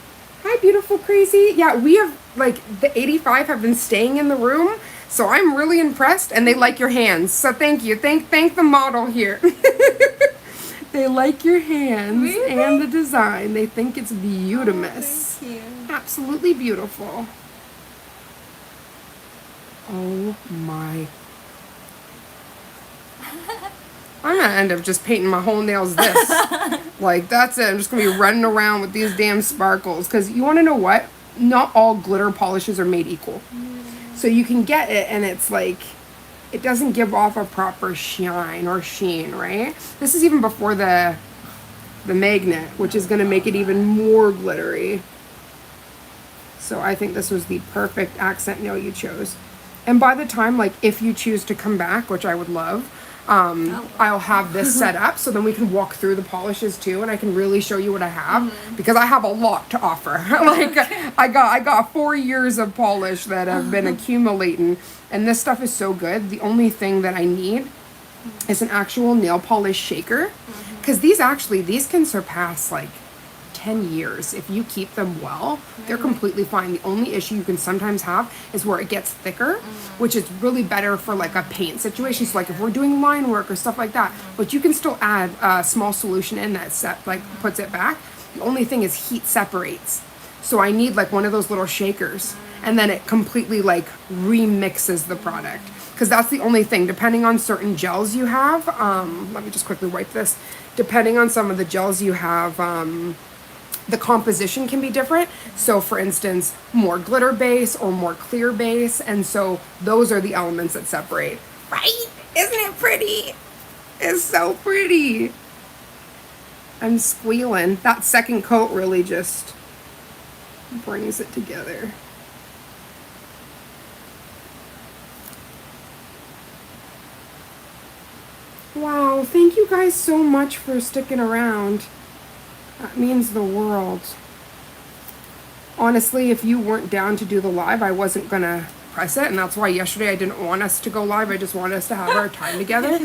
Hi, beautiful crazy. Yeah, we have, like, the 85 have been staying in the room, so I'm really impressed, and they like your hands. So thank you. Thank the model here. They like your hands Really? and the design. They think it's beautiful. Oh, thank you. Absolutely beautiful. Oh my. I'm gonna end up just painting my whole nails this. Like, that's it. I'm just gonna be running around with these damn sparkles. Because you wanna know what? Not all glitter polishes are made equal. So you can get it and it's like, it doesn't give off a proper shine or sheen, right? This is even before the magnet, which is gonna make it even more glittery. So I think this was the perfect accent nail you chose. And by the time, like, if you choose to come back, which I would love, I'll have this set up so then we can walk through the polishes too, and I can really show you what I have, because I have a lot to offer. Like, I got 4 years of polish that have been accumulating, and this stuff is so good. The only thing that I need is an actual nail polish shaker, because these can surpass like 10 years if you keep them well. They're completely fine. The only issue you can sometimes have is where it gets thicker, which is really better for like a paint situation. So like if we're doing line work or stuff like that, but you can still add a small solution in that puts it back. The only thing is heat separates. So I need like one of those little shakers, and then it completely like remixes the product. Because that's the only thing, depending on certain gels you have, let me just quickly wipe this. Depending on some of the gels you have, the composition can be different. So for instance, more glitter base or more clear base. And so those are the elements that separate. Right? Isn't it pretty? It's so pretty. I'm squealing. That second coat really just brings it together. Wow, thank you guys so much for sticking around. That means the world. Honestly, if you weren't down to do the live, I wasn't gonna press it, and that's why yesterday I didn't want us to go live. I just wanted us to have our time together.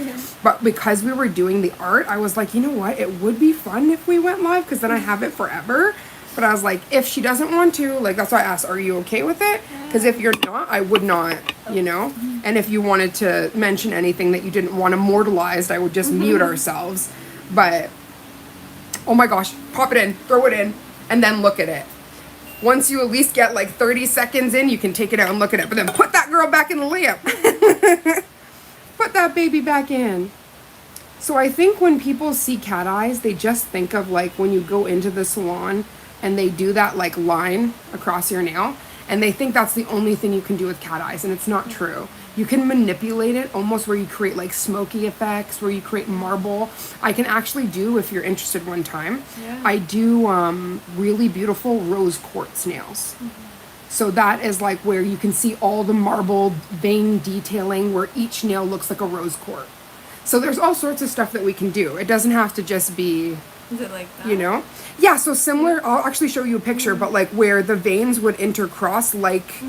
But because we were doing the art, I was like, you know what? It would be fun if we went live, because then I have it forever. But I was like, if she doesn't want to, like, that's why I asked, are you okay with it? Because if you're not, I would not, you know? And if you wanted to mention anything that you didn't want immortalized, I would just mute ourselves. But, oh my gosh, pop it in, throw it in, and then look at it. Once you at least get like 30 seconds in, you can take it out and look at it. But then put that girl back in the lamp. Put that baby back in. So I think when people see cat eyes, they just think of like when you go into the salon and they do that like line across your nail, and they think that's the only thing you can do with cat eyes, and it's not true. You can manipulate it almost where you create like smoky effects, where you create marble. I can actually do, if you're interested one time, I do really beautiful rose quartz nails. So that is like where you can see all the marble vein detailing where each nail looks like a rose quartz. So there's all sorts of stuff that we can do. It doesn't have to just be, Is it like that? you know? Yeah, so similar, I'll actually show you a picture, but like where the veins would intercross like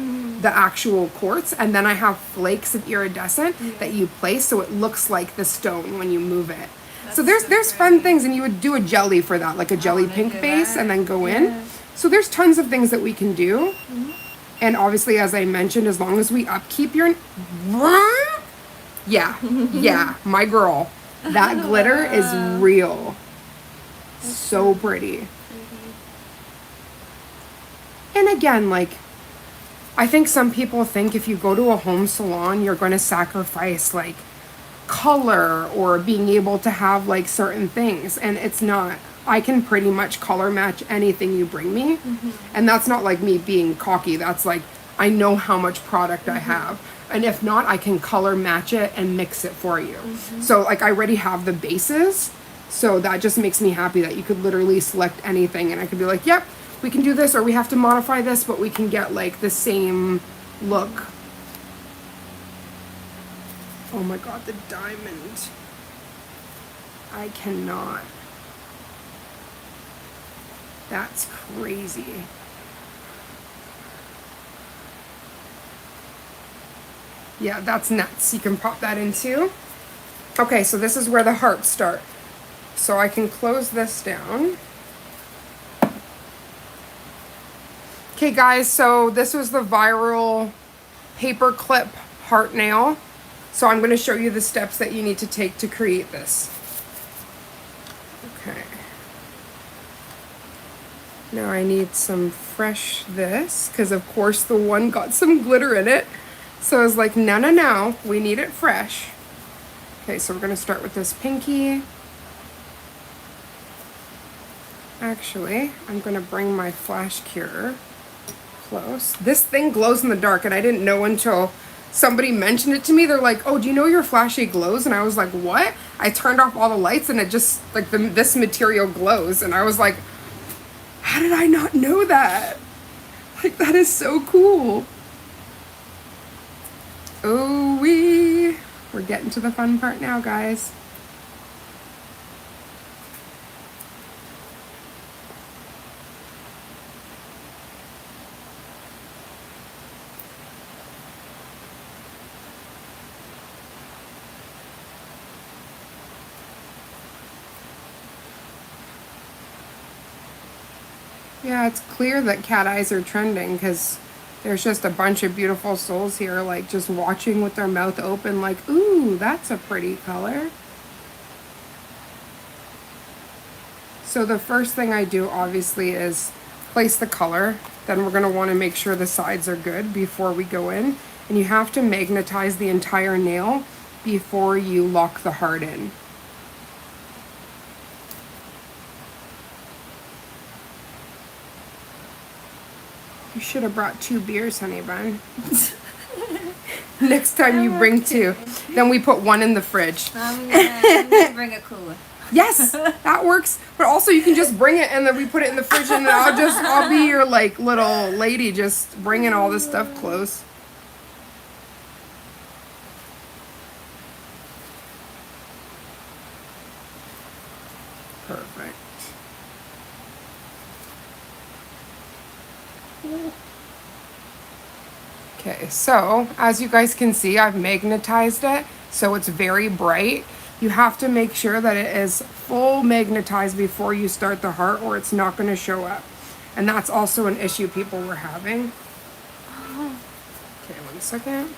the actual quartz, and then I have flakes of iridescent that you place so it looks like the stone when you move it. So there's fun things, and you would do a jelly for that, like a jelly pink base, and then go in. So there's tons of things that we can do. And obviously, as I mentioned, as long as we upkeep your... Yeah, my girl. That glitter is real. So pretty. And again, like, I think some people think if you go to a home salon, you're going to sacrifice, like, color or being able to have, like, certain things. And it's not. I can pretty much color match anything you bring me. And that's not, like, me being cocky. That's, like, I know how much product I have. And if not, I can color match it and mix it for you. So, like, I already have the bases. So that just makes me happy that you could literally select anything. And I could be like, yep, we can do this, or we have to modify this, but we can get, like, the same look. Oh my god, the diamond. I cannot. That's crazy. Yeah, that's nuts. You can pop that in too. Okay, so this is where the hearts start. So I can close this down. Okay guys, so this was the viral paper clip heart nail. So I'm going to show you the steps that you need to take to create this. Okay. Now I need some fresh this, because of course the one got some glitter in it. So I was like, no, we need it fresh. Okay, so we're going to start with this pinky. Actually, I'm going to bring my flash cure close. This thing glows in the dark, and I didn't know until somebody mentioned it to me. They're like, oh, do you know your flashy glows? And I was like, what? I turned off all the lights, and it just, like, this material glows. And I was like, how did I not know that? Like, that is so cool. Oh, we're getting to the fun part now, guys. Yeah, it's clear that cat eyes are trending because there's just a bunch of beautiful souls here, like, just watching with their mouth open, like, ooh, that's a pretty color. So the first thing I do, obviously, is place the color. Then we're going to want to make sure the sides are good before we go in. And you have to magnetize the entire nail before you lock the heart in. You should have brought 2 beers, honey bun. Next time you bring 2. Then we put 1 in the fridge. I'm gonna bring a cooler. Yes, that works. But also you can just bring it and then we put it in the fridge and I'll be your like little lady just bringing all this stuff close. Perfect. Okay, so as you guys can see, I've magnetized it so it's very bright. You have to make sure that it is full magnetized before you start the heart or it's not going to show up. And that's also an issue people were having. Okay, 1 second.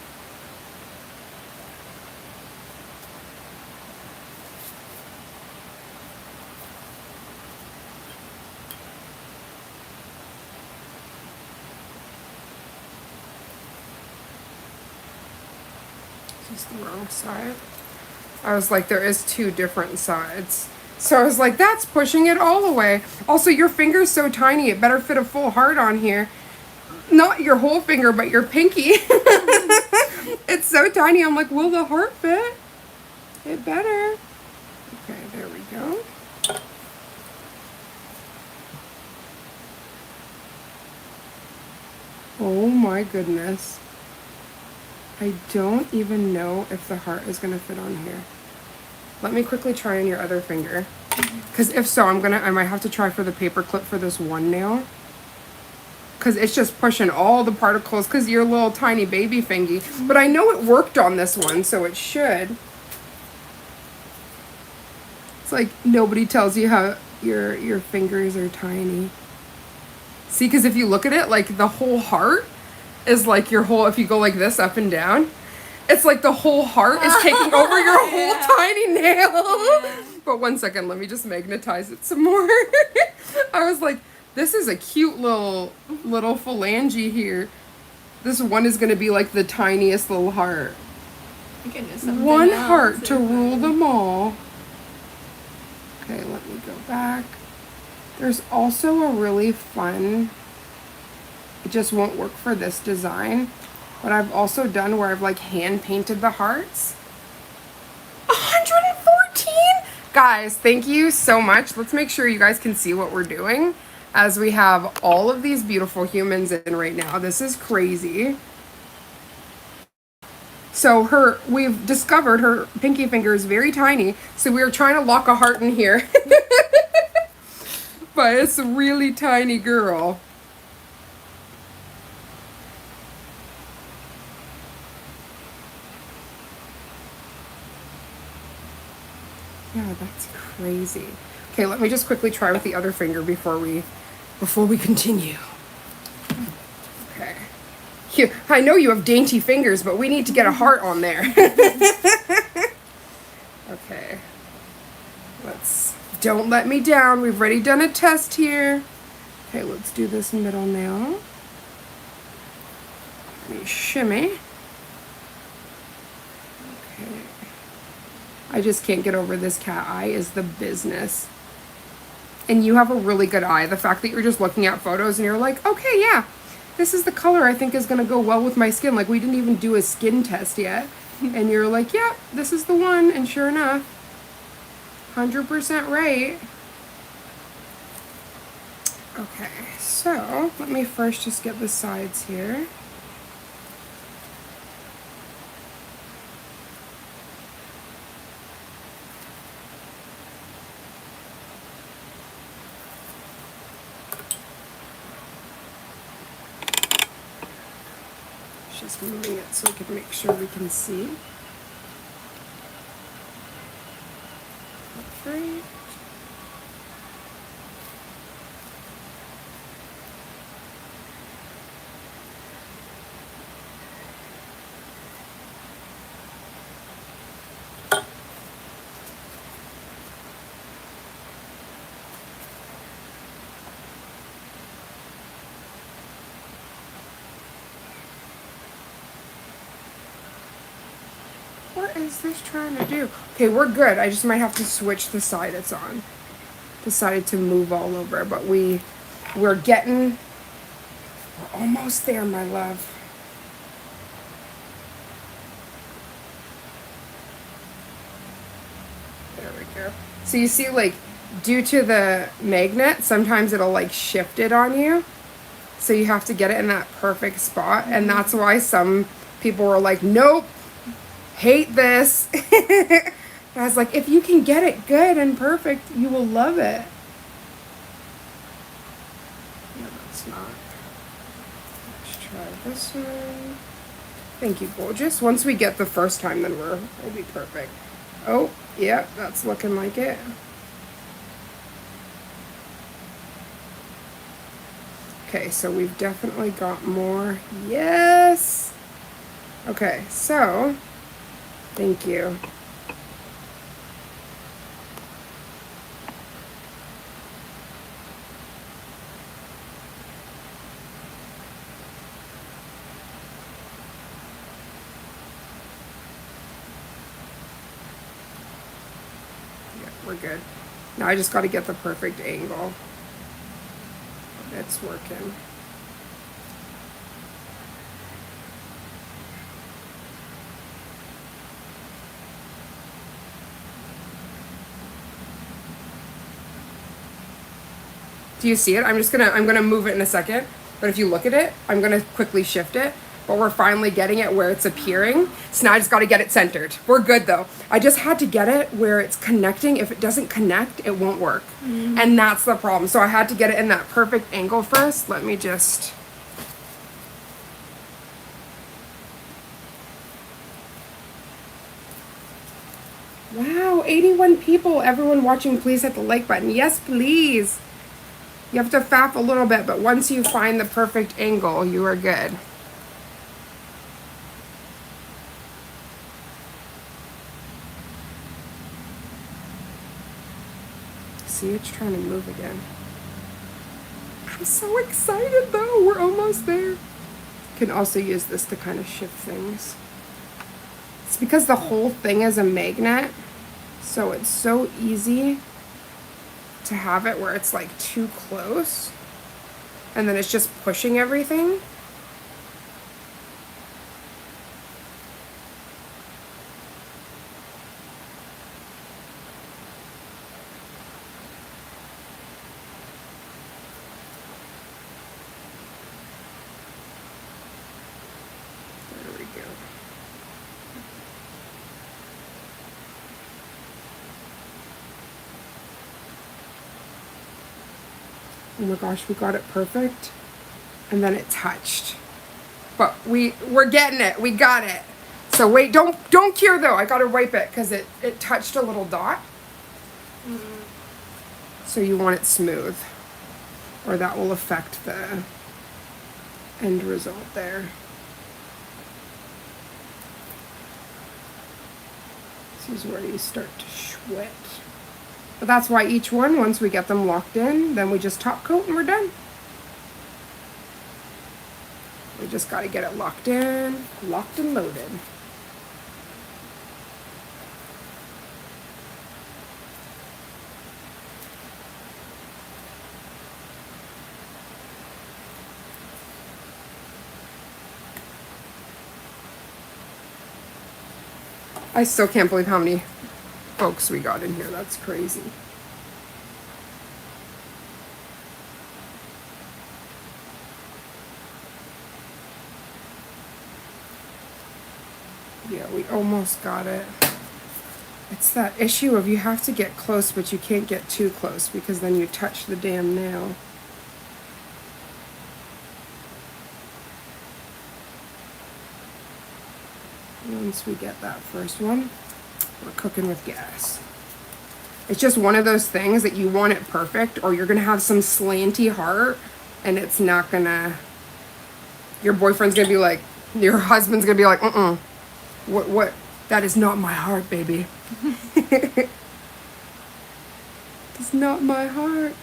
This is the wrong side. I was like, there is 2 different sides. So I was like, that's pushing it all away. Also, your finger's so tiny, it better fit a full heart on here. Not your whole finger, but your pinky. It's so tiny. I'm like, will the heart fit? It better. Okay, there we go. Oh my goodness. I don't even know if the heart is going to fit on here. Let me quickly try on your other finger. Because if so, I might have to try for the paper clip for this one nail. Because it's just pushing all the particles because you're a little tiny baby fingy. But I know it worked on this one, so it should. It's like nobody tells you how your fingers are tiny. See, because if you look at it, like the whole heart is like your whole, if you go like this up and down, it's like the whole heart is taking over your whole tiny nail. Yeah. But 1 second, let me just magnetize it some more. I was like, this is a cute little phalange here. This one is going to be like the tiniest little heart. One heart to rule them all. Okay, let me go back. There's also a really fun, it just won't work for this design, but I've also done where I've like hand painted the hearts. 114! Guys, thank you so much. Let's make sure you guys can see what we're doing as we have all of these beautiful humans in right now. This is crazy. So we've discovered her pinky finger is very tiny, so we were trying to lock a heart in here. But it's a really tiny girl. Yeah, that's crazy. Okay, let me just quickly try with the other finger before we continue. Okay. Here, I know you have dainty fingers, but we need to get a heart on there. Okay. Don't let me down. We've already done a test here. Okay, let's do this middle nail. Let me shimmy. Okay. I just can't get over this cat eye is the business. And you have a really good eye. The fact that you're just looking at photos and you're like, okay, yeah, this is the color I think is going to go well with my skin. Like, we didn't even do a skin test yet. And you're like, yeah, this is the one. And sure enough, 100% right. Okay, so let me first just get the sides here. Just moving it so we can make sure we can see. Great. What is this trying to do? Okay, we're good. I just might have to switch the side it's on. Decided to move all over, but we're getting We're almost there, my love. There we go. So you see, like, due to the magnet, sometimes it'll like shift it on you. So you have to get it in that perfect spot. And that's why some people were like, nope, hate this. I was like, if you can get it good and perfect, you will love it. No, that's not. Let's try this one. Thank you, gorgeous. Once we get the first time, then we'll be perfect. Oh, yeah, that's looking like it. Okay, so we've definitely got more. Yes! Okay, so, thank you. Yeah, we're good. Now I just got to get the perfect angle. It's working. Do you see it? I'm gonna move it in a second. But if you look at it, I'm gonna quickly shift it. But we're finally getting it where it's appearing. So now I just gotta get it centered. We're good though. I just had to get it where it's connecting. If it doesn't connect, it won't work. And that's the problem. So I had to get it in that perfect angle first. Let me just... Wow, 81 people. Everyone watching, please hit the like button. Yes, please. You have to faff a little bit, but once you find the perfect angle, you are good. See, it's trying to move again. I'm so excited though. We're almost there. You can also use this to kind of shift things. It's because the whole thing is a magnet, so it's so easy to have it where it's like too close and then it's just pushing everything. There we go. Oh my gosh, we got it perfect. And then it touched. But we're getting it. We got it. So wait, don't cure though. I gotta wipe it because it touched a little dot. So you want it smooth, or that will affect the end result there. This is where you start to sweat. But that's why each one, once we get them locked in, then we just top coat and we're done. We just got to get it locked in, locked and loaded. I still can't believe how many folks we got in here. That's crazy. Yeah, we almost got it. It's that issue of you have to get close, but you can't get too close because then you touch the damn nail. Once we get that first one, we're cooking with gas. It's just one of those things that you want it perfect, or you're gonna have some slanty heart and it's not gonna, your boyfriend's gonna be like, your husband's gonna be like, what, that is not my heart, baby. It's not my heart.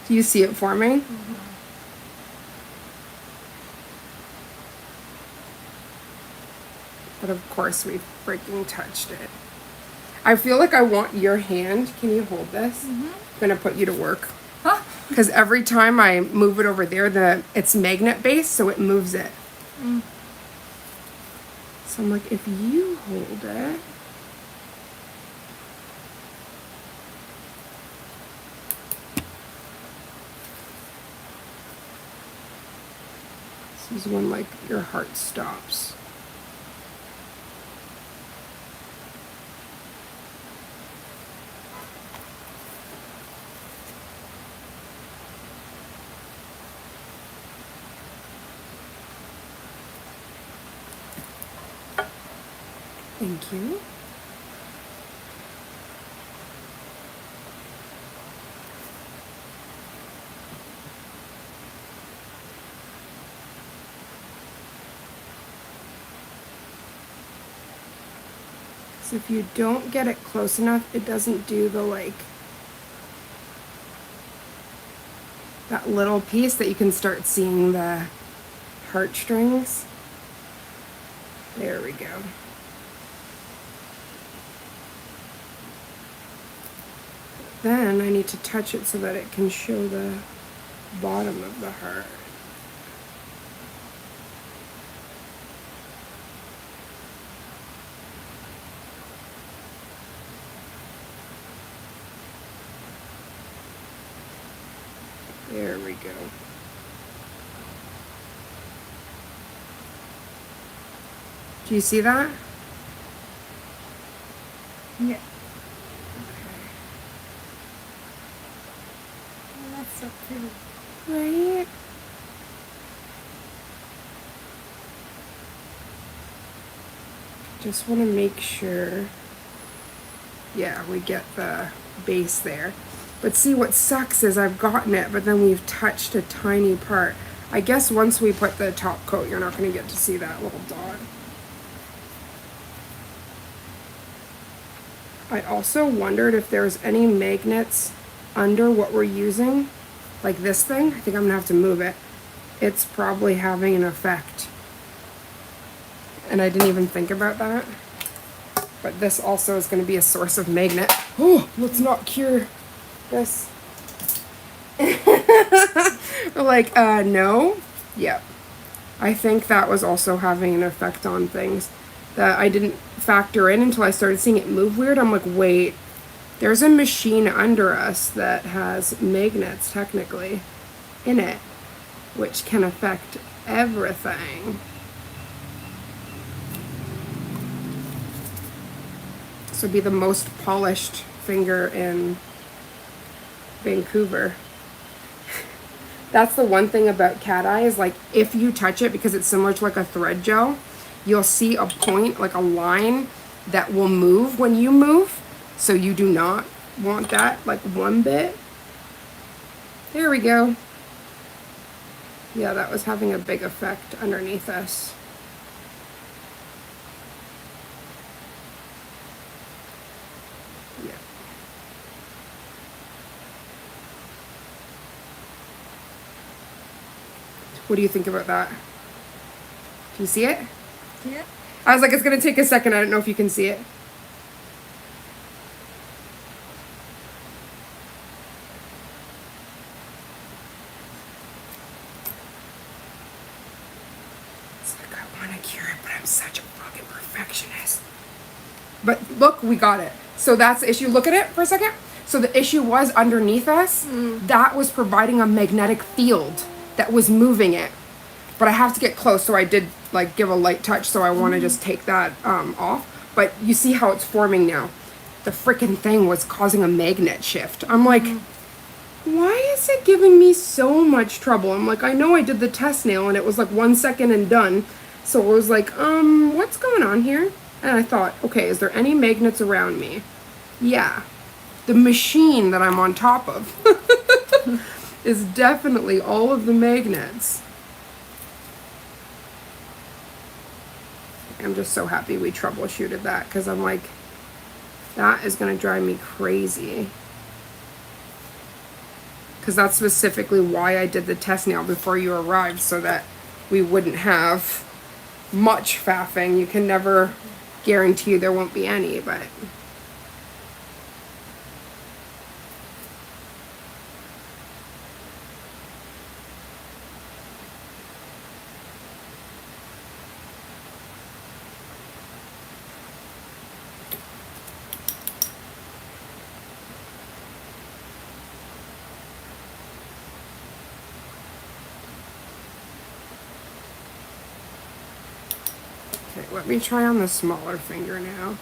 Do you see it forming? But of course we freaking touched it. I feel like I want your hand. Can you hold this? I'm gonna put you to work. Huh? Because every time I move it over there, it's magnet based, so it moves it. So I'm like, if you hold it. This is when like your heart stops. Thank you. So if you don't get it close enough, it doesn't do the like, that little piece that you can start seeing the heartstrings. There we go. Then I need to touch it so that it can show the bottom of the heart. There we go. Do you see that? Yeah. Oh, that's so pretty. Right? Just want to make sure, yeah, we get the base there. But see, what sucks is I've gotten it, but then we've touched a tiny part. I guess once we put the top coat, you're not going to get to see that little dot. I also wondered if there's any magnets under what we're using, like this thing. I think I'm going to have to move it. It's probably having an effect. And I didn't even think about that. But this also is going to be a source of magnet. Oh, let's not cure this. Like, no. Yep. I think that was also having an effect on things that I didn't factor in until I started seeing it move weird. I'm like, wait, there's a machine under us that has magnets technically in it, which can affect everything. This would be the most polished finger in Vancouver. That's the one thing about cat eye is, like, if you touch it, because it's similar to like a thread gel, you'll see a point, like a line that will move when you move. So you do not want that, like, one bit. There we go. Yeah, that was having a big effect underneath us. What do you think about that? Do you see it? Yeah. I was like, it's gonna take a second. I don't know if you can see it. It's like, I wanna cure it, but I'm such a fucking perfectionist. But look, we got it. So that's the issue. Look at it for a second. So the issue was underneath us. That was providing a magnetic field that was moving it. But I have to get close, so I did like give a light touch, so I want to just take that off. But you see how it's forming now. The freaking thing was causing a magnet shift. I'm like, why is it giving me so much trouble? I'm like, I know I did the test nail and it was like 1 second and done. So I was like, what's going on here? And I thought, okay, is there any magnets around me? Yeah. The machine that I'm on top of is definitely all of the magnets. I'm just so happy we troubleshooted that, because I'm like, that is going to drive me crazy. Because that's specifically why I did the test nail before you arrived, so that we wouldn't have much faffing. You can never guarantee there won't be any, but right, let me try on the smaller finger now.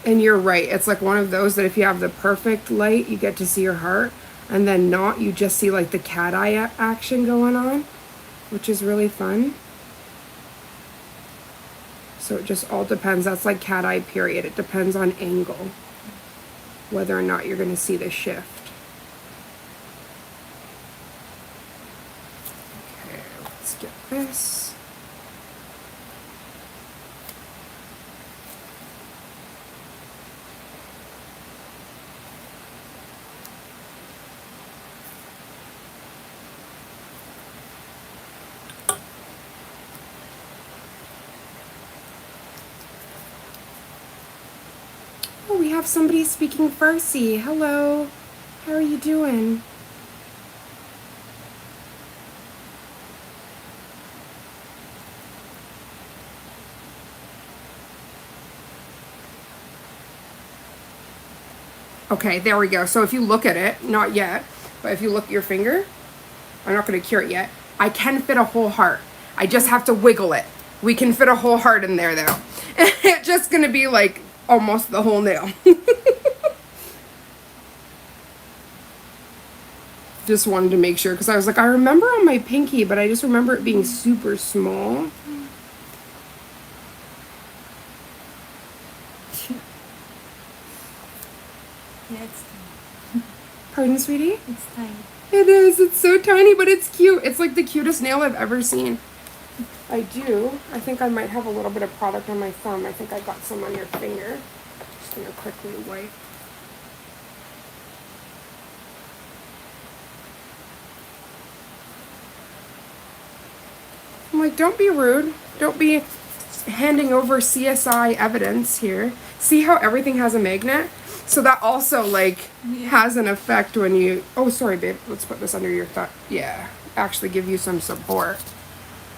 And you're right, it's like one of those that if you have the perfect light, you get to see your heart, and then not, you just see like the cat eye action going on, which is really fun. So it just all depends. That's like cat eye period. It depends on angle, whether or not you're going to see the shift. Okay, let's get this. Oh, we have somebody speaking Farsi. Hello. How are you doing? Okay, there we go. So if you look at it, not yet, but if you look at your finger, I'm not going to cure it yet. I can fit a whole heart. I just have to wiggle it. We can fit a whole heart in there though. It's just going to be like almost the whole nail. Just wanted to make sure because I was like, I remember on my pinky, but I just remember it being super small. Yeah, it's tiny. Pardon, sweetie? It's tiny. It is. It's so tiny, but it's cute. It's like the cutest nail I've ever seen. I think I might have a little bit of product on my thumb. I think I got some on your finger. Just gonna quickly wipe. I'm like, don't be rude. Don't be handing over CSI evidence here. See how everything has a magnet? So that also like has an effect when you, oh, sorry, babe. Let's put this under your thumb. Yeah, actually give you some support.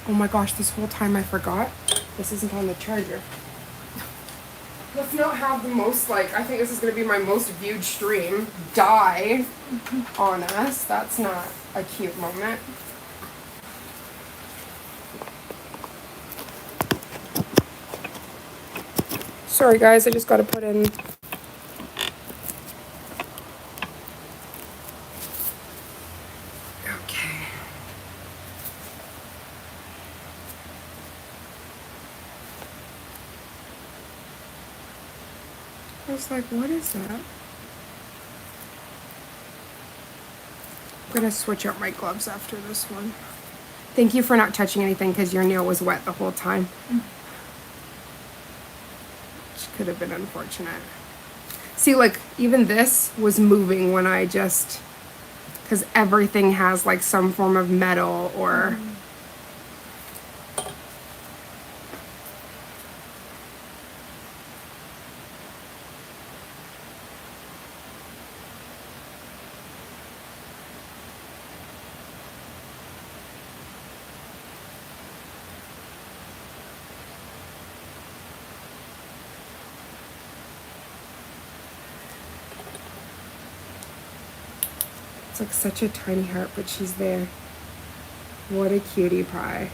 Oh my gosh, this whole time I forgot. This isn't on the charger. Let's not have the most, like, I think this is going to be my most viewed stream die on us. That's not a cute moment. Sorry guys, I just got to put in. Okay. I was like, what is that? I'm gonna switch out my gloves after this one. Thank you for not touching anything because your nail was wet the whole time. Which could have been unfortunate. See, like, even this was moving when I just, because everything has like some form of metal or it's like such a tiny heart, but she's there. What a cutie pie.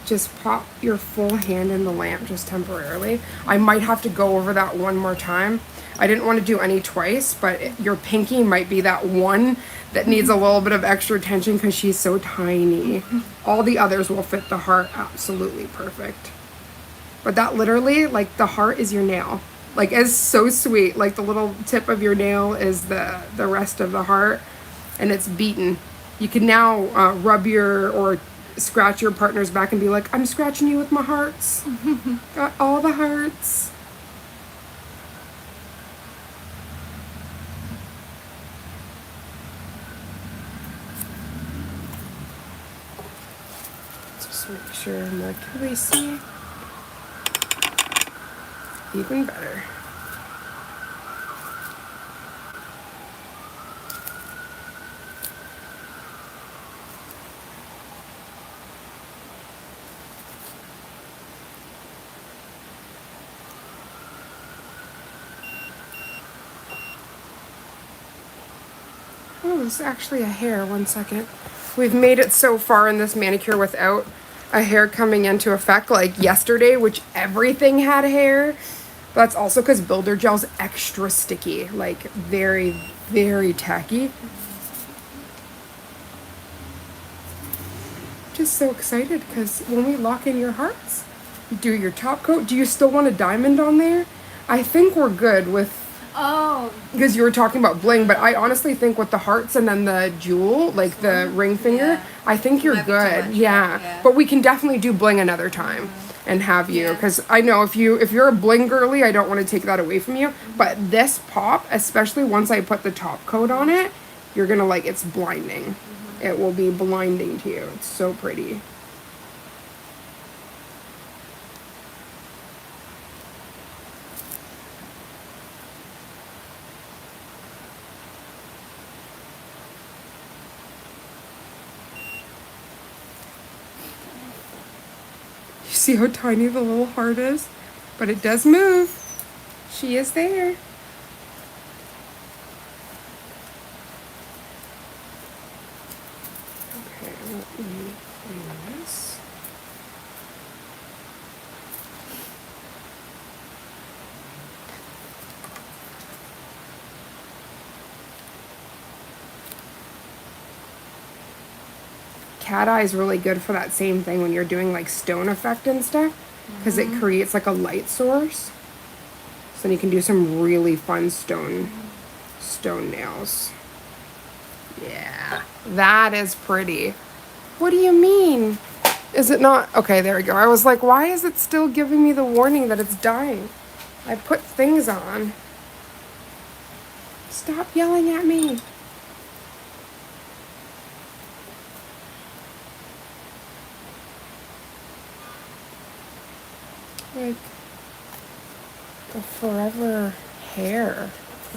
Just pop your full hand in the lamp just temporarily. I might have to go over that one more time. I didn't want to do any twice, but your pinky might be that one that needs a little bit of extra attention because she's so tiny. All the others will fit the heart absolutely perfect. But that literally, like, the heart is your nail. Like, it's so sweet. Like, the little tip of your nail is the rest of the heart, and it's beaten. You can now rub your or scratch your partner's back and be like, I'm scratching you with my hearts. Got all the hearts. Just make sure I'm accuracy. Even better. Oh, there's actually a hair. 1 second. We've made it so far in this manicure without a hair coming into effect, like yesterday, which everything had hair. That's also because builder gel's extra sticky, like very, very tacky. Just so excited because when we lock in your hearts, you do your top coat. Do you still want a diamond on there? I think we're good with, Oh, because you were talking about bling, but I honestly think with the hearts and then the jewel, like the ring finger, Yeah. I think you're Might be too good. much, Yeah. yeah. But we can definitely do bling another time and have you, Yeah. because I know if you're a bling girly, I don't want to take that away from you. But this pop, especially once I put the top coat on it, you're gonna like, it's blinding. It will be blinding to you. It's so pretty. You see how tiny the little heart is? But it does move. She is there. Okay, let me clean this. Cat eye is really good for that same thing when you're doing like stone effect and stuff, because it creates like a light source. So then you can do some really fun stone nails. Yeah, that is pretty. What do you mean? Is it not? Okay, there we go. I was like, why is it still giving me the warning that it's dying? I put things on. Stop yelling at me. Like, the forever hair.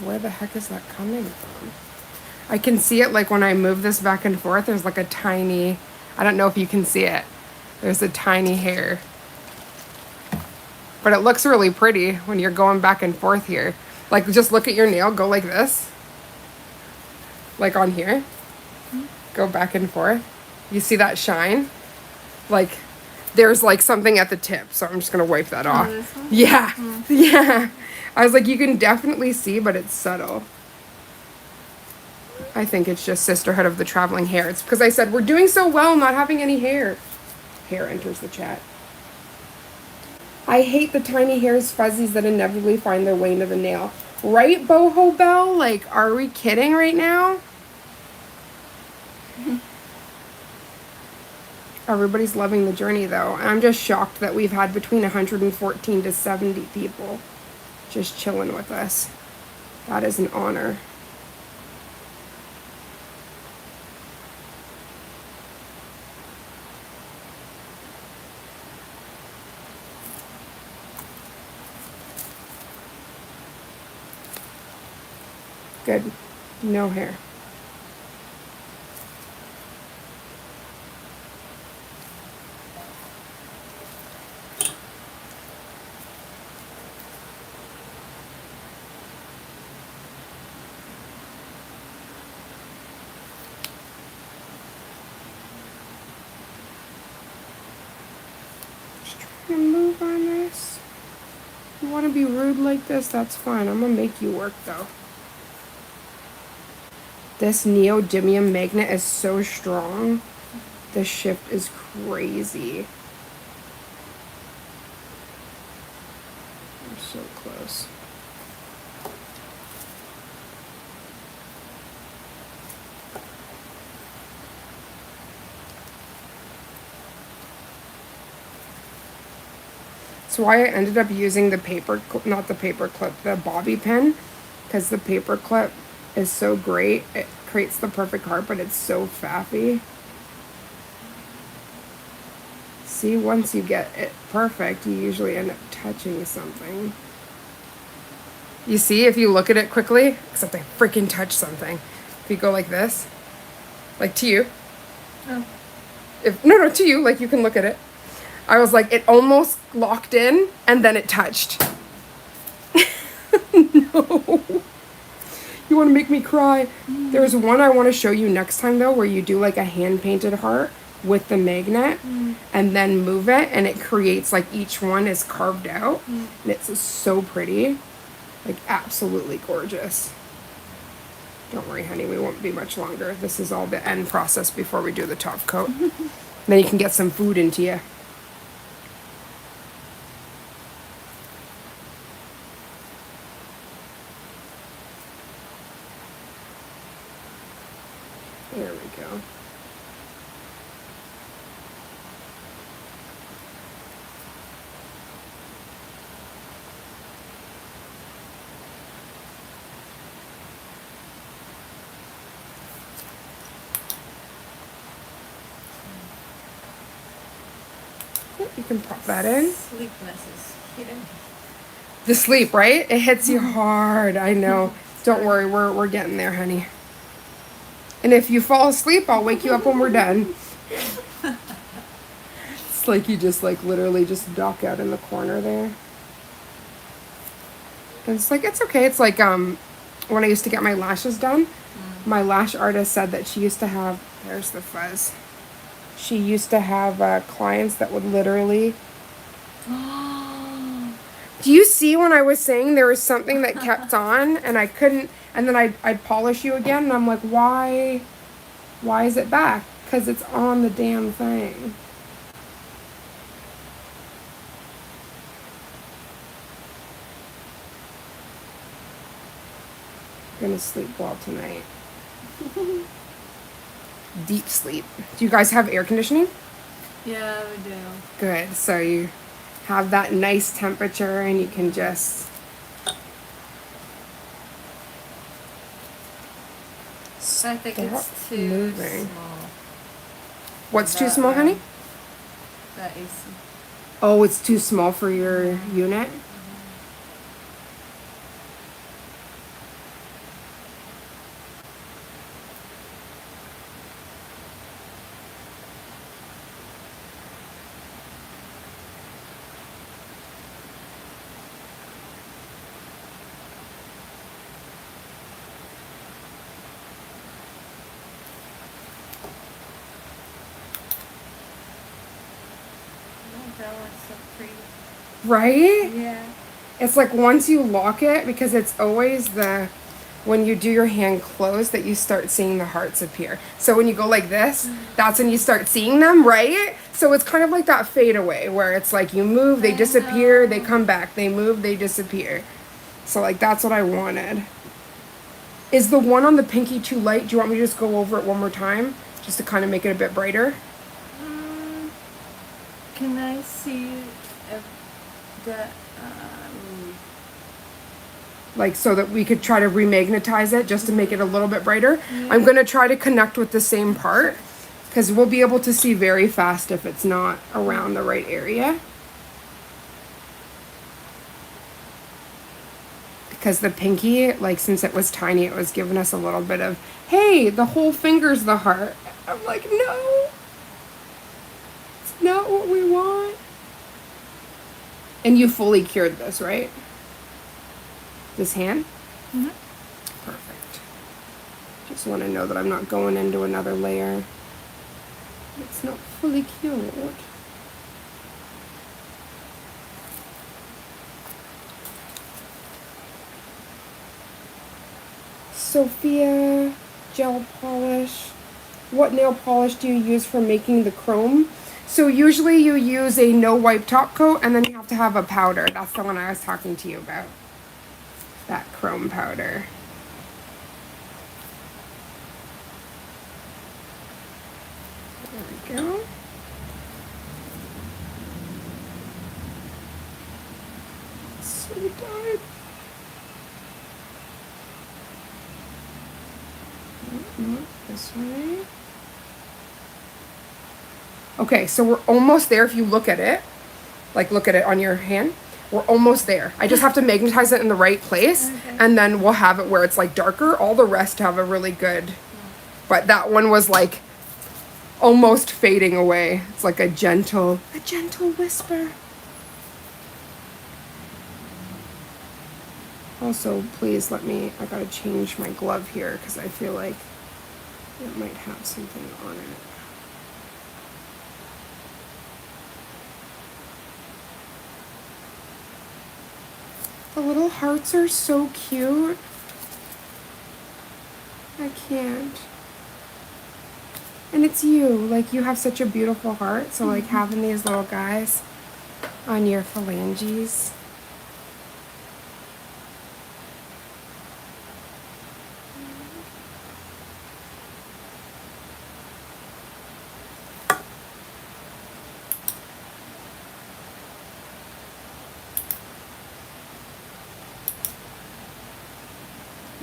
Where the heck is that coming from? I can see it like when I move this back and forth, there's like a tiny, I don't know if you can see it. There's a tiny hair. But it looks really pretty when you're going back and forth here. Like, just look at your nail, go like this. Like on here. Go back and forth. You see that shine? Like, there's like something at the tip, so I'm just gonna wipe that off. this one? Yeah, yeah. I was like, you can definitely see, but it's subtle. I think it's just sisterhood of the traveling hair. It's because I said we're doing so well not having any hair. Hair enters the chat. I hate the tiny hairs, fuzzies that inevitably find their way into the nail. Right, Boho Bell? Like, are we kidding right now? Everybody's loving the journey, though. I'm just shocked that we've had between 114 to 70 people just chilling with us. That is an honor. Good. No hair. Just trying to move on this. You want to be rude like this? That's fine. I'm going to make you work, though. This neodymium magnet is so strong. The shift is crazy. We're so close. That's why I ended up using the not the paper clip, the bobby pin, because the paper clip is so great. It creates the perfect heart, but it's so faffy. See, once you get it perfect, you usually end up touching something. You see, if you look at it quickly, except I freaking touched something. If you go like this, like to you. Oh. No, to you, like you can look at it. I was like, it almost locked in, and then it touched. No. You want to make me cry. There's one I want to show you next time though, where you do like a hand painted heart with the magnet and then move it, and it creates like each one is carved out, and it's so pretty, like absolutely gorgeous. Don't worry, honey, we won't be much longer. This is all the end process before we do the top coat. Then you can get some food into you. There we go. You can pop that in. Sleepness is hitting. The sleep, right? It hits you hard. I know. Don't worry, we're getting there, honey. And if you fall asleep, I'll wake you up when we're done. It's like you just like literally just dock out in the corner there. And it's like, it's okay. It's like when I used to get my lashes done, my lash artist said that she used to have, there's the fuzz. She used to have clients that would literally. Do you see when I was saying there was something that kept on and I couldn't, and then I'd polish you again, and I'm like, why is it back? Because it's on the damn thing. I'm gonna sleep well tonight. Deep sleep. Do you guys have air conditioning? Yeah, we do. Good. So you have that nice temperature and you can just. I think it's Stop too moving. small. What's too That small, honey? That AC. Oh, it's too small for your unit? That one's so pretty. Right? Yeah. It's like once you lock it, because it's always when you do your hand closed that you start seeing the hearts appear. So when you go like this, that's when you start seeing them, right? So it's kind of like that fade away where it's like you move, they disappear, they come back, they move, they disappear. So like that's what I wanted. Is the one on the pinky too light? Do you want me to just go over it one more time? Just to kind of make it a bit brighter? Can I see if the Like so that we could try to remagnetize it just to make it a little bit brighter. I'm going to try to connect with the same part because we'll be able to see very fast if it's not around the right area. Because the pinky, like since it was tiny, it was giving us a little bit of, hey, the whole finger's the heart. I'm like, no. It's not what we want. And you fully cured this, right? This hand? Mm-hmm. Perfect. Just want to know that I'm not going into another layer. It's not fully cured. Sophia, gel polish. What nail polish do you use for making the chrome? So usually you use a no wipe top coat and then you have to have a powder. That's the one I was talking to you about. That chrome powder. There we go. So tired. This way. Okay, so we're almost there if you look at it. Like look at it on your hand. We're almost there. I just have to magnetize it in the right place, and then we'll have it where it's like darker. All the rest have a really good, but that one was like almost fading away. It's like a gentle whisper. Also, please let me, I gotta change my glove here because I feel like it might have something on it. The little hearts are so cute. I can't. And it's you. Like, you have such a beautiful heart. So, like, having these little guys on your phalanges.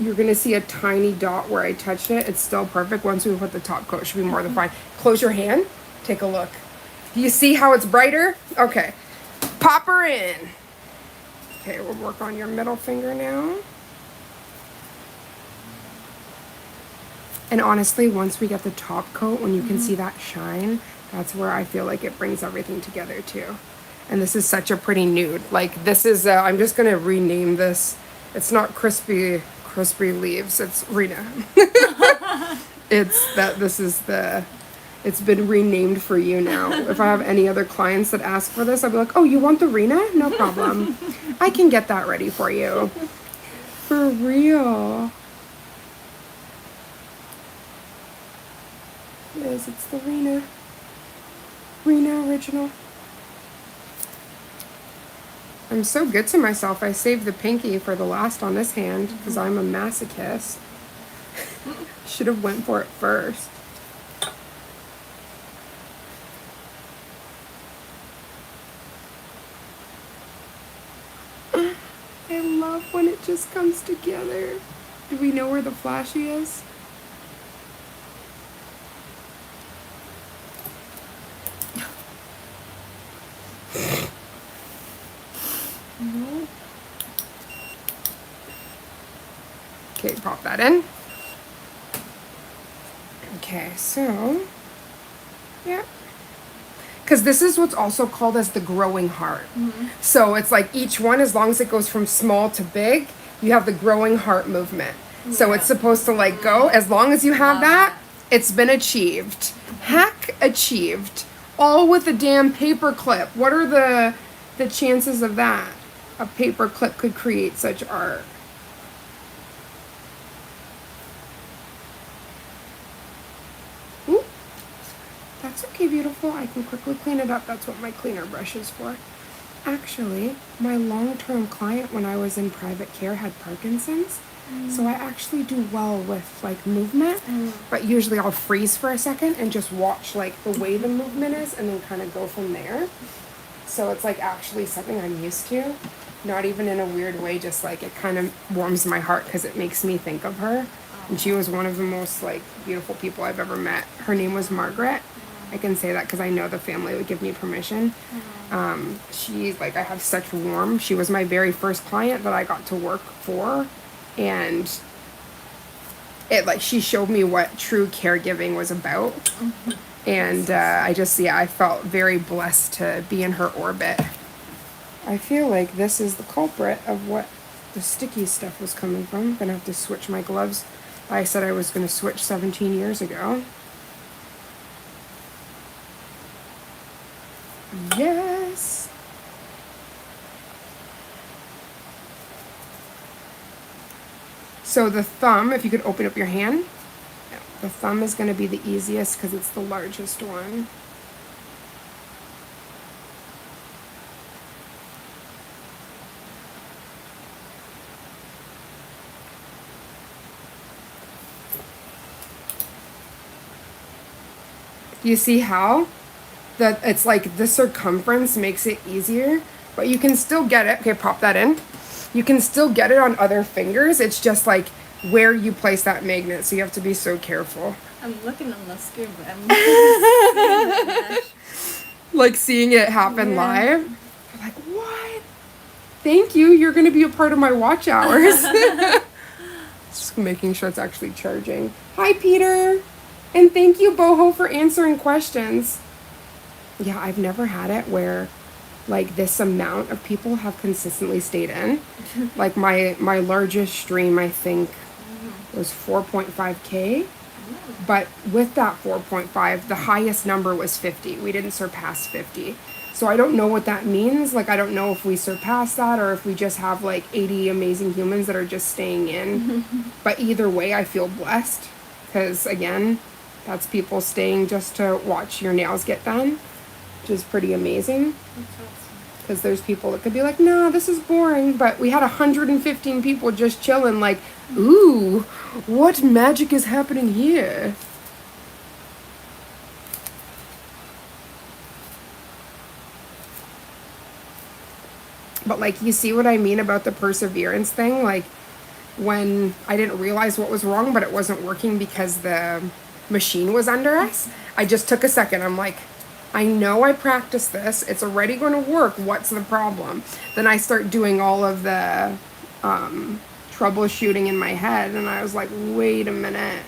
You're gonna see a tiny dot where I touched it. It's still perfect. Once we put the top coat, it should be more than fine. Close your hand. Take a look. Do you see how it's brighter? Okay. Pop her in. Okay, we'll work on your middle finger now. And honestly, once we get the top coat, when you can see that shine, that's where I feel like it brings everything together too. And this is such a pretty nude. Like, this is, I'm just gonna rename this. It's not crispy leaves. It's Rena. It's been renamed for you now. If I have any other clients that ask for this, I'll be like, oh, you want the Rena? No problem. I can get that ready for you. For real. Liz, it's the Rena. Rena original. I'm so good to myself. I saved the pinky for the last on this hand because I'm a masochist. Should have went for it first. I love when it just comes together. Do we know where the flashy is? Okay, pop that in. Okay, so, yeah. Because this is what's also called as the growing heart. So it's like each one, as long as it goes from small to big, you have the growing heart movement. So it's supposed to like go, as long as you have that, it's been achieved. Heck, achieved. All with a damn paper clip. What are the chances of that? A paper clip could create such art. Ooh, that's okay, beautiful. I can quickly clean it up. That's what my cleaner brush is for. Actually, my long-term client when I was in private care had Parkinson's. So I actually do well with like movement, but usually I'll freeze for a second and just watch like the way the movement is and then kind of go from there. So it's like actually something I'm used to, not even in a weird way, just like it kind of warms my heart because it makes me think of her. And she was one of the most like beautiful people I've ever met. Her name was Margaret. I can say that because I know the family would give me permission. She's like, I have such warm. She was my very first client that I got to work for. And it like she showed me what true caregiving was about. And I felt very blessed to be in her orbit. I feel like this is the culprit of what the sticky stuff was coming from. I'm gonna have to switch my gloves. I said I was gonna switch 17 years ago. Yes. So the thumb, if you could open up your hand, the thumb is going to be the easiest because it's the largest one. You see how it's like the circumference makes it easier, but you can still get it. Okay, pop that in. You can still get it on other fingers. It's just like where you place that magnet. So you have to be so careful. I'm looking on the screen, but I'm not like seeing it happen live. I'm like, what? Thank you. You're going to be a part of my watch hours. Just making sure it's actually charging. Hi, Peter. And thank you, Boho, for answering questions. Yeah, I've never had it where like this amount of people have consistently stayed in. Like my largest stream, I think, was 4.5K. But with that 4.5, the highest number was 50. We didn't surpass 50. So I don't know what that means. Like, I don't know if we surpass that or if we just have like 80 amazing humans that are just staying in. But either way, I feel blessed because, again, that's people staying just to watch your nails get done, which is pretty amazing. Because there's people that could be like, no, this is boring. But we had 115 people just chilling like, ooh, what magic is happening here? But like, you see what I mean about the perseverance thing? Like, when I didn't realize what was wrong, but it wasn't working because the machine was under us, I just took a second. I'm like, I know I practiced this. It's already going to work. What's the problem? Then I start doing all of the troubleshooting in my head, and I was like, wait a minute.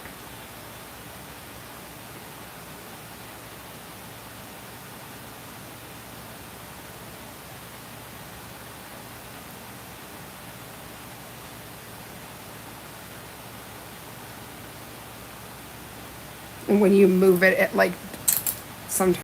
And when you move it, it like sometimes